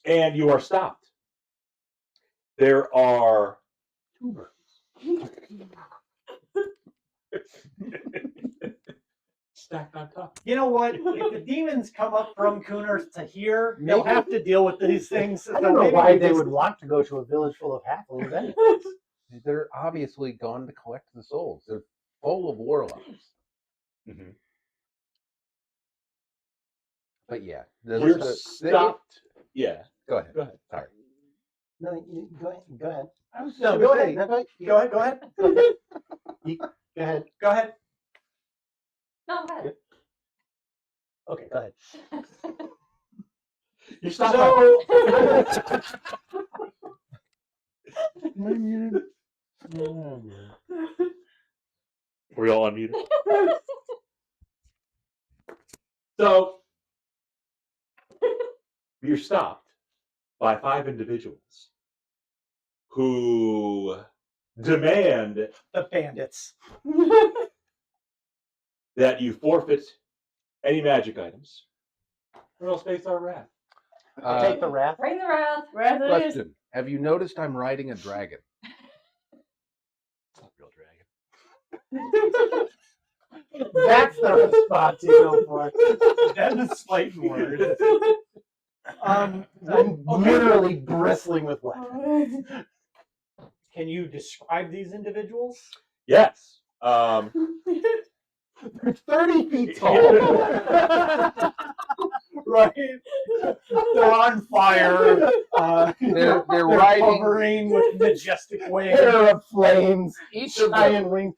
And you are stopped. There are 2 birds. stacked on top. You know what? If the demons come up from Cooners to here, they'll have to deal with these things. I don't know why they would want to go to a village full of halflings anyway. They're obviously gone to collect the souls. They're full of warlocks. Mm-hmm. But yeah, You're stopped. Yeah. Go ahead. Go ahead. Sorry. No, you, go ahead. Go ahead. I was just No, gonna go say- ahead. No, Go ahead. Go ahead. Go ahead. Go ahead. No, go ahead. Okay, go ahead. You stopped. Were you all unmuted? So you're stopped by 5 individuals who demand The bandits. that you forfeit any magic items, or else face our wrath. Take the wrath. Bring the wrath. Rather than Question: have you noticed I'm riding a dragon? It's not a real dragon. That's the response you go for. That's a slighting word. I'm Okay. literally bristling with weapons. Can you describe these individuals? Yes. They're 30 feet tall. Right. They're on fire. They're They're riding hovering with majestic wings. Pair of flames. each of Giant them. wings.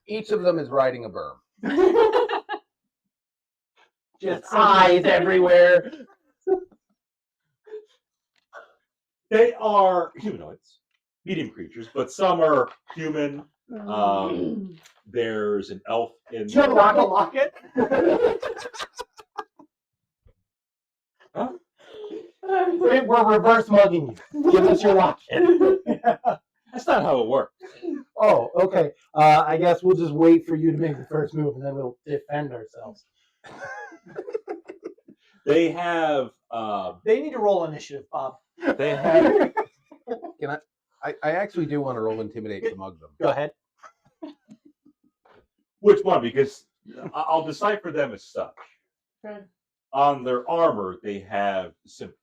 Each of them is riding a berm. Just eyes everywhere. They are humanoids, medium creatures, but some are human. There's an elf in Do you have a there. Locket. Huh? We're reverse mugging you. Give us your locket. That's not how it works. Oh, okay. I guess we'll just wait for you to make the first move, and then we'll defend ourselves. They have. They need to roll initiative, Bob. They have. Can I actually do want to roll intimidate to mug them. Go ahead. Which one? Because I'll decipher them as such. Okay. On their armor, they have symbols.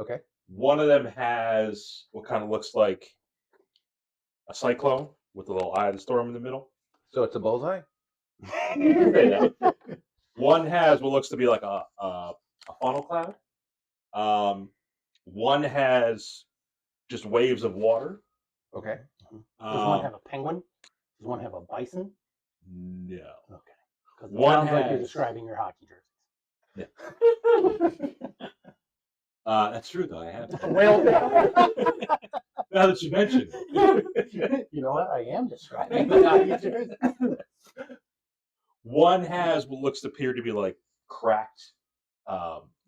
Okay. One of them has what kind of looks like a cyclone with a little eye of the storm in the middle. So it's a bullseye. Say that. One has what looks to be like a funnel cloud. One has just waves of water. Okay. Does one have a penguin? Does one have a bison? No. Okay. Because it One sounds like you're has- describing your hockey jerseys. That's true though. I have. Well, Now that you mention it. you know what? I am describing the hockey jerseys. One has what looks to appear to be like cracked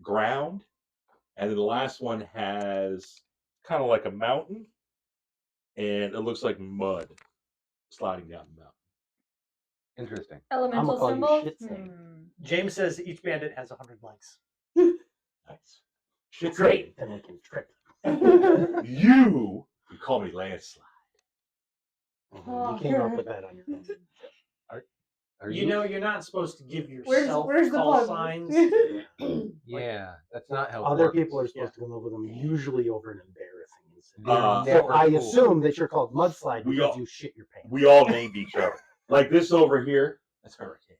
ground, and then the last one has kind of like a mountain, and it looks like mud sliding down the mountain. Interesting. Elemental call you symbol. shit stain. James says each bandit has 100 legs. Nice. Shit's Great. Then we can trip. You can call me Landslide. You came up with that on your own. Are You know, you're not supposed to give Where's yourself the call plug? signs. Yeah, that's not how. it Other works. people are supposed to come up with them, usually over an embarrassing incident. They're So I Never cool. assume that you're called Mudslide We because all- you shit your pants. We all named each other. Like this over here, that's Hurricane.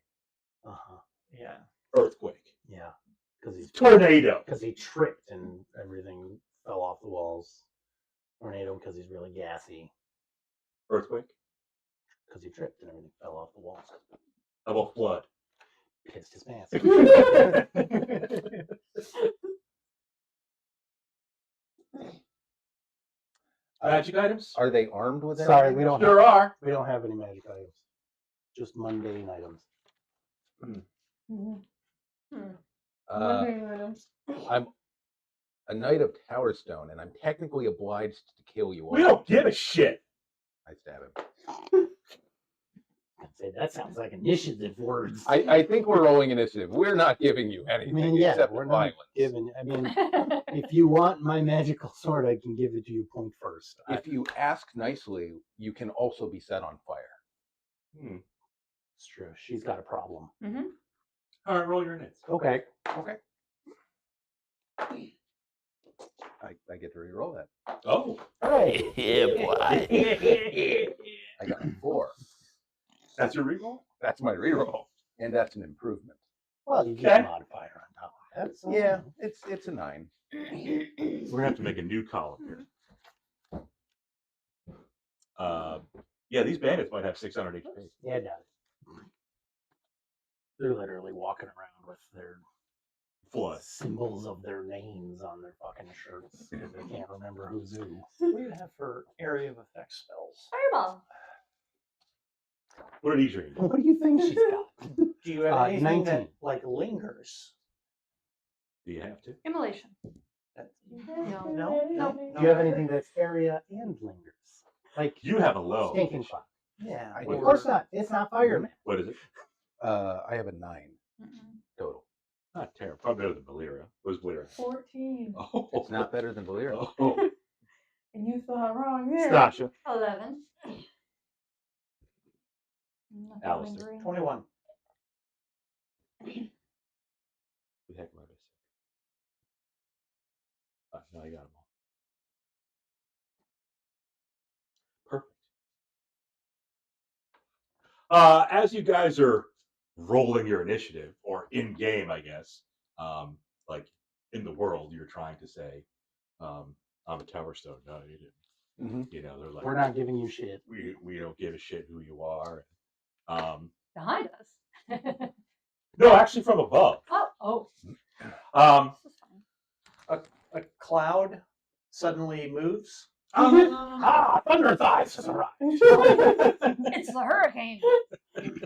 Uh-huh. Yeah. Earthquake. Yeah. Because Tornado. he tripped and everything fell off the walls. Tornado because he's really gassy. Earthquake. Because he tripped and everything fell off the walls. How about flood? Pissed his pants. Magic items? Are they armed with anything? Sorry, we don't Sure are. we don't have any magic items. Just mundane items. Mhm. Uh, Mundane items. I'm a knight of Tower Stone, and I'm technically obliged to kill you all. We don't give a shit. I stab him. I'd say that sounds like initiative words. I think we're rolling initiative. We're not giving you I anything mean, yeah, except we're not violence. giving. I mean, if you want my magical sword, I can give it to you point first. If you ask nicely, you can also be set on fire. It's true. She's got a problem. All right, roll your nits. Okay. Okay. I get to re-roll that. Oh, Hey. I got a 4. that's your reroll? That's my re-roll, and that's an improvement. Well, you get Okay. a modifier on top of that. So. Yeah, it's a 9. We're gonna have to make a new column here. Yeah, these bandits might have 600 HP. Yeah, it does. They're literally walking around with their Flood. symbols of their names on their fucking shirts because they can't remember who's who. What do you have for area of effect spells? Fireball. What did Edrian do? What do you think she's got? Do you have anything 19. that like lingers? Do you have to? Immolation. That- No. Do you have anything that's area and lingers? Like You have a low. stinking fire. Yeah. I Of do. course not. It's not fireman. What is it? I have a 9 total. Not terrible. Probably better than Volira. What was Volira? 14. Oh, It's not better than Volira. Oh, And you thought wrong there. Sasha. 11. Nothing Alister. lingering. 21. Who the heck am I missing? No, I got them all. Perfect. As you guys are rolling your initiative, or in game, I guess, like in the world, you're trying to say, I'm a Tower Stone Knight, and you know they're like, We're not giving you shit. we don't give a shit who you are. Behind us. No, actually from above. Oh. Um, This is fine. A cloud suddenly moves. Thunder thighs has arrived. It's the hurricane. A tree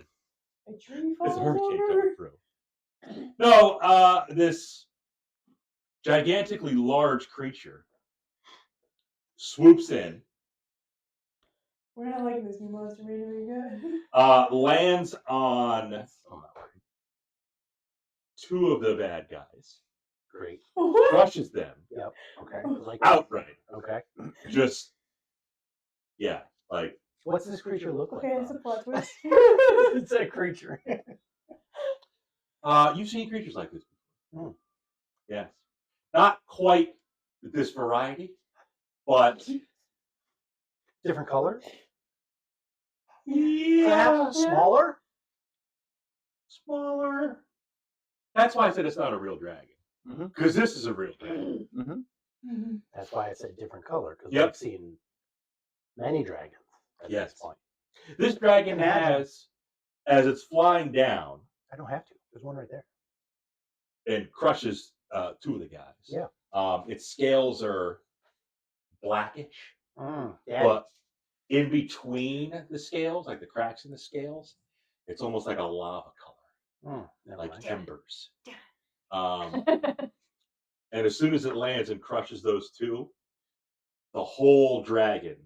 There's falls a hurricane over. coming through. No, this gigantically large creature swoops in, We're not liking this new monster meter we got. lands on two of the bad guys, Great. What? crushes them Okay. Like outright. Okay. Just, yeah, like, What's this creature look like? Okay, it's a Bob? plot twist. It's a creature. you've seen creatures like this before. Hmm. Yes. Not quite this variety, but Different color? Perhaps smaller. Smaller. That's why I said it's not a real dragon. Because this is a real dragon. Mhm. That's why I said different color, because Yep. I've seen many dragons at Yes. this point. This dragon Imagine. has, as it's flying down I don't have to. There's one right there. and crushes two of the guys. Yeah. Its scales are blackish, Daddy. but in between the scales, like the cracks in the scales, it's almost like a lava color, Never like mind. embers. And as soon as it lands and crushes those two, the whole dragon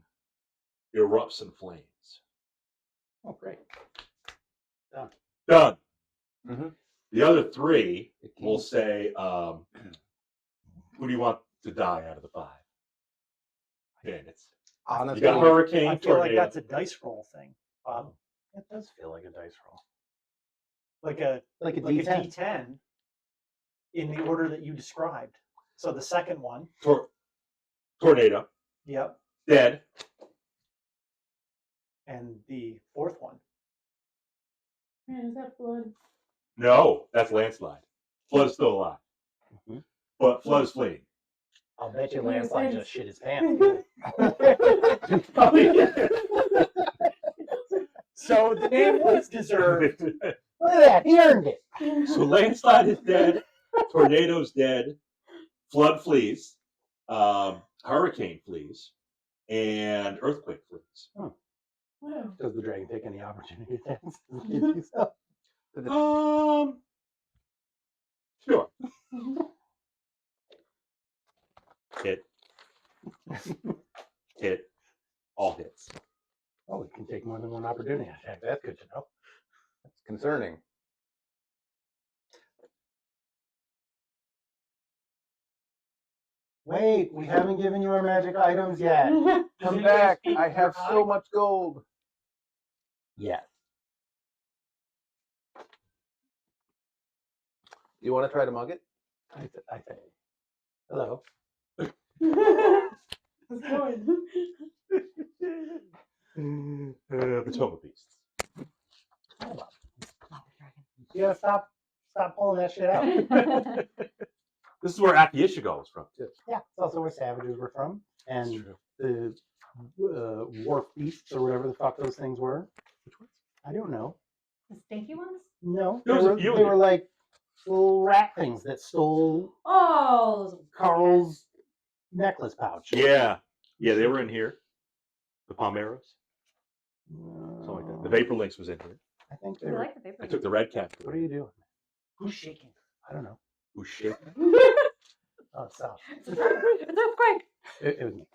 erupts in flames. Oh, great. Done. Mhm. The other three It will came- say, who do you want to die out of the five? bandits. Honestly, You got hurricane, I feel like tornado. that's a dice roll thing, Bob. It does feel like a dice roll. Like a Like a like D10. a D10 in the order that you described. So the second one, Tornado. yep, Dead. and the fourth one. Man, is that blood? No, that's landslide. Flood is still alive. Mhm. But Flood is fleeing. I'll bet you Makes Landslide sense. just shit his pants. So the name was deserved. Look at that, he earned it. So landslide is dead. Tornado's dead. Flood flees. Hurricane flees. And earthquake flees. Wow. Does the dragon take any opportunity attacks? Sure. Hit. Hit. All hits. Oh, it can take more than one opportunity attack. That's good to know. That's concerning. Wait, we haven't given you our magic items yet. Come back. I have so much gold. Yes. You want to try to mug it? I say. Hello. How's it going? Potomac beasts. You gotta stop pulling that shit out. This is where Akiishigal is from, too. Yeah, it's also where savages were from, That's and true. the wharf beasts or whatever the fuck those things were. Which ones? I don't know. The stinky ones? No, There was a few in they there. were like little rat things that stole Oh, those Carl's necklace pouch. Yeah. Yeah, they were in here. The Palmeros. Something like that. The Vapor Lynx was in here. I think they I were. like the paper. I took the red cap. What are you doing? Who's shaking? I don't know. Who's shit? Oh, Sasha. It's earthquake. It was me.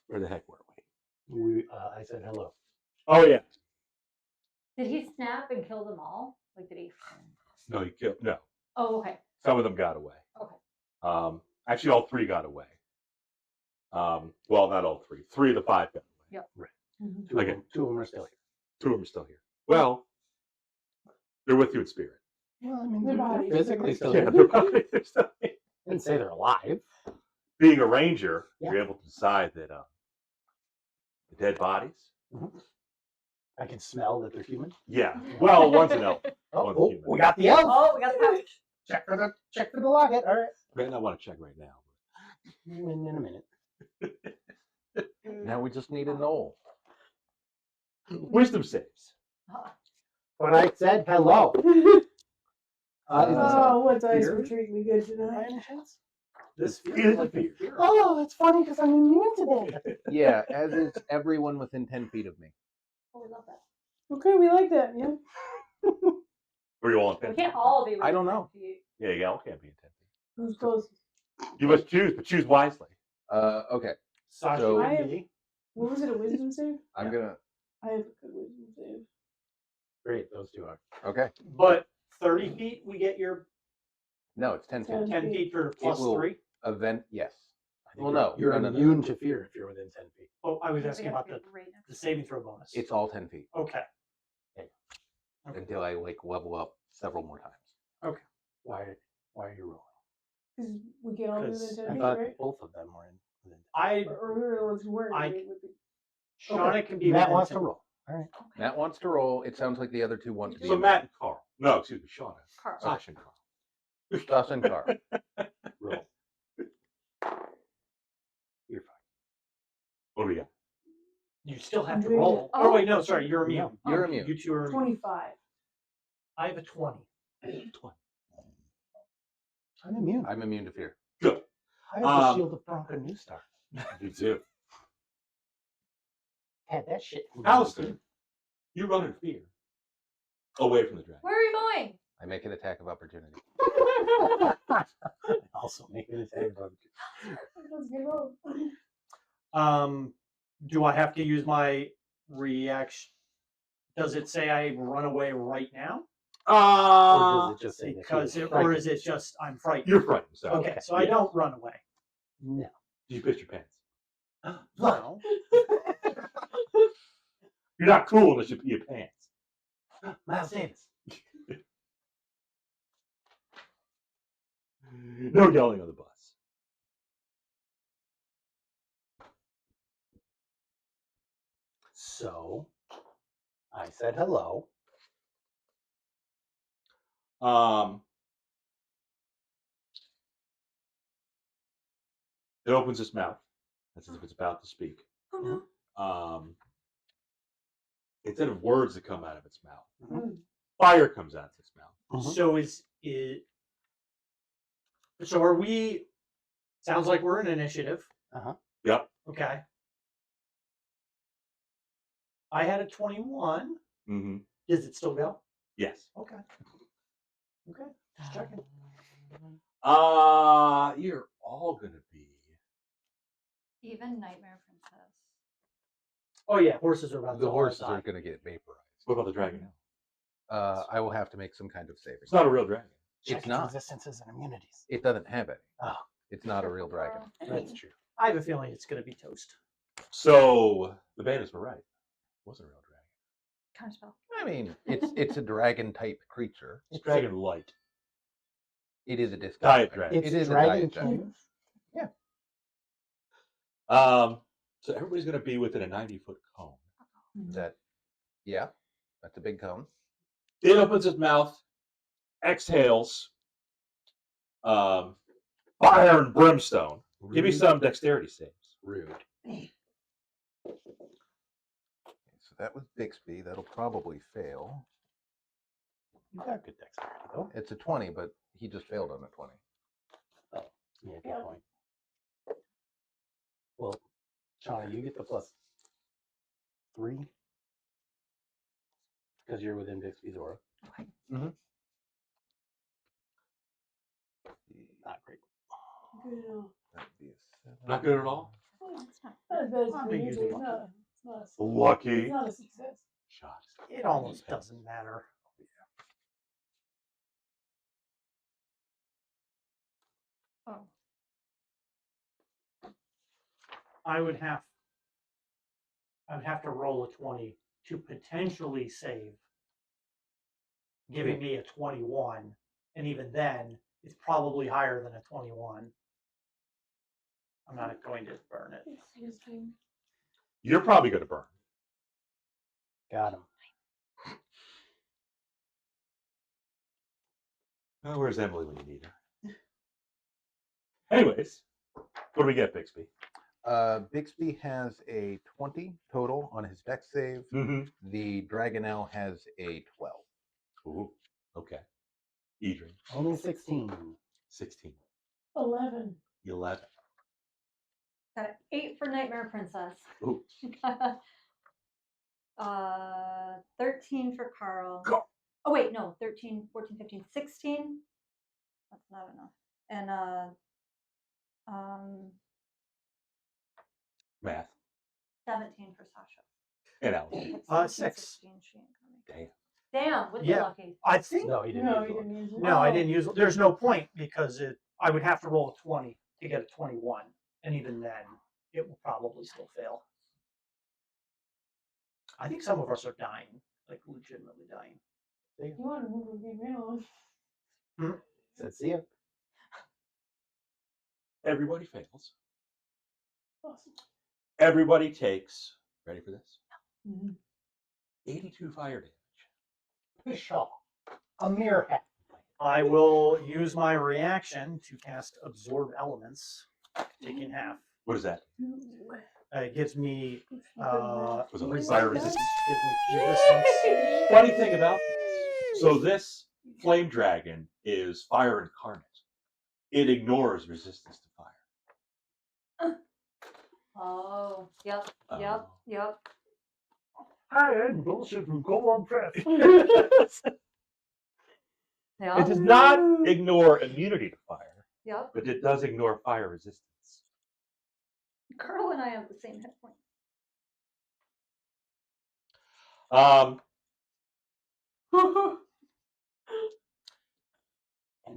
Where the heck were we? I said hello. Oh, yeah. Did he snap and kill them all? Like, did he? No, you killed. No. Oh, okay. Some of them got away. Okay. Actually, all three got away. Well, not all three. 3 of the 5 got away. Yep. Mhm. Two of them are still here. 2 of them are still here. Well, they're with you in spirit. Well, I mean, Their they're bodies. physically still Yeah, here. they're probably they're still here. I didn't say they're alive. Being a ranger, Yeah. you're able to decide that the dead bodies. I can smell that they're human. Yeah. Well, one's an elf. One's a Oh, human. we got the elf. Oh, we got the pouch. Check for the locket. All right. Right, I want to check right now. In a minute. Now we just need a knoll. Wisdom saves. But I said hello. Oh, what dice fear? were treating me good By tonight? any chance? This feels like fear. Oh, that's funny because I'm immune to that. Yeah, as is everyone within 10 feet of me. Oh, we love that. Okay, we like that, yeah. Were you all in We 10 can't all be. I don't know. Yeah, you all can't be in 10 feet. Who's closest? You must choose, but choose wisely. Okay, Sasha So- and I- me. What was it, a wisdom save? I'm gonna. I have a good wisdom save. Great, those two are. Okay, But 30 feet, we get your no, it's 10 feet. 10. 10 feet for plus will- 3. Event, yes. I think Well, no, you're no. immune to fear if you're within 10 feet. Oh, I was We asking gotta about pick the right next to saving throw bonus. It's all 10 feet Okay. until I like level up several more times. Why are you rolling? Because we can't all be within 10 I feet, thought right? both of them were in within 10 I Or we were the ones who weren't. I- right, with the- Shauna can be Matt within wants 10 to roll. All right. Matt wants to roll. It sounds like the other two want to be. So in Matt and Carl. No, excuse me, Shauna. Carl. Sasha and Carl. there. Sasha and Carl. Roll. You're fine. What do we got? You still have to Doing roll. it. Oh, wait, no, sorry. You're immune. You're immune. You two are immune. 25. I have a 20. I'm immune. I'm immune to fear. Good. I have the shield of Bronco New Star. You too. Had that shit. Alister, you run in fear. Away from the dragon. Where are you going? I make an attack of opportunity. Also make an attack. Let's get rolled. Do I have to use my reaction? Does it say I run away right now? Or does it just say that he Because was or is frightened? it just I'm frightened? You're frightened. So. Okay, so I Yes. don't run away. No. Did you piss your pants? No. You're not cool unless you pee your pants. Miles Davis. No yelling on the bus. So, I said hello. It opens its mouth as if it's about to speak. Oh no. Instead of words that come out of its mouth, Mm. fire comes out of its mouth. So is it? So are we? Sounds like we're in initiative. Yep. Okay. I had a 21. Mm-hmm. Does it still go? Yes. Okay. Okay. Just checking. You're all gonna be. Even Nightmare Princess. Oh yeah, horses are about The to horses die. are going to get vaporized. What about the dragon? I will have to make some kind of saving. It's not a real dragon. It's Checking not. resistances and immunities. It doesn't have any. Oh. It's not a real dragon. That's true. I have a feeling it's going to be toast. So the bandits were right. It wasn't a real dragon. Counterspell. I mean, it's a dragon type creature. It's dragon light. It is a disguise. Diet dragon. It's It is a dragon diet dragon. king. So everybody's gonna be within a 90-foot cone. That, yeah, that's a big cone. It opens its mouth, exhales, fire and brimstone. Give me some dexterity saves. Rude. Okay, so that was Bixby. That'll probably fail. You got good dexterity though. It's a 20, but he just failed on a 20. Yeah, good point. Well, Shauna, you get the +3 because you're within Bixby's aura. Okay. Not great. Good enough. That'd be a 7. Not good at all. Oh, that's not. Not as bad as I'm the gonna usual. use It's not. It's not. Lucky. It's not a success. Shot. It almost doesn't matter. Oh. I would have to roll a 20 to potentially save, giving me a 21, and even then, it's probably higher than a 21. I'm not going to burn it. It's his turn. You're probably gonna burn. Got him. Oh, where's Emily when you need her? Anyways, what do we get, Bixby? Bixby has a 20 total on his dex save. Mm-hmm. The Dragonelle has a 12. Ooh, okay. Edrian, Only 16. 16. 11. 11. Got an 8 for Nightmare Princess. Ooh. 13 for Carl. Go. Oh wait, no, 13, 14, 15, 16. That's not enough. And Math. 17 for Sasha. And Alister. 6. 16, she ain't gonna make it. Damn. Damn, with Yeah. the lucky. I think No, he didn't. No, use he one. didn't use it. no, I Oh. didn't use. There's no point because I would have to roll a 20 to get a 21, and even then, it will probably still fail. I think some of us are dying, like legitimately dying. You want to move the game along. Said, see ya. Everybody fails. Awesome. Everybody takes, ready for this? Mhm. 82 fire damage. Pshaw. A mere hat. I will use my reaction to cast Absorb Elements, taking half. What is that? It gives me Was it like resistance. fire Gives resistance? me resistance. Funny thing about this. So this flame dragon is fire incarnate. It ignores resistance to fire. Oh, yep, yep, Oh. yep. Hi, I'm bullshit from Golan Prep. Yep, It does not ignore immunity to fire, yep. but it does ignore fire resistance. Carl and I have the same hit point. And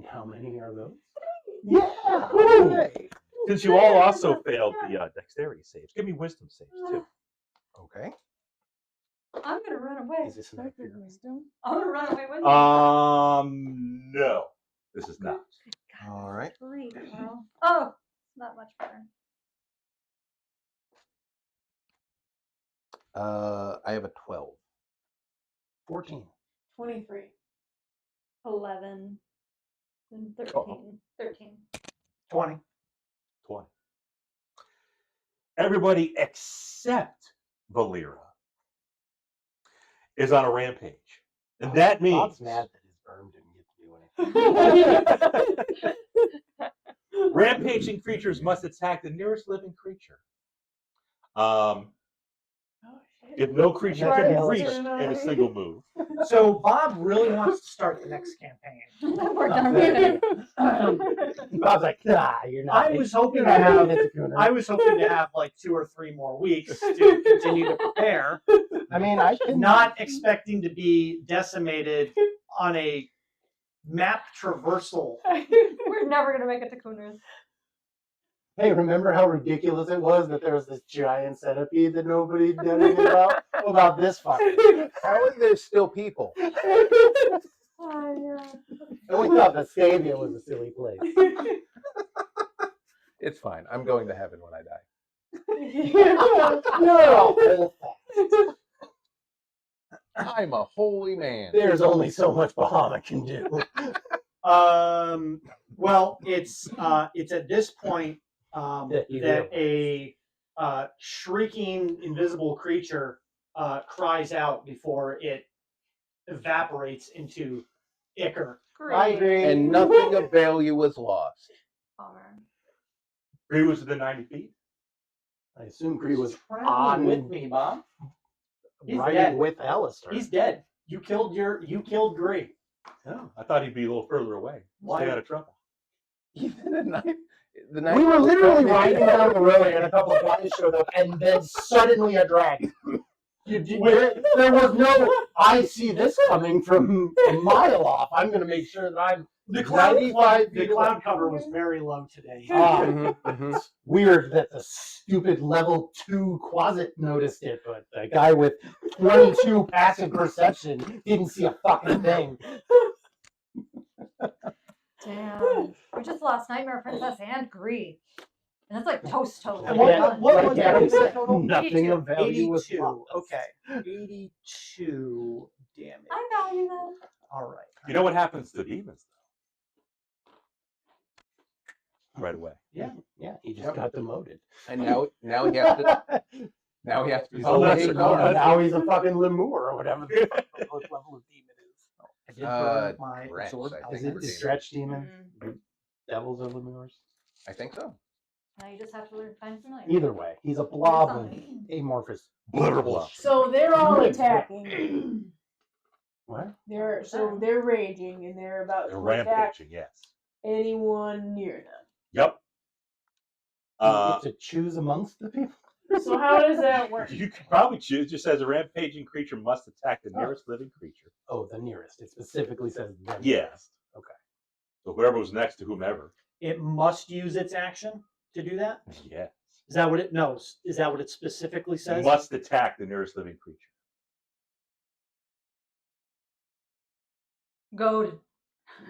how many are those? Yeah. Okay. Since you all also failed the dexterity saves, give me wisdom saves too. Okay. I'm gonna run away. Is this an Effective accurate? wisdom. I'm gonna run away with you. No, this is not. All right. 3, Carl. Oh, it's not much better. I have a 12. 14. 23. 11 and 13. Oh. 13. 20. 20. Everybody except Volira is on a rampage. And that means Bob's mad that his berm didn't get to do anything. rampaging creatures must attack the nearest living creature. Oh, shit. If no creature That's can be Alister. reached in a single move. So Bob really wants to start the next campaign. We're done with it. Bob's like, nah, you're not. I was hoping you're to not have gonna hit the Cooner. I was hoping to have like 2 or 3 more weeks to continue to prepare, I mean, I can not expecting to be decimated on a map traversal. We're never gonna make it to Cooners. Hey, remember how ridiculous it was that there was this giant centipede that nobody did anything about? What about this fucker? How are there still people? Oh, yeah. And we thought Vestavia was a silly place. It's fine. I'm going to heaven when I die. No, I'm a holy man. there's only so much Bahamut can do. Well, it's at this point That you that a shrieking invisible creature cries out before it evaporates into ichor. I agree. And nothing of value was lost. Bummer. Bree was within 90 feet. I assume Cree was Traveling on with me, Bob. He's riding dead. with Alister. He's dead. You killed Gree. Oh, I thought he'd be a little further away. Stay out of trouble. Even at night. The night We were literally riding down the road and a couple of guys showed up and then suddenly a dragon. There was no, I see this coming from a mile off. I'm going to make sure that I'm The cloud 95 the feet cloud away. cover was very low today. Mhm, mhm. It's weird that the stupid level 2 Quasit noticed it, but the guy with 22 passive perception didn't see a fucking thing. Damn. We just lost Nightmare Princess and Gree. And it's like toast. And We're what- done. what Like was Adam it? said, 82. nothing of value was 82. lost. Okay. 82 damage. I value that. All right. You know what happens to demons, though? Right away. Yeah, he just Yep. got demoted. And now he has to be He's Oh, a that's lesser a guard. now he's a fucking lemur or whatever the fuck level of demon is. I did burn my Dretch, absorb. I Is think, it for the demons. stretch demon? Devils are lemurs? I think so. Now you just have to learn to find familiar. Either way, he's a blob of Something. amorphous. Blibber Blobber. So they're all attacking. What? They're raging and they're about They're to attack rampaging, yes. anyone near them. Yep. You get to choose amongst the people? So how does that work? You could probably choose, just as a rampaging creature must attack the nearest living creature. Oh, the nearest. It specifically says the Yeah. nearest. Okay. So whoever was next to whomever. It must use its action to do that? Yes. Is that what it knows? Is that what it specifically says? Must attack the nearest living creature. Goad.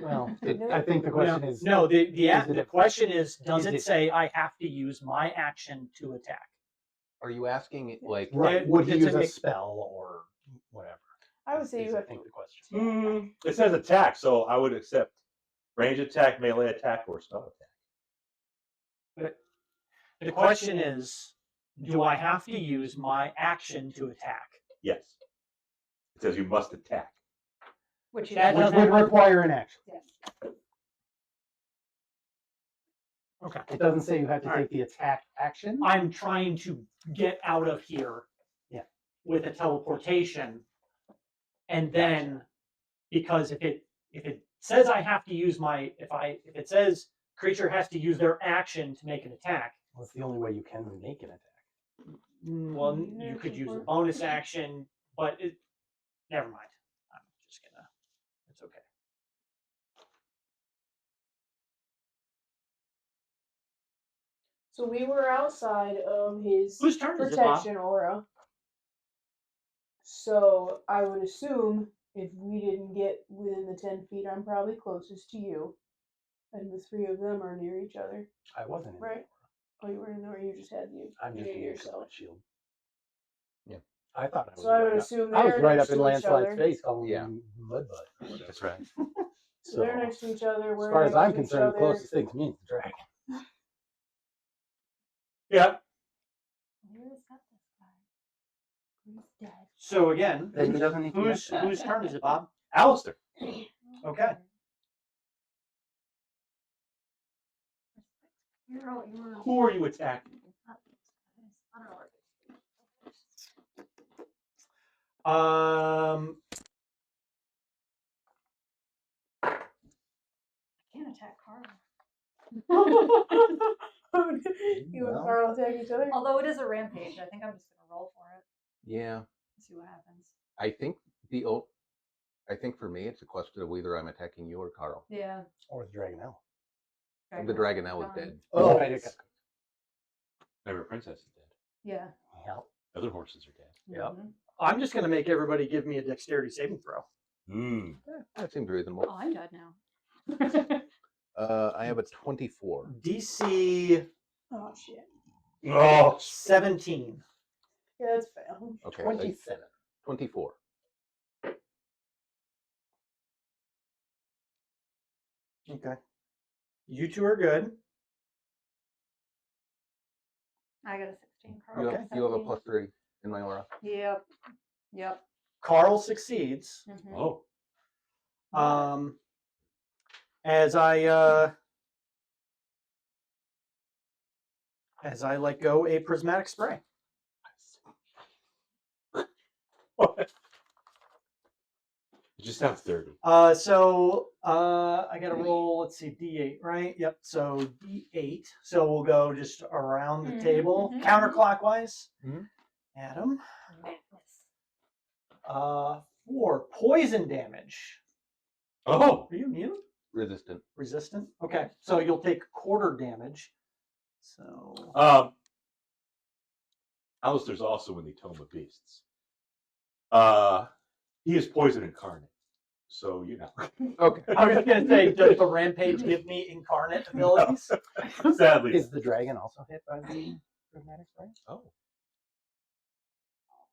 Well, I think the question is No, the it- question is, does is it it- say I have to use my action to attack? Are you asking it like right. Would he it's a use a mix- spell or whatever? I would say is you I have think to. the question. It says attack, so I would accept range attack, melee attack, or spell attack. The question is, do I have to use my action to attack? Yes. It says you must attack. Which you That don't Which have. would require an action. Yes. Okay. It doesn't say you have to All right. take the attack action. I'm trying to get out of here with a teleportation. And then because if it says I have to use my if it says creature has to use their action to make an attack, Well, it's the only way you can make an attack. well you could use a bonus action, but never mind. I'm just gonna So we were outside of his Whose turn is it, Bob? protection aura. So I would assume if we didn't get within the 10 feet, I'm probably closest to you. And the three of them are near each other. I wasn't in the Right. Oh, you were in there, you just had you. I'm just near near yourself. shield. Yeah. I thought I was So I would right up. assume I was they're right next up in to each Landslide's other. face calling Yeah. him Mud Butt. or whatever. That's right. So they're next to each other. As We're far as next I'm to each concerned, the other. closest thing to me is the dragon. Yeah. Where's got this guy? He's dead. So again, Then he doesn't need to whose turn is it, Bob? Alister. Okay. You're Who are you attacking? I don't know where I can't attack Carl. You and Well. Carl attack each other? Although it is a rampage, I think I'm just gonna roll for it Yeah. and see what happens. I think for me, it's a question of whether I'm attacking you or Carl. Yeah. Or the Dragonelle. The Dragonelle is dead. Oh, right. Okay. Never Princess is dead. Yeah. Yep. Other horses are dead. Yep. Mhm. I'm just going to make everybody give me a dexterity saving throw. Hmm. That seems reasonable. Oh, I'm dead now. I have a 24. DC Oh, shit. Oh, 17. Yeah, that's fail. Okay. 27. 24. Okay. You two are good. I got a 16. Carl. You Okay. have, you have a +3 in my aura. Yep. Yep. Carl succeeds. Mhm. oh. As I let go a prismatic spray. It just sounds dirty. I got to roll. Let's see, D8, right? Yep. So D8. So we'll go just around the Mhm, table, mhm, counterclockwise. Mhm. Adam. Madness. 4 poison damage. Oh. Are you immune? Resistant. Resistant? Okay. So you'll take quarter damage. So Alister's also in the Tome of Beasts. He is poison incarnate. So, you know. Okay. I was going to say, does the rampage give me incarnate abilities? Sadly. Is the dragon also hit by the prismatic spray? Oh.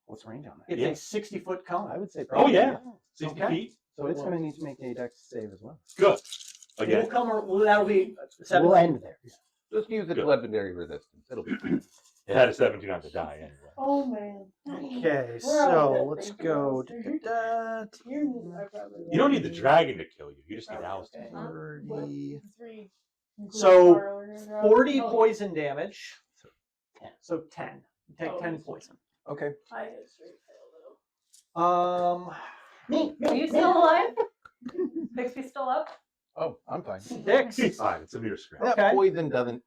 What's the range on that? It's Yeah. a 60-foot cone. I would say Oh, probably. yeah. 60 Okay. feet. So it's going to need to make a dex save as well. Good. We'll Again. that'll be 7. We'll end there. Just use its Good. legendary resistance. It'll be fine. It had a 17 on the die anyway. Oh, man. Okay, We're all so dead, let's thank you, go. Alistair. Da-da-da, I probably You don't need the dragon to kill you. You just need Probably Alister. okay. 30. Three. So, Carl are gonna drop. 40 Oh, poison damage. So 10. So 10. You take Oh, 10 yes. poison. Okay. I had a straight fail, though. Me. Are you still alive? Bixby still up? Oh, I'm fine. 6. He's fine. It's a mere scratch. Okay. That poison doesn't.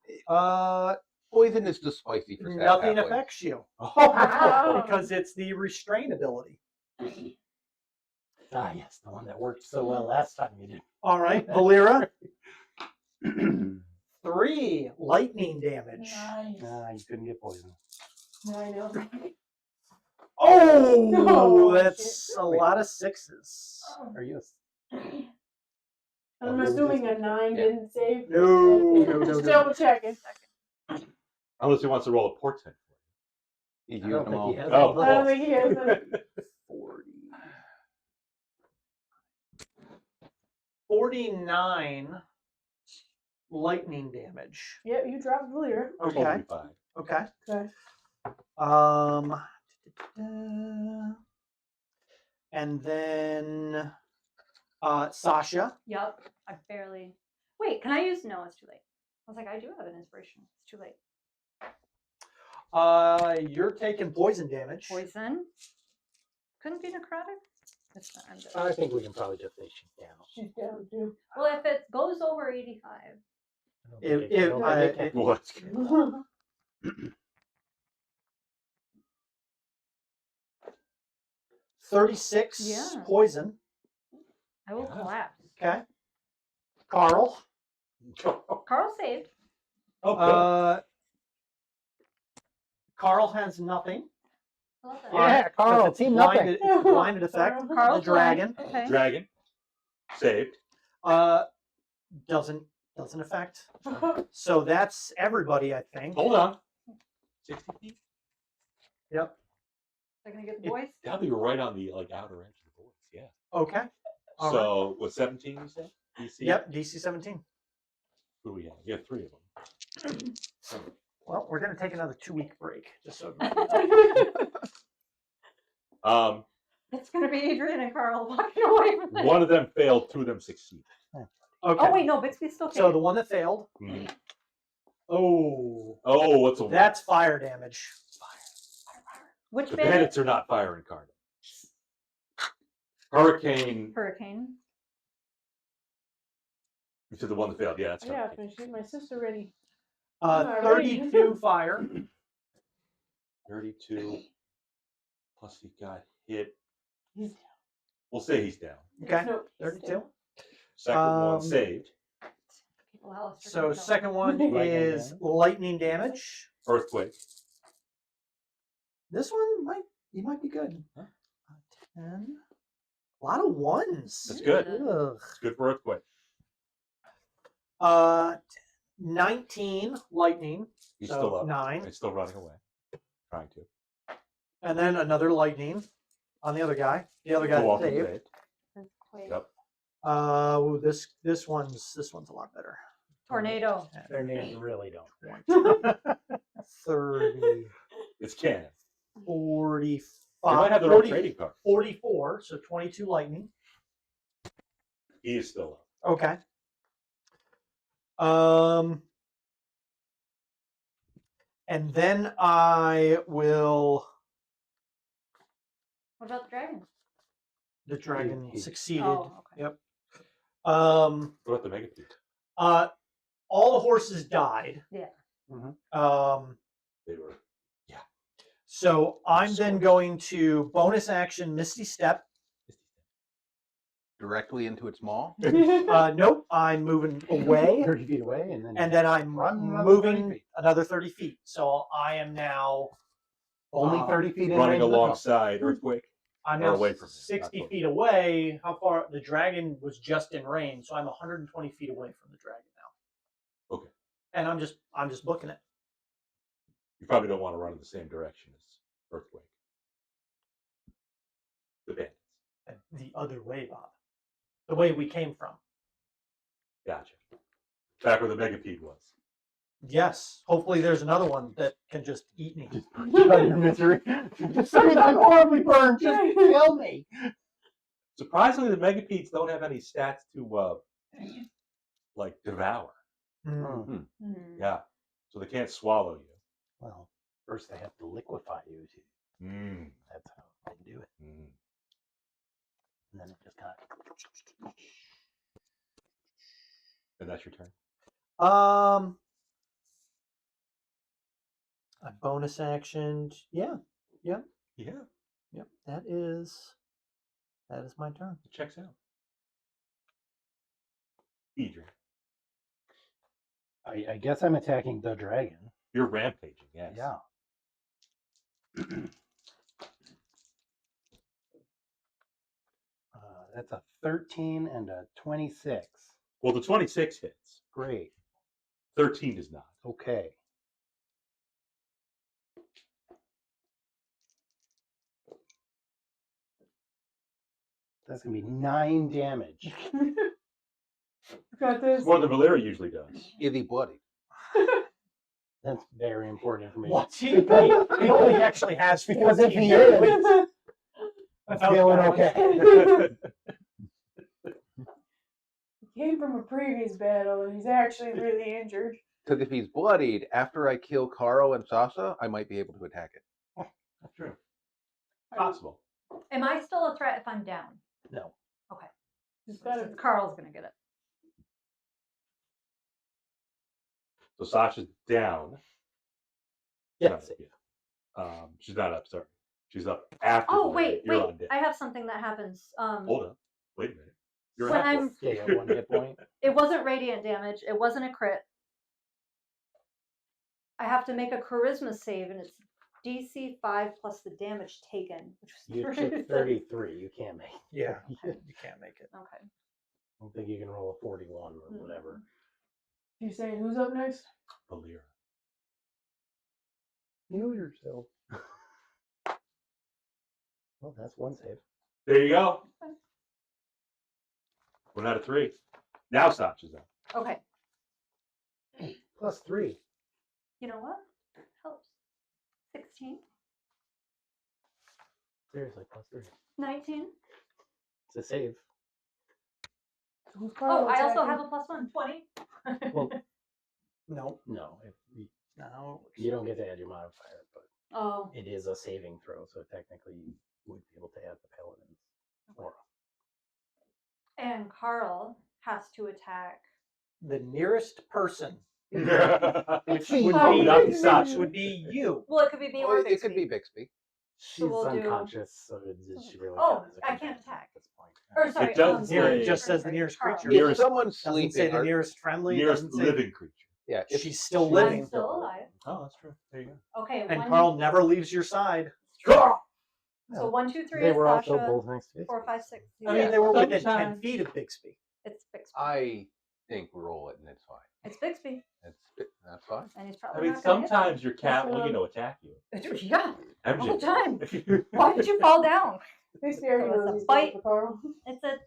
Poison is too spicy for Nothing halfway. affects you Oh. because it's the restrain ability. Ah, yes, the one that worked so well last time you did. All right, Volira. 3 lightning damage. Nice. Nah, you couldn't get poisoned. I know. Oh, Oh, that's shit. a lot of 6s. Are you I'm assuming a 9 didn't save. No, no, no, Just no. double checking. Unless he wants to roll a portent. He's I used don't them think all. he has Oh. I don't think he has them. 49 lightning damage. Yep, you dropped Volira. Okay. Totally fine. Okay. Okay. And then Sasha. Yep. I barely. Wait, can I use? No, it's too late. I was like, I do have an inspiration. It's too late. You're taking poison damage. Poison. Couldn't be necrotic. It's not. I'm dead. I think we can probably just say she's down. She's down too. Well, if it goes over 85, I don't If- think it- I don't if, think it can. Well, that's good. 36 Yeah. poison. I will Yeah. collapse. Okay. Carl. Carl saved. Oh, good. Carl has nothing. I love that. Yeah, Carl, But it's team nothing. blinded, it's the blinded effect. Carl. The Carl's dragon blind. Okay. Dragon. Saved. doesn't affect. So that's everybody, I think. Hold on. 60 feet? Yep. They're gonna get the boys. That'll be right on the outer edge of the boards. Yeah. Okay. All right. So what 17 you said? DC? Yep. DC 17. Who do we have? We have 3 of them. Well, we're gonna take another 2-week break, just so. It's gonna be Adrian and Carl walking away from it. One of them failed, 2 of them succeeded. Okay. Oh wait, no, Bixby's still. So the one that failed. Mhm. Oh. Oh, what's a That's fire damage. Which The bandit? bandits are not fire incarnate. Hurricane. Hurricane. You said the one that failed. Yeah, that's Yeah, hurricane. finish getting my sister ready. 32 fire. 32. Plus he got hit. He's We'll say he's down. Okay. No, 32. Second one Um, saved. People Alister So can kill. second one is lightning damage. Earthquake. This one you might be good. Huh? 10. A lot of ones. That's good. Ugh. It's good for earthquake. 19 lightning. He's so still up. 9. He's still running away. Trying to. And then another lightning on the other guy. The other guy Go off and saved. saved. Earthquake. Yep. This one's a lot better. Tornado. Their names really don't. 30, It's canon. 45, They might have their own 40, trading card. 44, so 22 lightning. He is still up. Okay. And then I will. What about the dragon? The dragon He- succeeded. Oh, okay. Yep. What about the mega feet? All the horses died. Yeah. They were. So I'm then going to bonus action Misty Step. Directly into its maw. Nope, I'm moving away, 30 feet away, and then I'm Run another 30 moving feet. another 30 feet. So I am now only 30 feet in Running range of the top. alongside Earthquake. I'm Or now away from him, not 60 close. feet away. How far? The dragon was just in range, so I'm 120 feet away from the dragon now. Okay. And I'm just booking it. You probably don't want to run in the same direction as Earthquake. The bandits. The other way, Bob. The way we came from. Gotcha. Back where the megapede was. Yes. Hopefully there's another one that can just eat me. Your misery. Just say I'm horribly burned. Just kill me. Surprisingly, the megapedes don't have any stats to devour. Mm. Yeah. So they can't swallow you. Well, first they have to liquefy you. Mm. That's how they do it. Mm. And then it just kind of. And that's your turn. A bonus action. Yeah. Yeah. Yep. That is my turn. It checks out. Edrian. I guess I'm attacking the dragon. You're rampaging, yes. Yeah. That's a 13 and a 26. Well, the 26 hits. Great. 13 does not. Okay. That's going to be 9 damage. Got this. It's more than Volira usually does. Is he bloody? That's very important information. What? He only actually has Because 14 if he hit is, points. I'm feeling okay. He came from a previous battle and he's actually really injured. Because if he's bloodied, after I kill Carl and Sasha, I might be able to attack it. That's true. Possible. Am I still a threat if I'm down? No. Okay. He's got So a Carl's gonna get it. So Sasha's down. Yes. She's not up, sorry. She's up after. Oh Volira. wait, You're wait. on deck. I have something that happens. Hold on. Wait a minute. You're When at I'm- full. Yeah, you have 1 hit point. It wasn't radiant damage. It wasn't a crit. I have to make a charisma save, and it's DC 5 plus the damage taken, which was You 33. took 33. You can't make. Yeah, you can't make it. Okay. I don't think you can roll a 41 or whatever. You saying who's up next? Volira. Heal yourself. Well, that's one save. There you go. 1 out of 3. Now Sasha's up. Okay. Plus 3. You know what? Helps. 16, Seriously, plus 3. 19. It's a save. Who's Oh, Carl I also attacking? have a +1, 20. Well, No, no, no. you don't get to add your modifier, but Oh, it is a saving throw, so technically you would be able to add the paladin's aura. and Carl has to attack. The nearest person, Which would Oh, be not be Sasha. would be you. Well, it could be me or Well, it could be Bixby. Bixby. She's we'll do- unconscious, so does she really Oh, count as a I can't companion attack. at this point? Or sorry, It does Here, say- it just says the sorry, nearest Carl. creature. If someone's Doesn't sleeping, say the or- nearest friendly. Nearest doesn't say- living creature. yeah, if She's still I'm living. still alive. Oh, that's true. There you go. Okay, And one, Carl never leaves your side. so 1, 2, 3 They is were also Sasha. both next to it. 4, 5, 6. I mean, they were within 10 sometimes. feet of Bixby. It's Bixby. I think roll it and it's fine. It's Bixby, That's fine. and he's I probably mean, not gonna hit sometimes your cat will, That's, attack you. Yeah, all the MJ. time. Why did you fall down? Bixby already So it's knows a he's bite. going for Carl. It's a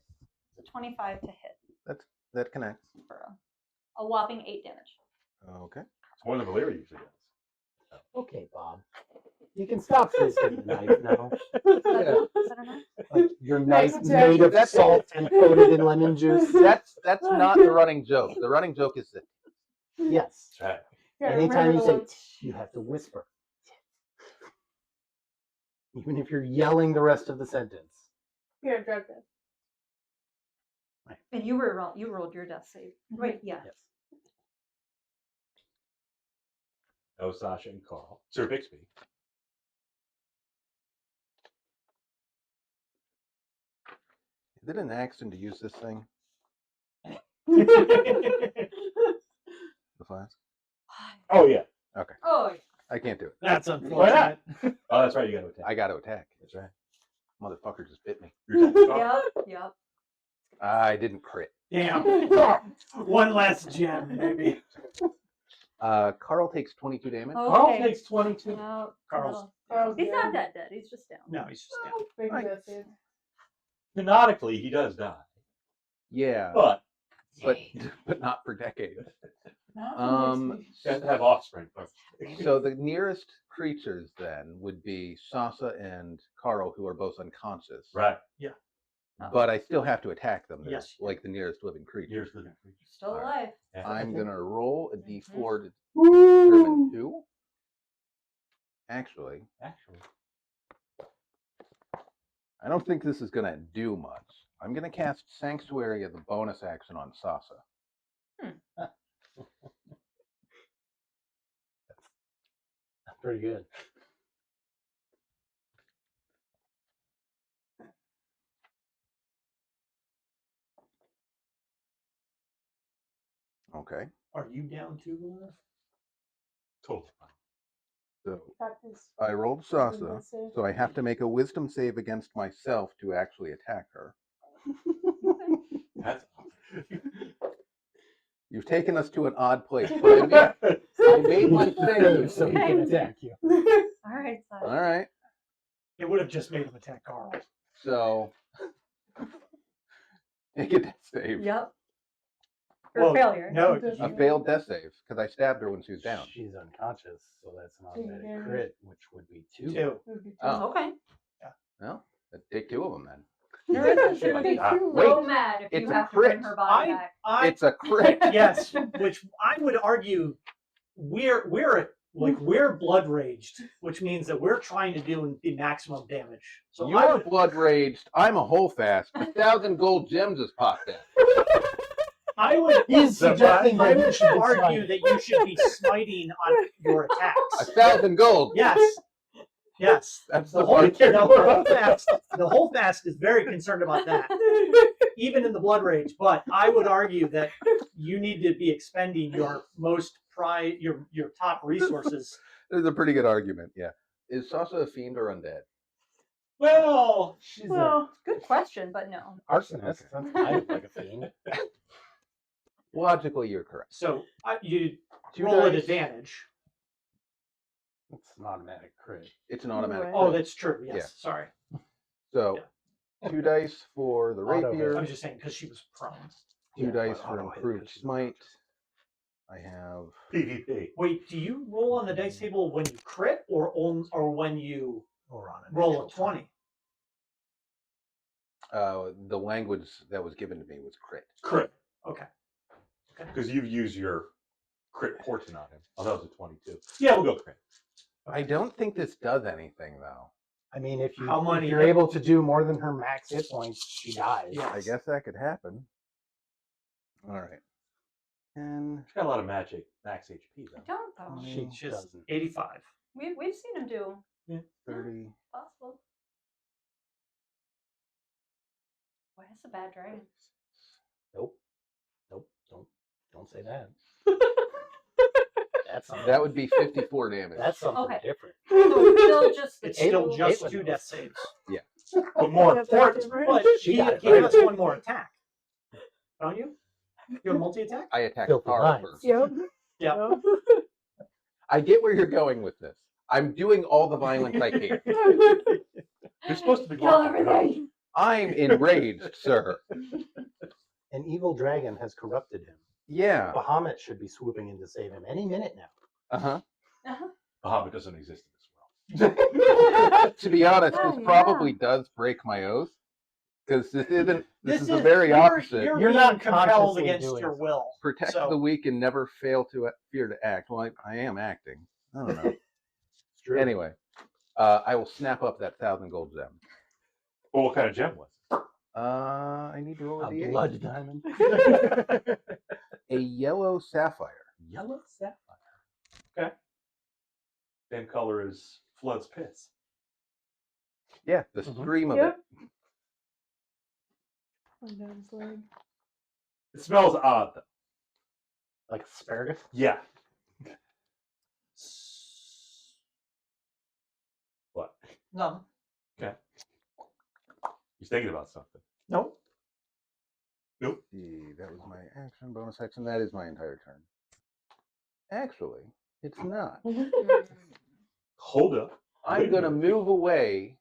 25 to hit That connects. for a whopping 8 damage. Okay. It's more than Volira usually does. Okay, Bob. You can stop twisting the knife now. Is that enough? Like your Nice knife attack. made of salt and coated in lemon juice. That's not the running joke. The running joke is that Yes. That's right. Yeah, Anytime you remember say, the one- you have to whisper. Even if you're yelling the rest of the sentence. Yeah, drop that. And you rolled your death save. Right, yeah. Yes. That was Sasha and Carl. Sir Bixby. is it an accident to use this thing? Oh, The flask? yeah. Oh, yeah. I can't do it. That's Why unfortunate. Oh, that's right. You got to attack. I got to attack. That's right. Motherfucker just bit me. You're attacking Carl. Yep. I didn't crit. Damn. One less gem, maybe. Carl takes 22 damage. Carl Okay. takes 22. No, Carl's- no. He's not dead. He's just down. No, he's just down. Big Right. death save. Canonically, he does die. Yeah, But but not for decades. Not for Um, Bixby. he has to have offspring first. So the nearest creatures then would be Sasha and Carl, who are both unconscious. Right. But I still have to attack them. They're Yes. like the nearest living creature. Here's the creature. Still All alive. Yeah. I'm gonna roll a d4 to determine who. Actually, I don't think this is gonna do much. I'm gonna cast Sanctuary as a bonus action on Sasha. Pretty good. Okay. Are you down too, Laura? Totally fine. So Got this. I rolled Big Sasha, death save. so I have to make a wisdom save against myself to actually attack her. That's You've taken us to an odd place, but I made my save. So he can attack you. All right. So All right. It would have just made him attack Carl. So make a death save. Yep. Or Well, failure. No, A failed death save because I stabbed her when she was down. She's unconscious, so that's an Two automatic damage. crit, which would be 2. two. Would be two. Oh, Okay. well, let's take 2 of them then. There isn't shouldn't be Ah, too wait. mad if It's you a have to bring crit. her body back. It's a crit. Yes, which I would argue we're blood raged, which means that we're trying to do the maximum damage. So I You're would, blood raged. I'm a whole fast. 1,000 gold gems just popped in. I would He's suggesting I that you would should be argue smiting. that you should be smiting on your attacks. 1,000 gold. Yes. That's The the whole, part. the whole fast is very concerned about that, even in the blood rage. But I would argue that you need to be expending your most your top resources. There's a pretty good argument, yeah. Is Sasha a fiend or undead? Well, She's Well, Good question, but no. an arsonist. That's kind of like a fiend. Logically, you're correct. so you 2 roll at dice. advantage. It's an automatic crit. It's an automatic. Right. Oh, crit. that's true. Yes. Yeah. Sorry. So, 2 dice for the Auto hit. rapier. I was just saying because she was prone. 2 Yeah, dice but for auto hit improved 'cause she's smite. I have PvP. Wait, do you roll on the dice table when you crit or when you or on an roll a actual 20? the language that was given to me was crit. Crit. Okay. Because you've used your crit portent on him. Oh, that was a 22. Yeah, we'll go crit. I don't think this does anything though. I mean, if How many- you're able to do more than her max hit points, she dies. Yeah. I guess that could happen. All right. And She's got a lot of magic max HP though. I don't though. She She's doesn't. 85. We've seen him do 30. possible. Boy, that's a bad dragon. Nope. Don't say that. That's something. That would be 54 damage. That's something Okay. different. So it's still just the It's still two- just Caitlin 2 knows. death saves. But more That's important, different. But She he got has it. one more attack. Don't you? You have multi-attack? I attacked Filthy Carl minds. first. Yep. Yeah. I get where you're going with this. I'm doing all the violence I can. you're supposed to be Kill everything. I'm enraged, sir. An evil dragon has corrupted him. Yeah. Bahamut should be swooping in to save him any minute now. Uh-huh. Bahamut doesn't exist in this world. To be honest, Oh, this yeah. probably does break my oath. Because this isn't. This is the is- very opposite. You're You're being not compelled consciously against doing your so. will. Protect So- the weak and never fail to fear to act. Well, I am acting. I don't know. It's true. Anyway, I will snap up that 1,000 gold gem. Well, what kind of gem was it? I need to roll a A d8. blood diamond. A yellow sapphire. Yellow sapphire. Okay. Same color as Flood's piss. Yeah, the Mhm. stream of Yep. it. On down his leg. It smells odd though. Like asparagus. Yeah. What? No. He's thinking about something. Nope. See, that was my action, bonus action. That is my entire turn. Actually, it's not. Hold up. I'm going to move away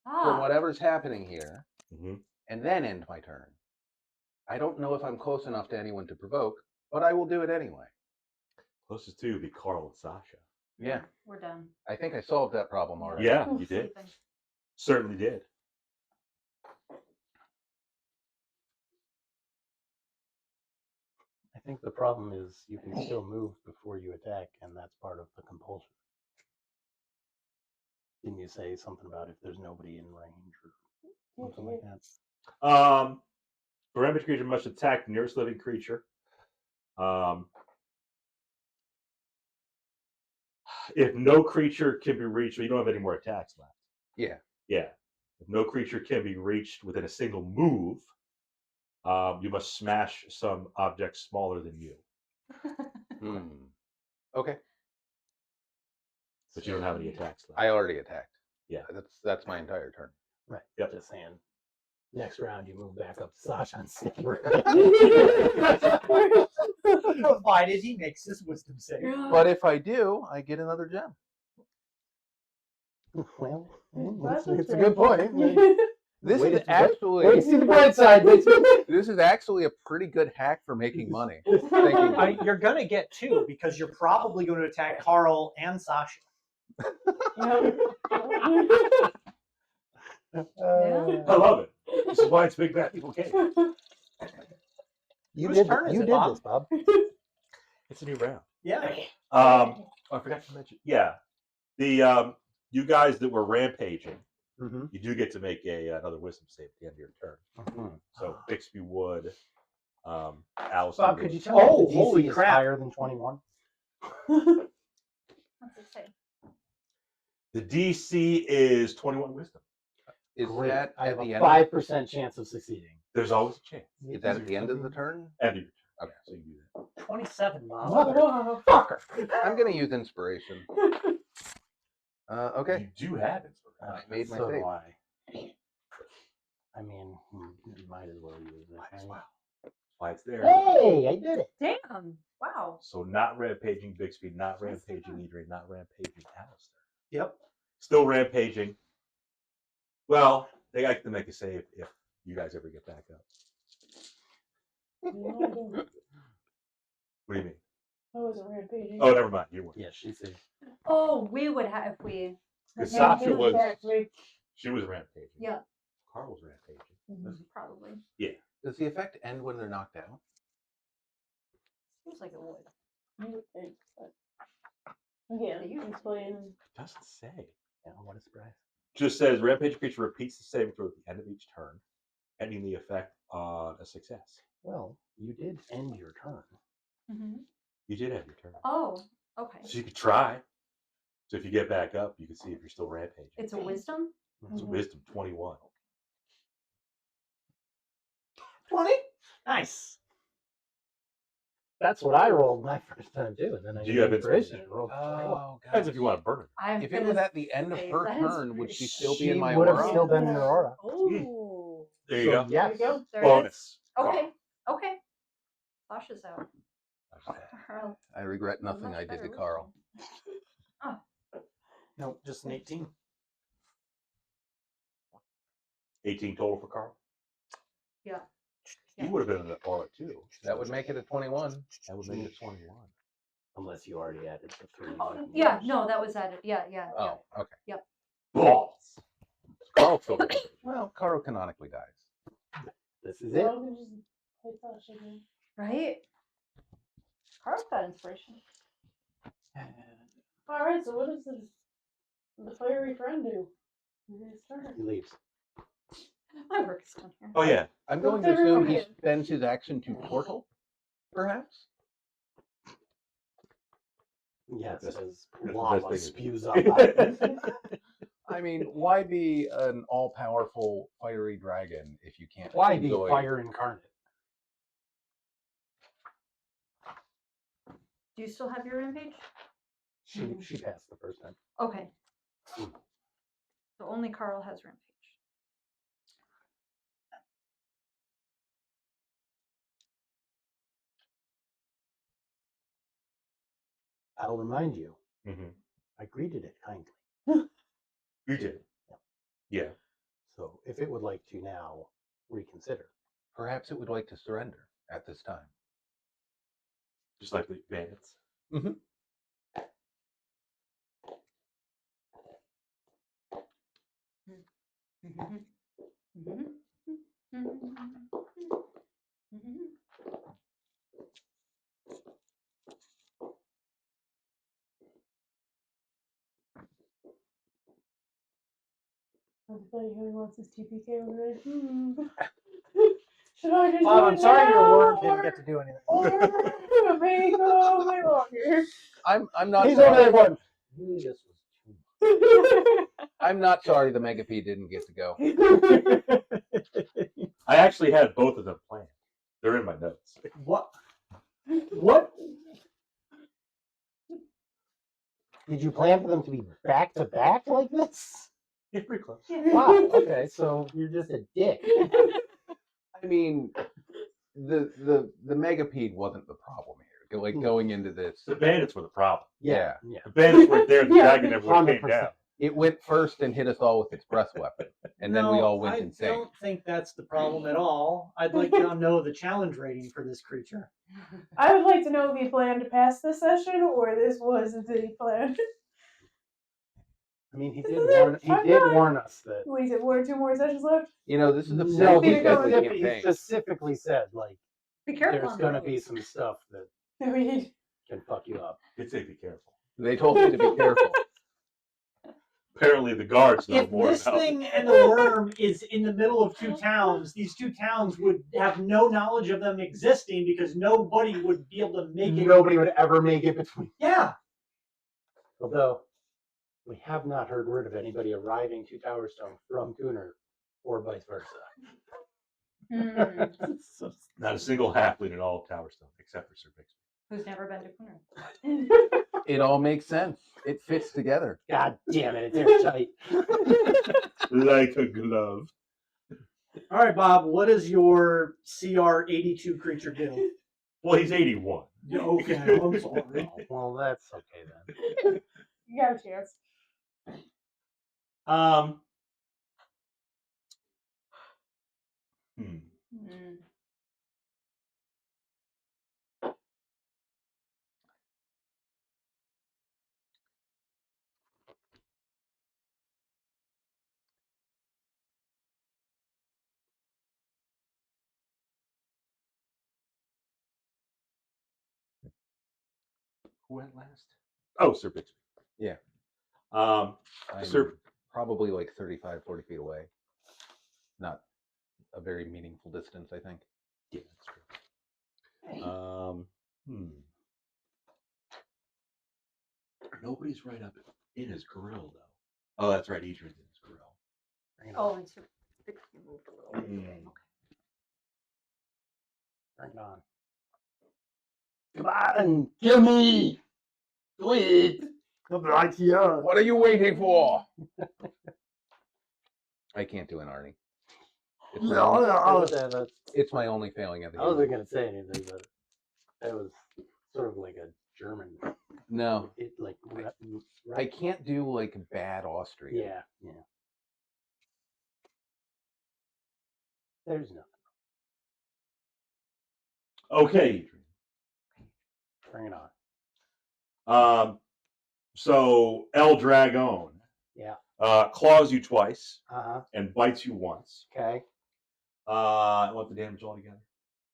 from Ah, whatever's happening here Mm-hmm. and then end my turn. I don't know if I'm close enough to anyone to provoke, but I will do it anyway. Closest to would be Carl and Sasha. Yeah, we're done. I think I solved that problem already. Yeah, you did. Sleeping. Certainly did. I think the problem is you can still move before you attack, and that's part of the compulsion. Didn't you say something about if there's nobody in range or something like that? For rampage creature must attack the nearest living creature. If no creature can be reached, well, you don't have any more attacks left. Yeah. Yeah. If no creature can be reached within a single move, you must smash some object smaller than you. Okay. But you don't have any attacks left. I already attacked. Yeah. That's my entire turn. Right. Yep. Just saying. Next round, you move back up to Sasha and stick her. Provided he makes his wisdom save. But if I do, I get another gem. Well, That's it's a okay. good point. This Wait, is wait, actually Wait, see the bright side. this is actually a pretty good hack for making money. Thinking, You're going to get 2 because you're probably going to attack Carl and Sasha. I love it. This is why it's Big Bad People Game. You Whose did, turn is you it, did Bob? this, Bob. It's a new round. Yeah. I forgot to mention. Yeah, the you guys that were rampaging, Mm-hmm. you do get to make another wisdom save at the end of your turn. So Bixby would, Alister. Bob, would- could you tell me Oh, if the holy DC is crap. higher than 21? What's it say? The DC is 21 wisdom. is Great. that I at have the a end? 5% chance of succeeding. There's always a chance. Is that at the end of the turn? End of your turn. Okay, so you can do that. 27, Bob. Motherfucker. I'm gonna use inspiration. Okay. You do have inspiration. I made my So save. do I. I mean, you might as well use it. Might as right? well. Why it's there. Hey, I did it. Damn. Wow. So not rampaging Bixby, not rampaging Edrian, not rampaging Alister. Yep. Still rampaging. Well, they like to make a save if you guys ever get back up. No, I don't. What do you mean? I wasn't rampaging. Oh, never mind. You were. Yeah, she said. Oh, we would have if we. Because Yeah, Sasha they was. attacked me. She was rampaging. Yeah, Carl was rampaging. probably. Does the effect end when they're knocked out? Seems like it would. You would think, but again, You- explain. It doesn't say. Yeah, what a surprise. Just says rampage creature repeats the saving throw at the end of each turn, ending the effect on a success. Well, you did end your turn. Mm-hmm. You did have your turn. Oh, okay. So you could try. So if you get back up, you can see if you're still rampaging. It's a wisdom. It's a wisdom 21. 20. Nice. That's what I rolled my first time too, and then I Do you have inspiration. inspiration? I rolled 21. Oh, Depends if you want to burn it. I'm If it was at the end of say her that turn, would she still be She in my would have aura? still been in your aura. Oh. There you So, go. Yes. There you go. There it is. Bonus. Okay. Okay. Sasha's out. I regret Well, nothing much I did to better Carl. No, just an 18. 18 total for Carl. Yeah. He would have been in the aura too. That would make it a 21. That would make it 21. Unless you already added the 3. Yeah. No, that was added. Yeah. Yeah. Yeah. Oh, okay. Balls. Carl still. Well, Carl canonically dies. This is it. Well, we can just play Sasha again. Right. Carl's got inspiration. All right. So what does the fiery friend do? His turn. He leaves. My work is done here. Oh yeah. I'm going to assume he spends his action to portal, perhaps? Yes, That's- as the lava best thing spews to up. I mean, why be an all-powerful fiery dragon if you can't Why be enjoy... fire incarnate? Do you still have your rampage? She passed the first time. Okay. So only Carl has rampage. I'll remind you, Mm-hmm. I greeted it kindly. You did. Yeah. So if it would like to now reconsider, Perhaps it would like to surrender at this time. Just like the bandits. Everybody who wants his TPK over there. Should I just Bob, do I'm it sorry your now, worm didn't or- get to do anything. or make a way longer? I'm not He's over sorry. there going, "Ooh, this was too I'm not sorry the Mega P didn't get to go. I actually had both of them planned. They're in my notes. What? What? Did you plan for them to be back to back like this? Yeah, pretty close. Wow. Okay, so you're just a dick. I mean, the Megapede wasn't the problem here. Like going into this, The bandits were the problem. yeah, Yeah. The bandits weren't there. The Yeah, dragon never came 100%. down. it went first and hit us all with its breath weapon, and then we No, all went I insane. don't think that's the problem at all. I'd like to know the challenge rating for this creature. I would like to know if he planned to pass this session or this was the plan. I mean, he did Isn't it? warn. He I'm did not- warn us that. What is it? 1 or 2 more sessions left? You know, this is a No, he pretty deadly specifically- he campaign. specifically said like Be careful. there's on going to the be roads. some stuff that I mean, can fuck you up. Did say be careful. They told me to be careful. Apparently, the guards know If more this about thing and the worm is in the middle of 2 towns, these 2 towns would have no knowledge of them existing because nobody would be able to make it. Nobody would ever make it between. Yeah. Although we have not heard word of anybody arriving to Towerstone from Cooner or vice versa. So- Not a single halfling in all of Towerstone, except for Sir Bixby. Who's never been to Cooner. It all makes sense. It fits together. God damn it, it's airtight. Like a glove. All right, Bob. What does your CR 82 creature do? Well, he's 81. Yeah, okay, I'm sorry. Oh, well, that's okay then. You got a chance. Mm. Who went last? Oh, Sir Bixby. Yeah. Um, I'm Sir, probably like 35, 40 feet away. Not a very meaningful distance, I think. yeah, that's true. Nobody's right up in his grill, though. Oh, that's right. Edrian's in his grill. Bring it Oh, on. and so Bixby moved a little bit. Mm. Okay. Bring it on. Come on, kill me. Do it. I'm right here. What are you waiting for? I can't do an Arnie. It's my, No, only, no. it's my only failing of the I game. wasn't gonna say anything, but that was sort of like a German. No, It like I can't do like bad Austrian. Yeah, yeah. There's nothing. Okay, Edrian. Bring it on. So El Dragon Yeah. claws you twice Uh-huh. and bites you once. Okay. What the damage altogether?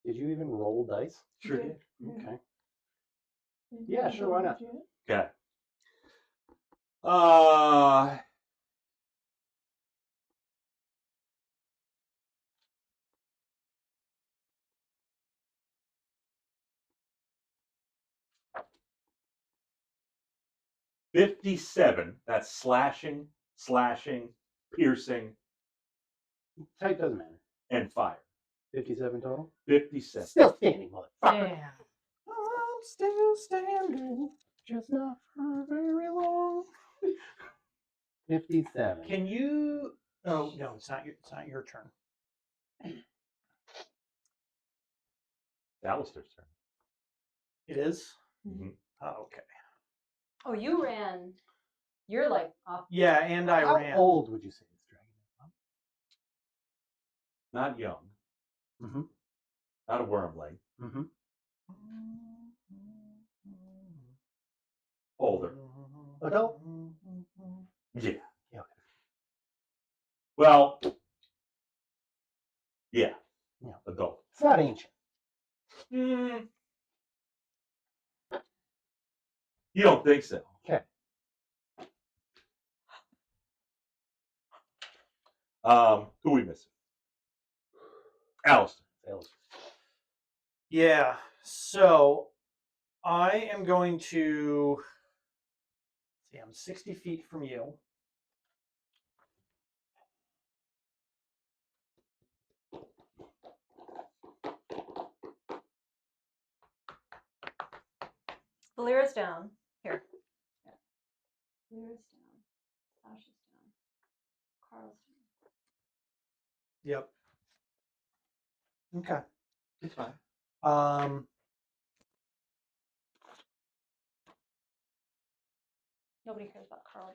Did you even roll dice? Sure Yeah. did. Okay. Yeah, sure, why not? Okay. 57. That's slashing, piercing, Type doesn't matter. and fire. 57 total? 57. Still standing, motherfucker. Damn. I'm still standing, just not for very long. 57. Can you? Oh no, it's not your turn. Alister's turn. It is. Mhm. Oh, okay. Oh, you ran. You're like off. Yeah, and I How ran. old would you say this dragon is? Not young. Mm-hmm. Not a wormling. Mm-hmm. Older. Adult? Yeah. Yeah. Well, yeah. Yeah. Adult. It's not ancient. You don't think so? Okay. Who we missing? Alister. Sales. Yeah. So I am going to see. I'm 60 feet from you. Volira's down. Here. Yeah. Volira's down. Sasha's down. Carl's down. Yep. Okay. It's fine. Nobody cares about Carl.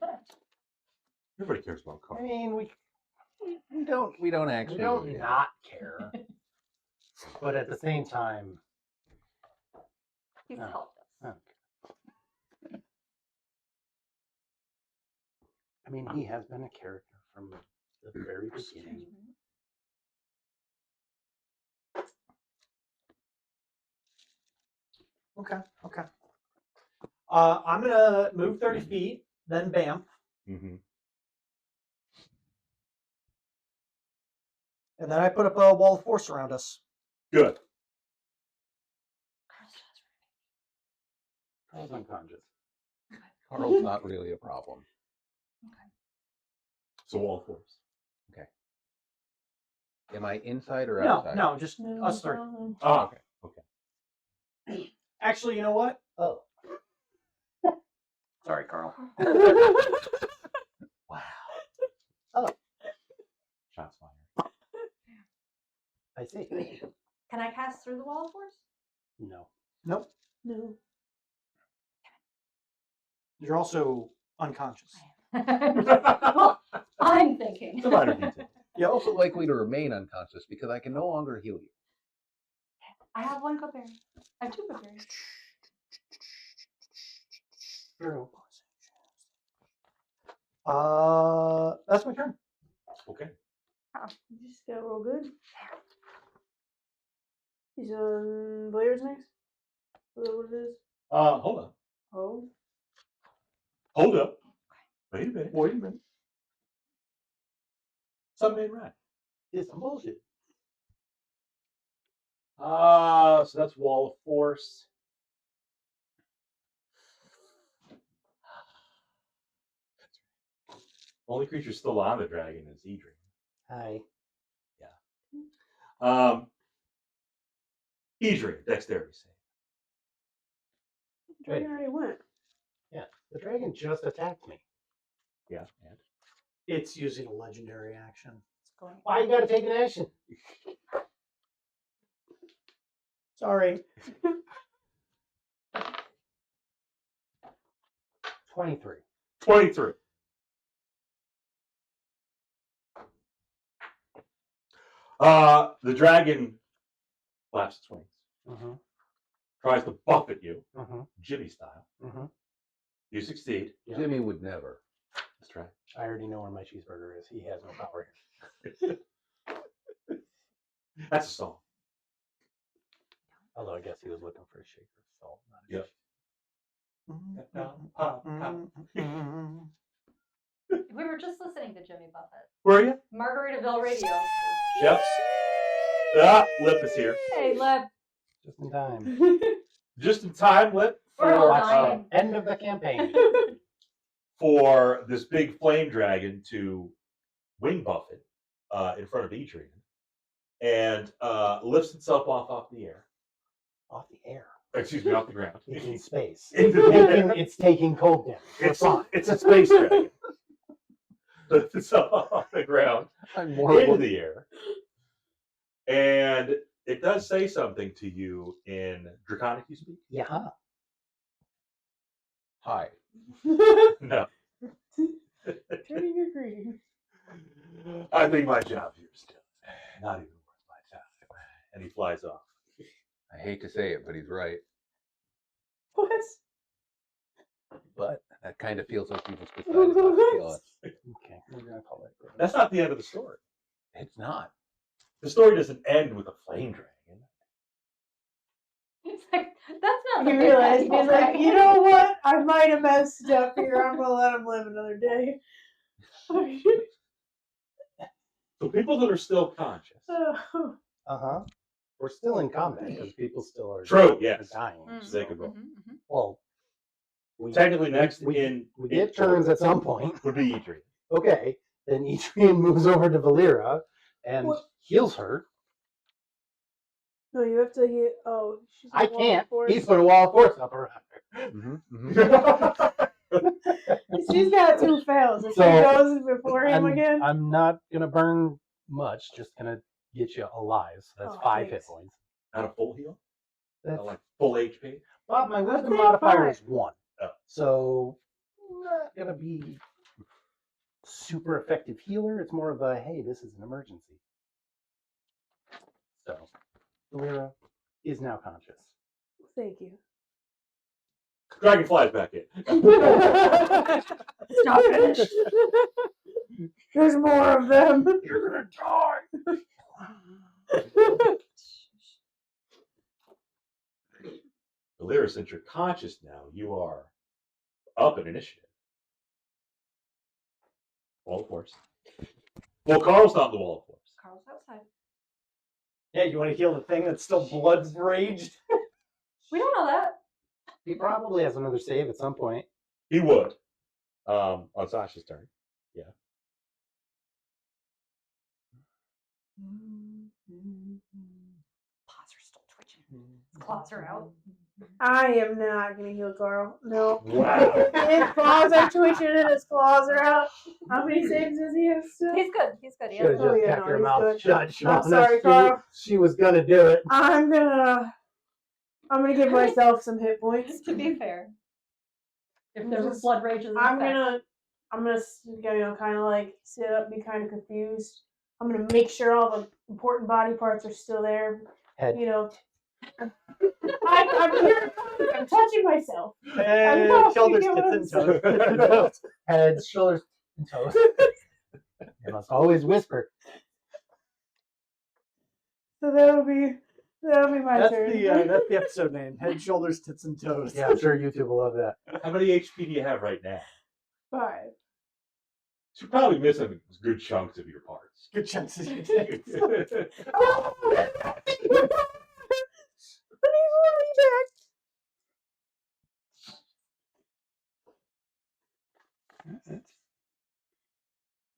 Everybody cares about Carl. I mean, we We don't actually. we don't not care. But at the same time, He's No. helped us. okay. I mean, he has been a character from the very beginning. Okay. Okay. I'm gonna move 30 feet, then bam, Mm-hmm. and then I put up a wall of force around us. Good. Carl's unconscious. Carl's not really a problem. So wall force. Am I inside or No, outside? no, just No, us three. problem. Ah, okay. Actually, you know what? Oh. Sorry, Carl. Wow. Shots fired. I see. Can I cast through the wall of force? No. Nope. No. You're also unconscious. Well, I'm thinking. It's a minor detail. You're also likely to remain unconscious because I can no longer heal you. I have one good berry. I have two good berries. True. That's my turn. Okay. You just got real good. He's on Blair's next? Is that what it is? Hold on. Oh. Hold up. Wait a minute. Wait a minute. Something ain't right. It's some bullshit. So that's wall of force. Only creature still on the dragon is Edrian. Hi. Edrian, dexterity save. Dragon already went. Yeah, the dragon just attacked me. Yeah, and It's using a legendary action. It's going. Why you gotta take an action? Sorry. 23. 23. The dragon flaps its wings, Mm-hmm. tries to buffet you, Mm-hmm. Jimmy style. Mm-hmm. You succeed. Yeah. Jimmy would never. That's right. I already know where my cheeseburger is. He has no power here. That's a song. Although I guess he was looking for a shaker of salt. Not a Yep. We were just listening to Jimmy Buffett. Were you? Margaritaville Radio. Yep. Ah, Lip is here. Hey, Leb. Just in time. Just in time, Lip, We're all for, dying. End of the campaign. for this big flame dragon to wing buffet in front of Edrian and lifts itself off the air. Off the air. Excuse me, off the ground. It's in space. Into the air. It's taking cold damage. It's a space dragon. Lifts itself off the ground I'm more into the air. And it does say something to you in Draconic, you speak? Yeah. Hi. No. Turning your green. I think my job here is done. Not even worth my time. And he flies off. I hate to say it, but he's right. What? But that kind of feels like you just decided not to kill us. Okay. We're gonna call it. That's not the end of the story. It's not. The story doesn't end with a flame dragon. He's like, that's not the He big realized, evil he's like, dragon. you know what? I might have messed up here. I'm gonna let him live another day. So people that are still conscious. Oh. Uh-huh. We're still in combat because people still are True, yes. dying. Mm. So they could roll. Well, we Technically, next we in get turns at some point. would be Edrian. Okay. Then Edrian moves over to Volira and What? heals her. No, you have to hit. Oh, she's I on wall can't. force. He's put a wall of force up around her. She's got 2 fails. If So, she goes before him I'm, again. I'm not gonna burn much. Just gonna get you alive. So that's Oh, 5 hit thanks. points. Not a full heal? That's, Not like full HP? Bob, my wisdom think modifier 5. is 1. Oh. So not gonna be super effective healer. It's more of a hey, this is an emergency. So Volira is now conscious. Thank you. Dragon flies back in. It's not finished. There's more of them. You're gonna die. Valera, since you're conscious now, you are up in initiative. Wall of force. Well, Carl's not in the wall of force. Carl's outside. Yeah, you want to heal the thing that's still blood raged? We don't know that. He probably has another save at some point. He would. On Sasha's turn. Yeah. Paws are still twitching. His claws are out. I am not gonna heal Carl. No. Wow. His claws are twitching and his claws are out. How many saves does he have still? He's good. He's good. He Should have has Oh, just yeah, kept no, her he's mouth good. shut, Shauna. sorry, Carl. She was gonna do it. I'm gonna give myself some hit points. to be fair. If I'm there was just- blood rage in I'm effect. gonna kind of like sit up, be kind of confused. I'm gonna make sure all the important body parts are still there. Head. You know, I'm here. I'm touching myself. And know, shoulders, you tits, know and toes. Head, shoulders, and toes. You must always whisper. So that'll be my That's turn. that's the episode name. Head, shoulders, tits, and toes. Yeah, I'm sure YouTube will love that. How many HP do you have right now? 5. So you're probably missing good chunks of your parts. Good chances you did.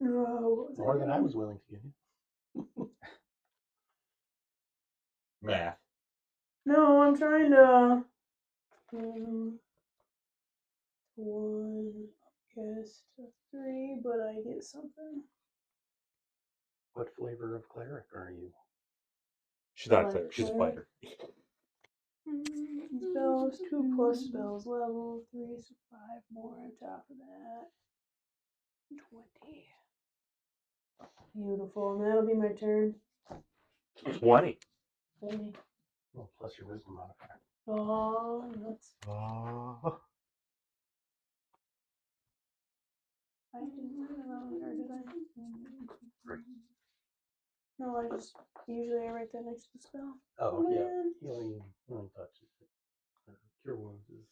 No, More than I was willing to give you. Math. No, I'm trying to. 1, yes, to 3, but I get something. What flavor of cleric are you? She's not a Like cleric. She's a cleric. fighter. Spells, 2 plus spells level, 3, so 5 more on top of that. 20. Beautiful, and that'll be my turn. 20. 20. Well, plus your wisdom modifier. Oh, that's. I didn't write it on, or did I? No, I just usually I write that next to the spell. Oh, yeah. man. Healing touches. Cure wounds is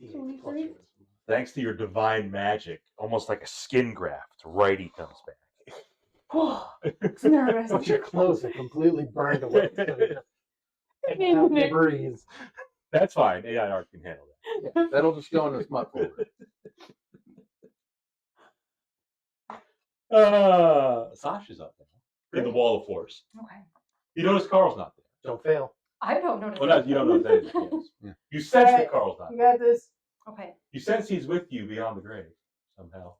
D8 So we plus three? your wisdom. Thanks to your divine magic, almost like a skin graft, righty comes back. Oh, it's nervous. But your clothes are completely burned away. So you just hang out and breathe. That's fine. AI art can handle that. Yeah, that'll just go in the smut folder. Sasha's up now. In the wall of force. Okay. You notice Carl's not there. Don't fail. I don't notice. Well, no, you don't know that. Yes. Yeah. You sense that Alright, Carl's not You there. got this. Okay. You sense he's with you beyond the grave somehow.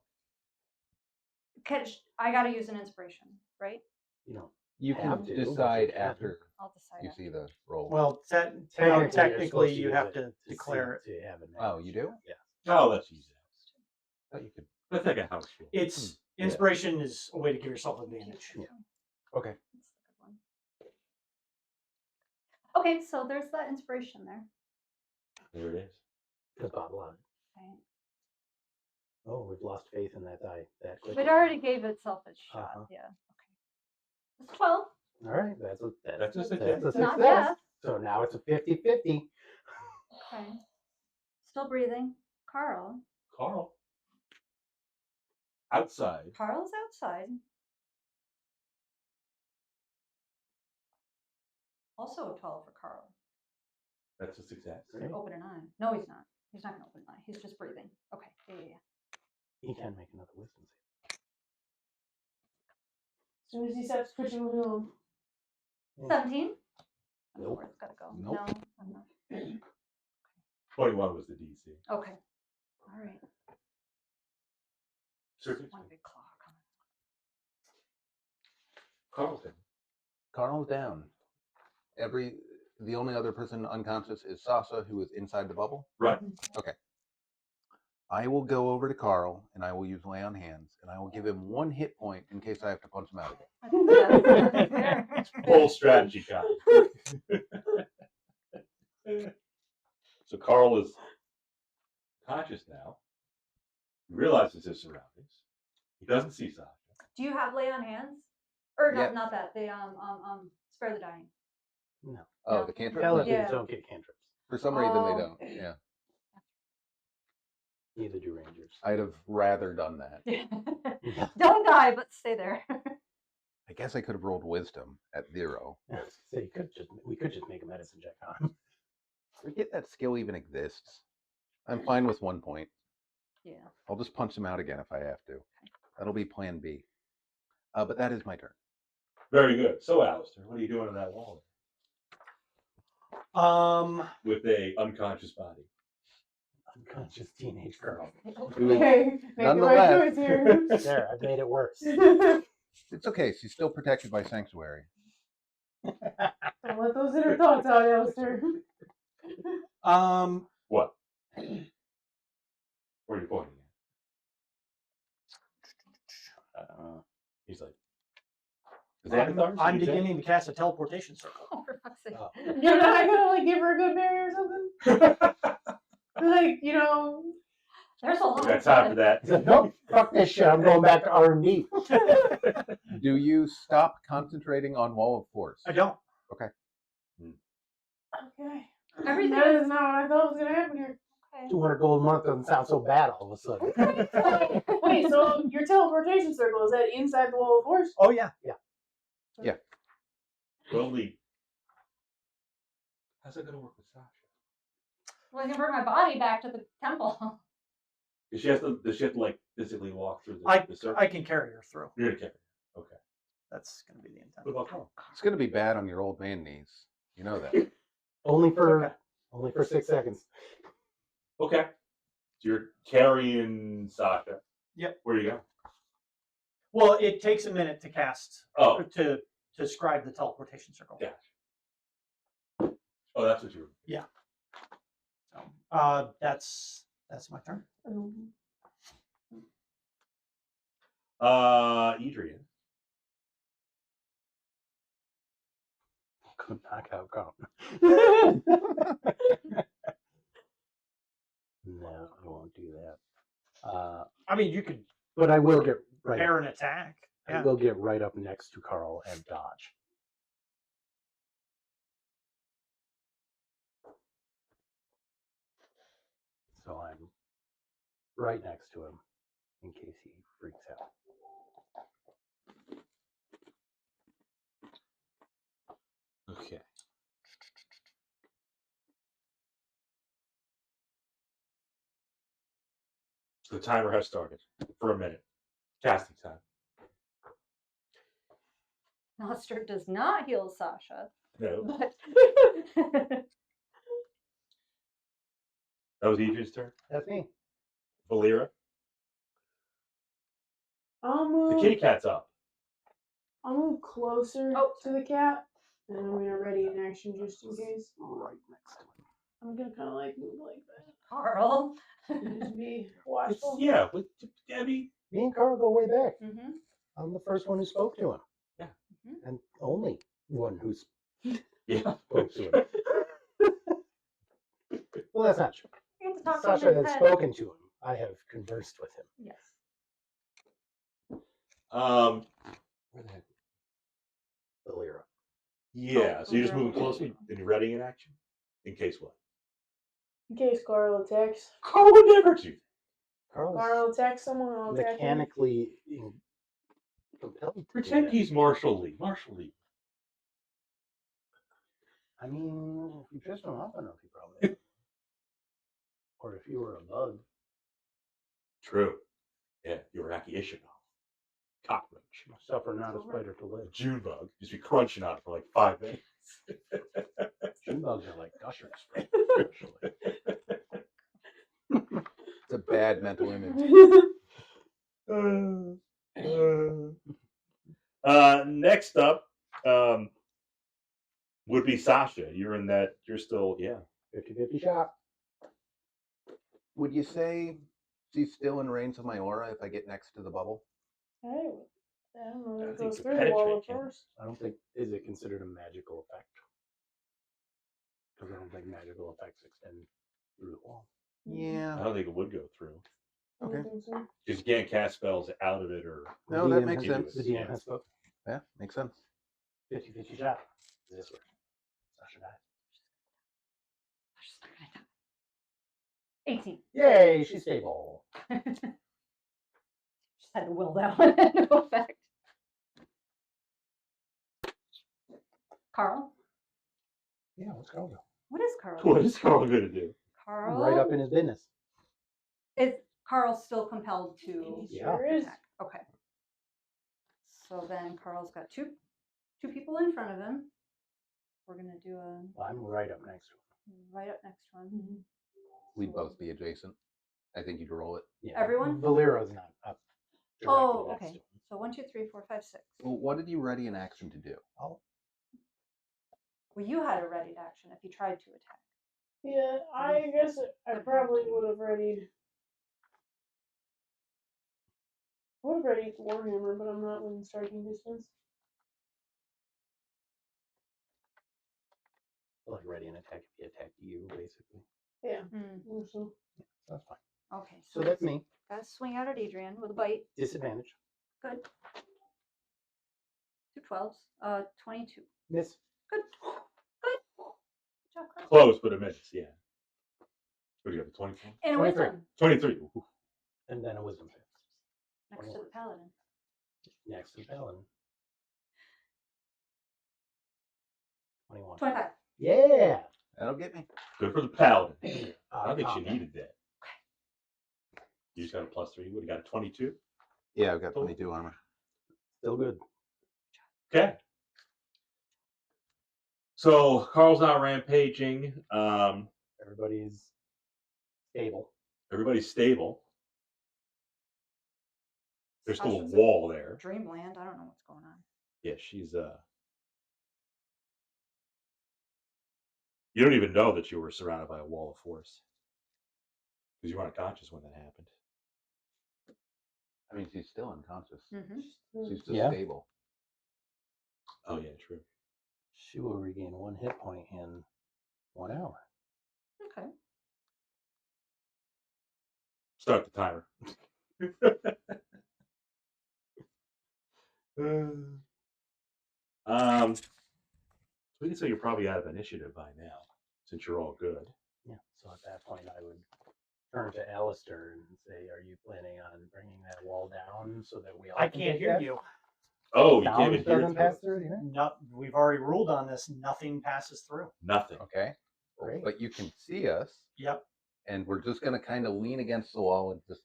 I gotta use an inspiration, right? You know, You Have can to, but decide you can. after I'll decide. you see the roll. Well, you're technically, supposed to you use have it to see declare it. to have an Oh, you do? Yeah. Oh, let's use that. Oh, you could. Let's take a house rule. It's Yeah. inspiration is a way to give yourself advantage. Yeah. Okay. That's a good one. Okay, so there's that inspiration there. There it is. Because Bob lied. Right. Oh, we've lost faith in that die that quickly. It already gave itself a shot. Uh-huh. Yeah. Okay. It's 12. All right, that's a That's a that's success. a Not success. death. So now it's a 50-50. Okay. Still breathing. Carl. Carl. Outside. Carl's outside. Also a 12 for Carl. That's a success. Great. Open an eye. No, he's not. He's not going to open an eye. He's just breathing. Okay. Yeah. He can make another wisdom save. As soon as he stops pushing with him. 17. I don't know Nope. where it's got to go. Nope. No, I'm not. 21 was the DC. Okay. All right. Circuses. One big claw coming. Carl's in. Carl's down. The only other person unconscious is Sasha, who is inside the bubble. Right. I will go over to Carl and I will use lay on hands and I will give him 1 hit point in case I have to punch him out again. That's fair. Full strategy kind. So Carl is conscious now. He realizes his surroundings. He doesn't see Sasha. Do you have lay on hands? Or no, Yeah. not that. The spare the dying. No. Oh, No. the cantrip? Paladins Yeah. don't get cantrips. For some reason Oh. they don't. Yeah. Neither do rangers. I'd have rather done that. Don't die, but stay there. I guess I could have rolled wisdom at 0. So we could just make a medicine check on him. Forget that skill even exists. I'm fine with 1 point. Yeah. I'll just punch him out again if I have to. That'll be plan B. But that is my turn. Very good. So, Alister, what are you doing on that wall? with a unconscious body. Unconscious teenage girl. Okay, make the right Nonetheless. choice here. There, I've made it worse. It's okay. She's still protected by sanctuary. Don't let those inner thoughts out, Alister. What? Where are you pointing at? He's like, is that I'm beginning to cast a teleportation circle. Oh, for fuck's sake. Oh. You're not gonna like give her a good berry or something? Like, you know. There's a lot. We got time for that. He said, nope, fuck this shit. I'm going back to R&D. Do you stop concentrating on Wall of Force? I don't. Okay. Everything That is- is not what I thought was gonna happen here. Okay. 200 gold a month doesn't sound so bad all of a sudden. Wait, so your teleportation circle, is that inside the Wall of Force? Oh, yeah, yeah. Well, how's that going to work with Sasha? Well, I can bring my body back to the temple. Does she have to like physically walk through the circle? I can carry her through. You're gonna carry her. Okay. That's going to be the intent. What about Carl? It's going to be bad on your old man knees. You know that. Only for Okay. 6 seconds. Okay. So you're carrying Sasha. Yep. Where you go? Well, it takes a minute to cast, Oh. to describe the teleportation circle. Yeah. Oh, that's what you were. So, that's my turn. Edrian. Good knockout count. No, I won't do that. I mean, you could But I will get right. prepare an attack. I Yeah. will get right up next to Carl and dodge. So I'm right next to him in case he freaks out. Okay. The timer has started for a minute. Casting time. Alister does not heal Sasha, No. but That was Adrian's turn. That's me. Volira. I'll The move. kitty cat's up. I'll move closer Oh. to the cat, and I'm gonna ready an action just in case. Right next to him. I'm gonna kind of like move like that, Carl. and just be watchful. Yeah, with Debbie. Me and Carl go way back. Mm-hmm. I'm the first one who spoke to him. Yeah. And only one who Yeah. spoke to him. Well, that's not true. You get to talk Sasha to him in has head. spoken to him. I have conversed with him. Yes. Where the heck? Volira. Yeah, so you're just Volira. moving closer and you're ready in action? In case what? In case Carl attacks. Carl would never do that. Carl's Carl attacks someone, I'll attack him. mechanically compelled to do Pretend that. he's Marshall Lee. Marshall Lee. I mean, if you pissed him off enough, he probably would. Or if you were a bug. True. Yeah, you're Aki Ishmael. Cockroach. Suffer not a spider to live. June bug. Just be crunching on it for like 5 minutes. June bugs are like gushers. It's a bad mental image. Next up would be Sasha. You're in that. You're still, yeah. 50-50 shot. Would you say she's still in range of my aura if I get next to the bubble? I don't know. I It think goes to through the wall penetrate, at yeah. first. I don't think, is it considered a magical effect? Because I don't think magical effects extend through the wall. I Yeah. don't think it would go through. I Okay. don't think so. Because you can't cast spells out of it or. No, The that DM makes has- sense. The DM has spoken. Yeah, makes sense. 50-50 shot. This way. Sasha dies. 18. Yay, she's stable. Just had to will that one into effect. Carl? Yeah, what's Carl do? What is Carl? What is Carl going to do? Carl? Right up in his business. Is Carl still compelled to He Yeah. sure is. attack? Okay. So then Carl's got two people in front of him. we're gonna do a I'm right up next to him. right up next one. We'd both be adjacent. I think you'd roll it. Yeah. Everyone? Valera's not up. directly Oh, next okay. to him. So 1, 2, 3, 4, 5, 6. Well, what did you ready an action to do? Oh, Well, you had a readied action if he tried to attack. Yeah, I guess I probably would have readied. I would have readied the Warhammer, but I'm not within striking distance. like ready an attack if he attacked you, basically. Yeah, Hmm. also. That's fine. Okay, So that's me. gotta swing out at Edrian with a bite. Disadvantage. Good. 2 12s. 22. Miss. Good. Good. Good job, Carl. Close, but a miss. Yeah. What do you have? 24? And a 23. wisdom 23. Ooh. And then a wisdom save. next to the paladin. Next to Paladin. 21. 25. Yeah. That'll get me. Good for the paladin. I think she combat. needed that. You just got a +3. Would have got a 22. Yeah, I've got 22 armor. Still good. Okay. So Carl's not rampaging. Everybody's stable. Everybody's stable. There's still a Sasha's wall there. Dreamland. I don't know what's going on. Yeah, she's You don't even know that you were surrounded by a wall of force because you weren't conscious when that happened. I mean, she's still unconscious. Mm-hmm. She's just Yeah. stable. Oh yeah, true. She will regain 1 hit point in 1 hour. Okay. Start the timer. So we can say you're probably out of initiative by now, since you're all good. Yeah. So at that point, I would turn to Alister and say, "Are you planning on bringing that wall down so that we all I can can't take hear that?" you. Oh, you Sound can't even hear doesn't it pass through. through it either? No, we've already ruled on this. Nothing passes through. Nothing. Okay. Great. But you can see us, Yep. and we're just going to kind of lean against the wall and just.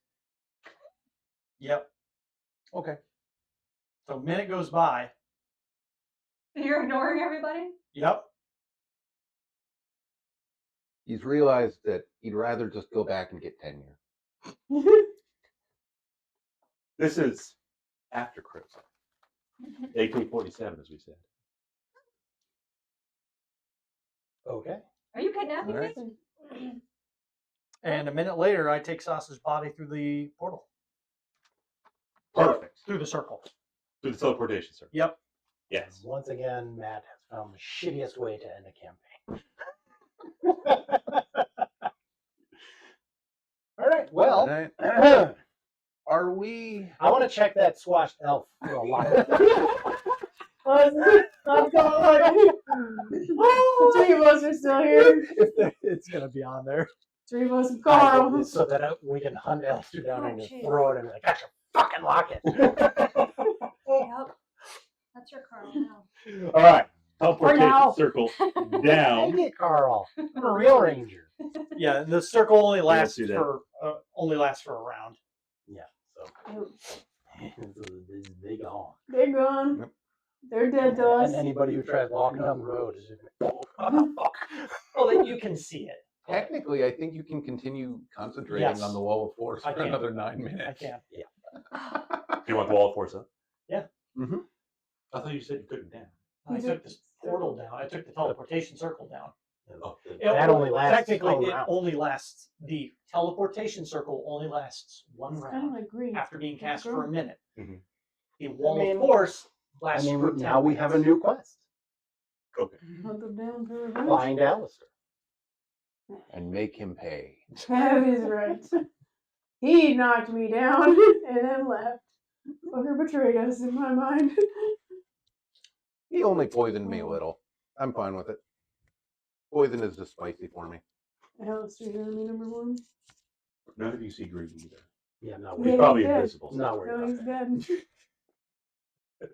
Yep. Okay. So a minute goes by. You're ignoring everybody? Yep. He's realized that he'd rather just go back and get tenure. This is after Cruise. 1847, as we said. Okay. Are you kidnapping All right. me? And a minute later, I take Sasha's body through the portal, Perfect. through the circle. Through the teleportation, sir. Yep. Yes. Once again, Matt has found the shittiest way to end a campaign. All right. Well, All right. Are we? I want to check that squashed elf for a while. I'm going. The 3 of us are still here. It's gonna be on there. 3 of us and Carl. So that we can hunt Alister down Oh, and just jeez. throw it and be like, "That's your fucking locket." Yep. That's your Carl now. All right. now. Teleportation circle down. Take it, Carl. I'm a real ranger. Yeah. The circle only lasts see that. for a round. Yeah. So they gone. They're gone. Yep. They're dead to us. And anybody who tries walking down the road is just like, "Oh, fuck." Well, then you can see it. Technically, I think you can continue concentrating Yes. on the wall of force I for can. another 9 minutes. I can. Yeah. Do you want the wall of force up? Mm-hmm. I thought you said you couldn't down. I took this portal down. I took the teleportation circle down. Oh, That only lasts Technically, a it round. only lasts. The teleportation circle only lasts 1 It's kind of round like green. after being cast Green. for a minute. Mhm. The wall I mean- of force I lasts for mean, 10 now we have a minutes. new quest. Okay. Hunt them down for revenge. Find Alister. And make him pay. That is right. He knocked me down and then left. Fucker betrayed us in my mind. He only poisoned me a little. I'm fine with it. Poison is just spicy for me. Alistair's enemy number 1. None of you see green either. Yeah, no, Yeah, He's we're he's probably dead. invisible. not worried No, about he's that. dead.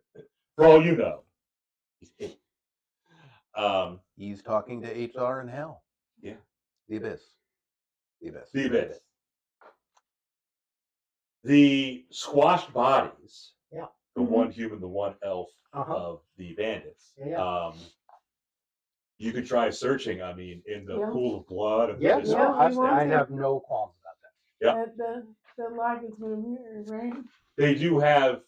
For all you know. He's hidden. He's talking to HR in hell. Yeah. The abyss. The abyss. The abyss. The squashed bodies. Yeah. The one human, the one elf Uh-huh. of the bandits. Yeah. You could try searching. I mean, in the Yeah. pool of blood. And Yeah, this- Yeah, no, we want I to. have no qualms about that. Yeah. That locket's gonna mirror, right? They do have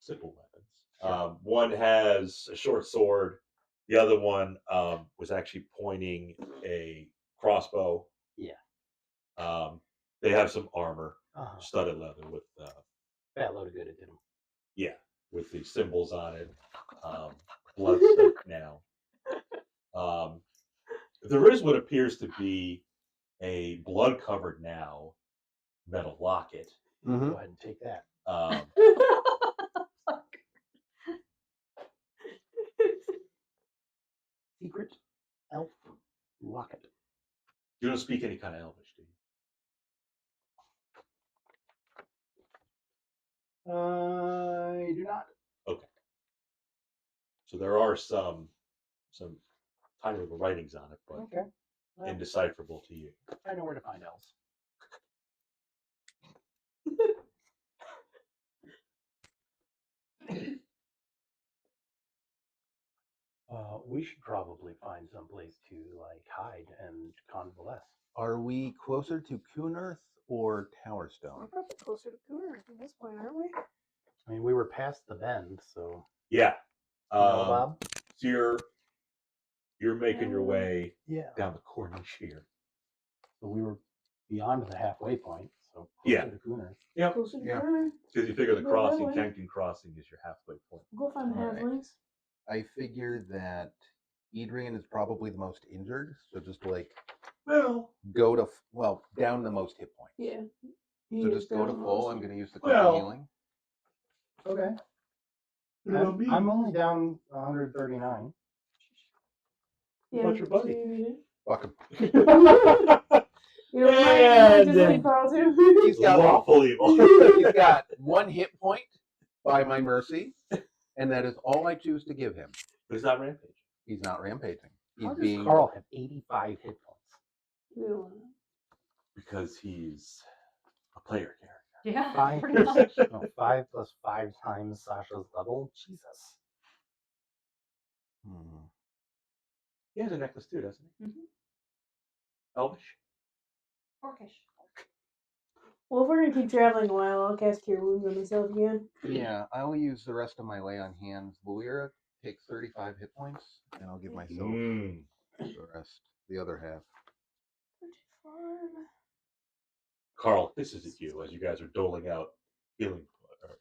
simple weapons. Sure. One has a short sword. The other one was actually pointing a crossbow. Yeah. They have some armor, Uh-huh. studded leather with Fat load of good it did 'em. with the symbols on it. Blood-soaked now. There is what appears to be a blood-covered now metal locket. Go ahead and take that. Secret elf locket. You don't speak any kind of Elvish, do you? I do not. Okay. So there are some tiny little writings on it, but Okay. Well, indecipherable to you. I know where to find elves. We should probably find someplace to like hide and convalesce. Are we closer to Coonerth or We're Towerstone? probably closer to Cooner at this point, aren't we? I mean, we were past the bend, so Yeah. you know, Bob. So you're making your way Yeah. down the corniche here. So we were beyond the halfway point, so Yeah. closer to Cooner. Yep. Closer to Yeah. Cooner. Because you figure the Go crossing, that way. Kenton Crossing, is your halfway point. We'll go find the Alright. halflings. I figured that Edrian is probably the most injured, so just like Well, go to down the most hit points. Yeah. So just go to full. I'm going to use the quick Well- healing. Okay. It'll be- I'm only down 139. Yeah. What's your buddy? maybe. Fuck him. You know, might just And- leave Carl too. He's got lawful evil. he's got 1 hit point by my mercy, and that is all I choose to give him. But he's not rampaging. He's not rampaging. He's How does being Carl have 85 hit points? We don't want Because he's a player character. Yeah, Fine. pretty much. No, 5 plus 5 times Sasha's level. Jesus. He has a necklace too, doesn't he? Mhm. Elvish. Orcish. Well, if we're gonna keep traveling a while, I'll cast Cure Wounds on myself again. Yeah, I will use the rest of my lay on hands. Volira takes 35 hit points, and I'll give myself Mm. the rest, the other half. 35. Carl, this is at you as you guys are doling out healing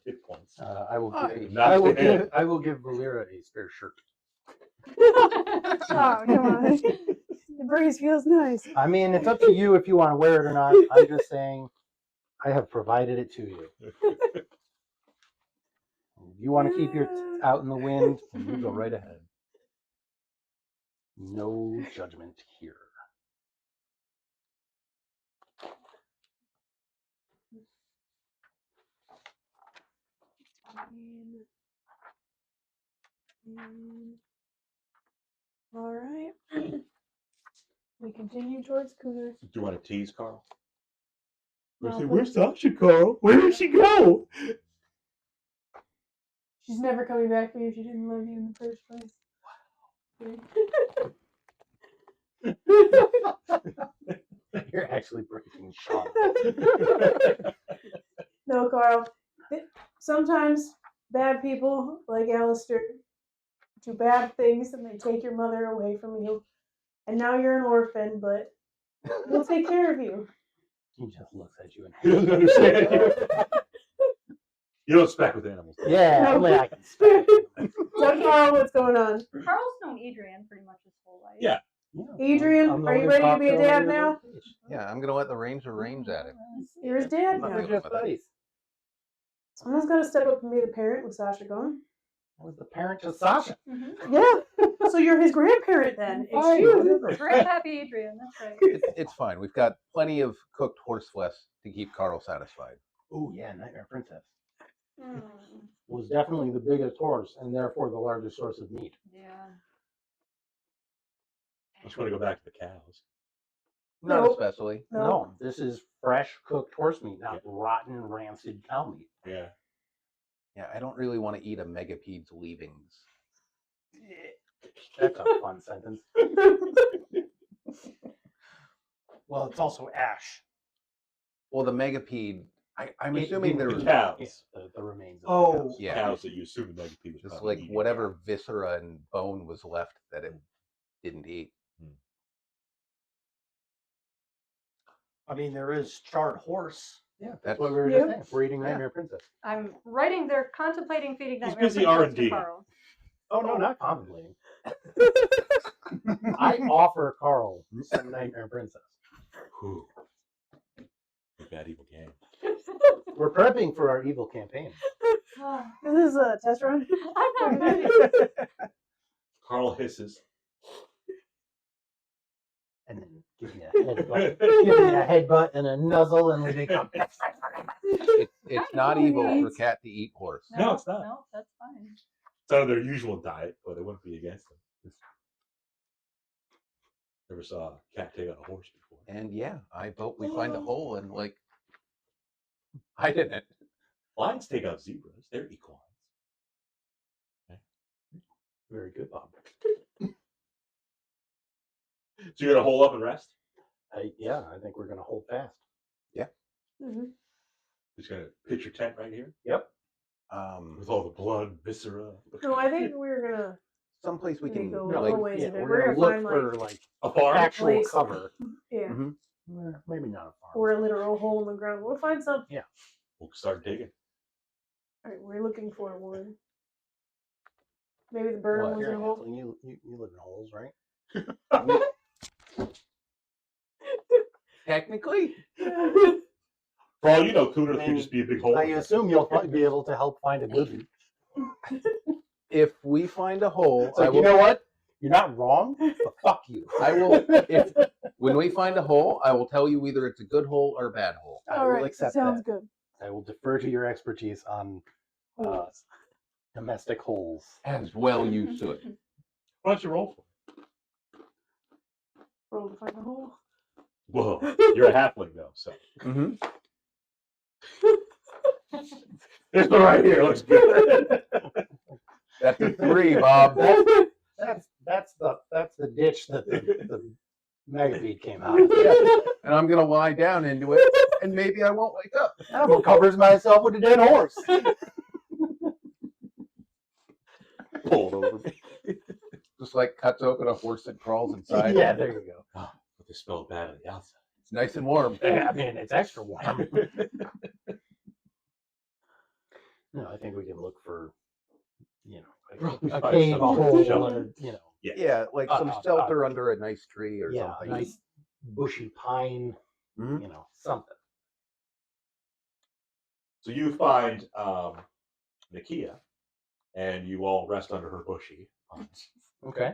hit points. I will give, Not I will to him. give, I will give Volira a spare shirt. Oh, come on. The breeze feels nice. I mean, it's up to you if you want to wear it or not. I'm just saying, I have provided it to you. If you want to keep your tits out in the wind, then you go right ahead. No judgment here. All right. We continue towards Cooner. Do you want to tease Carl? No, Say, but- where's Sasha, Carl? Where did she go? She's never coming back for you if she didn't love you in the first place. You're actually breaking Sean. No, Carl. Sometimes bad people like Alister do bad things and they take your mother away from you. And now you're an orphan, but we'll take care of you. He just looks at you and He doesn't understand you. You don't spec with animals. yeah, No. only I can spell. So, Carl, what's going on? Carl's known Edrian pretty much his whole life. Yeah. Adrian, I'm the are one you who ready to talked be a him dad when he was now? little bitch. Yeah, I'm going to let the ranger range at him. You're his dad They're now. just buddies. Someone's got to step up and be the parent with Sasha gone. I was the parent to Sasha. Mm-hmm. Yeah. So you're his grandparent then. It's Fine, you. whatever. Grandpappy Adrian, that's right. It's fine. We've got plenty of cooked horse flesh to keep Carl satisfied. Oh yeah, Nightmare Princess Mm, was definitely the biggest horse and therefore the largest source of meat. yeah. I just want to go back to the cows. Not Nope. especially. No, this is fresh cooked horse meat, not rotten, rancid cow meat. Yeah. Yeah, I don't really want to eat a megapede's leavings. That's a fun sentence. Well, it's also ash. Well, the megapede. I'm assuming The they're cows. The remains. Of Oh, the cows. yeah, Cows that you assume the megapede was just probably like eating. whatever viscera and bone was left that it didn't eat. I mean, there is charred horse. Yeah, that's That's- what we were Yeah. just saying. We're eating Yeah. Nightmare Princess. I'm writing there, contemplating feeding He's Nightmare busy Princess R&D. to Carl. Oh no, not contemplating. I offer Carl some Nightmare Princess. Whew. The bad evil game. We're prepping for our evil campaign. This is a test run. I'm not ready. Carl hisses. And then give me a headbutt. Give me a headbutt and a nuzzle, and we become. It's not evil for cat to eat horse. No, it's not. No, that's fine. It's out of their usual diet, but it wouldn't be against them. Never saw a cat take on a horse before. And yeah, I vote we find a hole and like I didn't. Lions take out zebras. They're equines. Very good, Bob. So you're gonna hole up and rest? Yeah, I think we're gonna hold fast. Mhm. Just gonna pitch your tent right here Yep. with all the blood, viscera. No, I think we're gonna Someplace we can go like a ways yeah, a bit. we're We're gonna gonna look find for like like A farm? actual place. cover. yeah, Maybe not a farm. or a literal hole in the ground. We'll find some. We'll start digging. All right, we're looking for one. Maybe the bird Well, was you're in a a hole. halfling. You live in holes, right? technically. For all you know, Kudos I could mean, just be a big hole. I in there. assume you'll probably be able to help find a good one. If we find a hole, It's like, I will you know what? You're not wrong, but fuck you. I will if when we find a hole, I will tell you either it's a good hole or a bad hole. I All will right, accept sounds that. good. I will defer to your expertise on domestic holes. As well you should. Why don't you roll for it? Roll to find a hole. Whoa, you're a halfling though, so Mm-hmm. this one right here looks good. That's a 3, Bob. That's the ditch that the megapede came out of. And I'm gonna lie down into it, and maybe I won't wake up. Animal covers myself with a dead horse. Pulled over me. Just like cuts open a horse that crawls inside. Yeah, there you go. Oh, but they smell bad on the outside. It's nice and warm. I mean, it's extra warm. No, I think we can look for, Probably a find cave, a some sort of hole, shelter. Yeah, like some shelter under a nice tree or yeah, a something. nice bushy pine, Mhm. Something. So you find Nakia, and you all rest under her bushy. Okay.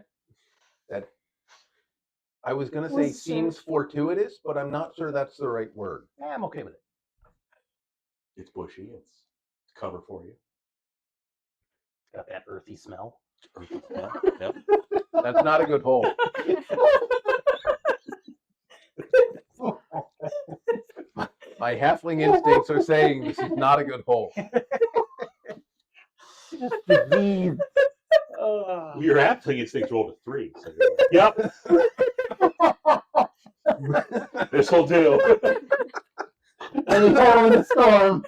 I was gonna say Was, seems fortuitous, but I'm not sure that's the right word. Yeah, I'm okay with it. It's bushy. It's cover for you. Got that earthy smell. Yep. That's not a good hole. My halfling instincts are saying this is not a good hole. Disease. Your halfling instincts rolled a 3. So you're like, yep. This will do. Any hole in the storm.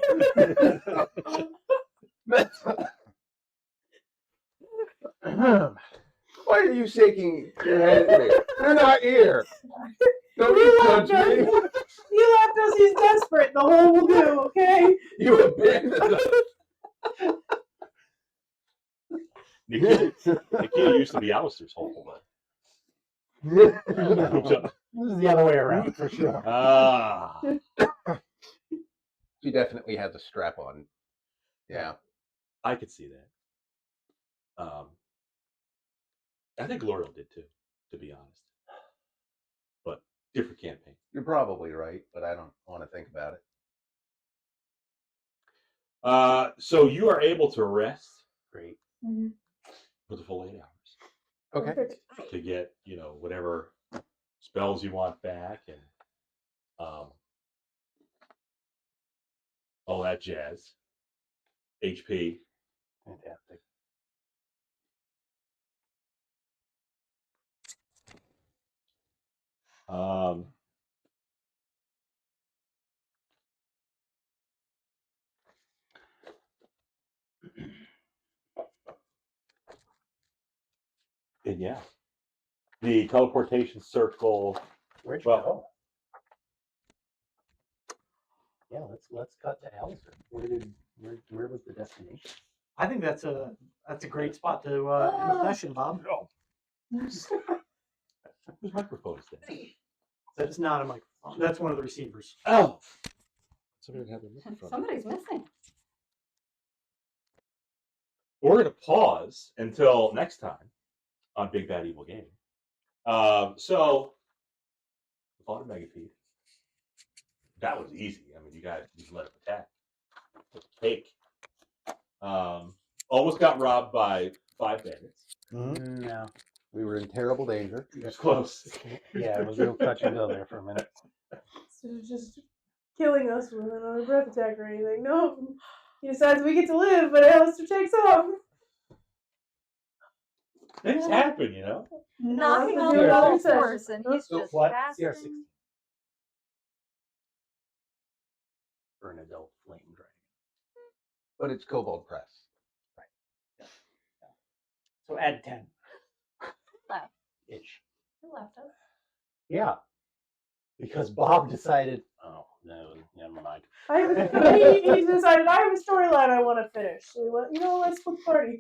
Why are you shaking your head at me? You're not here. Don't you judge me. You left us. He's desperate. The hole will do. Okay. You abandoned us. Nakia used to be Alister's hole. This is the other way around for sure. Ah. She definitely has a strap on. Yeah. I could see that. I think L'Oreal did too, to be honest. But different campaign. You're probably right, but I don't want to think about it. So you are able to rest Great. for the full 8 hours Okay. Perfect. to get, whatever spells you want back and all that jazz. HP. Fantastic. And yeah, the teleportation circle. Where'd you Well- go? Yeah, let's cut to Alister. Where was the destination? I think that's a great spot to end the session, Bob. Whose microphone is that? That's not a microphone. That's one of the receivers. Oh, Somebody's missing. we're gonna pause until next time on Big Bad Evil Game. So, Volira Megapede. That was easy. I mean, you guys just let it attack. Cake. Almost got robbed by 5 bandits. No. We were in terrible danger. It was close. Yeah, it was real touch and go there for a minute. So just killing us with another breath attack or anything. No. He decides we get to live, but Alister takes off. Things happen, you know. Knocking No, on it's the a golf session. course, and he's So just what? passing. CR16. For an adult flame dragon. But it's Kobold Press. So add 10. Left. Ish. You left us. Yeah. Because Bob decided, oh, no, never mind. He decided I have a storyline I want to finish. So we went, let's split the party.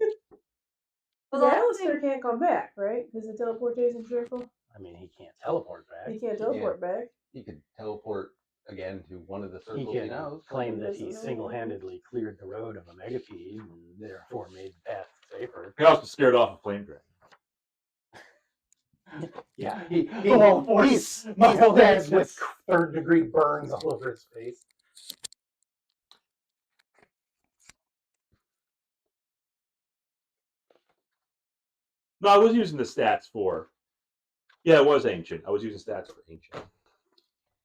Well, Because that's Alistair can't come back, right? Because the teleportation circle. I mean, he can't teleport back. He can't teleport back. He could teleport again to one of the He circles he can knows. claim that Doesn't he know. single-handedly cleared the road of a megapede and therefore made the path safer. He also scared off a flame dragon. Yeah, Force. he's dead with third-degree burns all over his face. No, I was using the stats for. Yeah, it was ancient. I was using stats for ancient.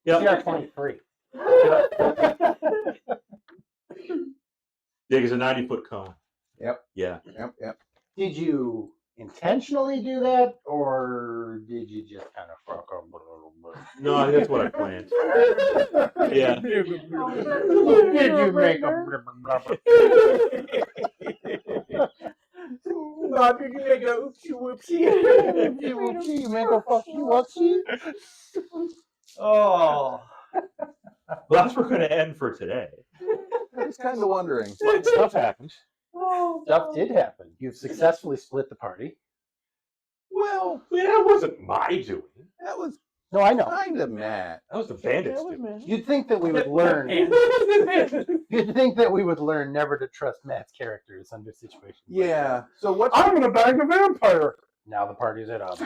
Yeah, CR23. yeah, it's a 90-foot cone. Yep. Yeah. Yep. Did you intentionally do that, or did you just kind of fuck up a little bit? No, I think that's what I planned. Yeah. Did you make a blibber blobber? Bob, did you make a oopsie whoopsie? Oopsie whoopsie, you make a fucky whoopsie? Oh. Well, that's where we're going to end for today. I was kind of wondering. Stuff happened. Oh, Stuff did happen. You've successfully split the party. Well, That wasn't my doing. that was No, I know. kind of Matt. That was the bandits' that was doing. me. You'd think that we would learn. You'd think that we would learn never to trust Matt's characters under situations. like Yeah. that. So what's I'm gonna bag a vampire. Now the party's at odds.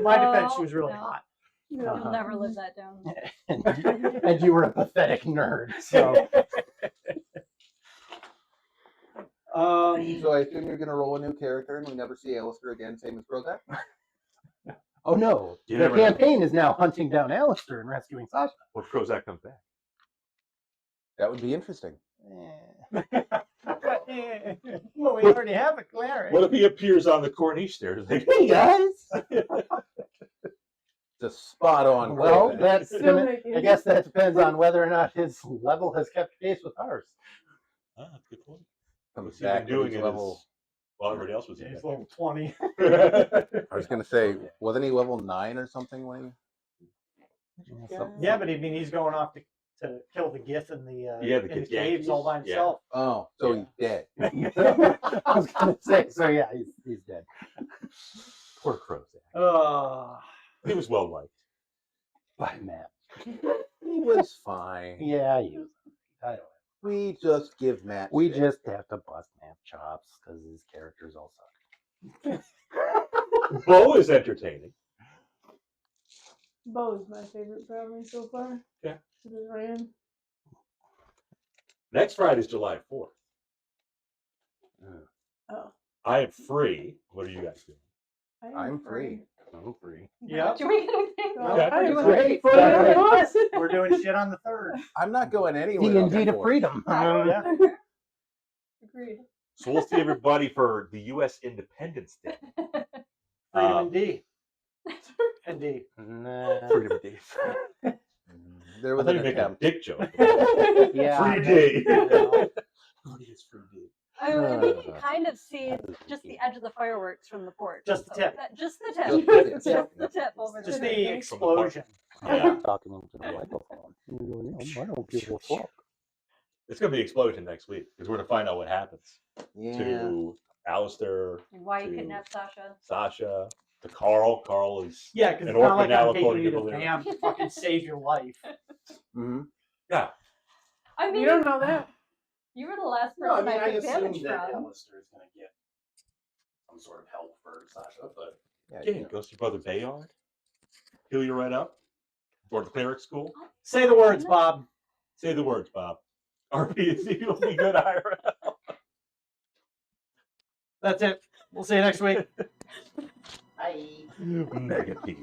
My defense, she was Oh, really no. hot. No. You'll never live that down. and you were a pathetic nerd. So So I assume you're gonna roll a new character and we never see Alister again, same as Prozac? oh no, You the never know. campaign is now hunting down Alister and rescuing Sasha. What if Prozac comes back? That would be interesting. Well, we already have a cleric. What if he appears on the Corniche stairs? Like, Hey guys. It's a spot on. Well, Prozac. that's Still gonna, making I guess that depends on whether or not his level has kept pace with ours. ah, good point. comes What's he been back doing doing it level. while everybody else was Yeah, in he's there. level 20. I was gonna say, wasn't he level 9 or something when? Yeah, but I mean, he's going off to kill the Gith in the, Yeah, the in the Gith caves all by Yankees. Yeah. himself. Oh, so he's dead. I was gonna say, so yeah, he's dead. Poor Prozac. He was well liked. By Matt. He was fine. Yeah, he was. I don't know. We just give Matt. We shit. just have to bust Matt chops because his characters all suck. Bo is entertaining. Bo is my favorite probably so far. Yeah. To the ram. Next Friday is July 4th. Oh. I am free. What are you guys doing? I'm free. I'm free. Yeah. Do we get anything? Oh, Okay. I am Great. free. Great. We're doing shit on the 3rd. I'm not going anywhere. The on indeed that of board. freedom. Yeah. Agreed. So we'll see everybody for the U.S. Independence Day. Freedom and D. and D. Nah. Freedom D. There I was thought an you were making a attempt. dick joke. Yeah. Free D. Free is free D. I mean, and we can Uh, kind of see that was just the easy. edge of the fireworks from the porch. Just the So tip. just the Just tip. the Just tip. the tip over Just there. the explosion. Yeah. Talking into the microphone. I don't give a fuck. It's going to be an explosion next week because we're going to find out what happens Yeah. to Alister, Why you to kidnapped Sasha? Sasha, to Carl. Carl is Yeah, because an it's not orphan like now, I'm taking according you to to Volira. Bam to fucking save your life. Mm-hmm. Yeah. I mean, You don't know that. you were the last No, I person mean, I took damage assumed that from. Alister is going to get some sort of help for Sasha, but Yeah, go see Brother Bayard. Heal you right up. Or the cleric school. Say the words, Bob. Say the words, Bob. RPC will be good IRL. That's it. We'll see you next week. I. Mega P.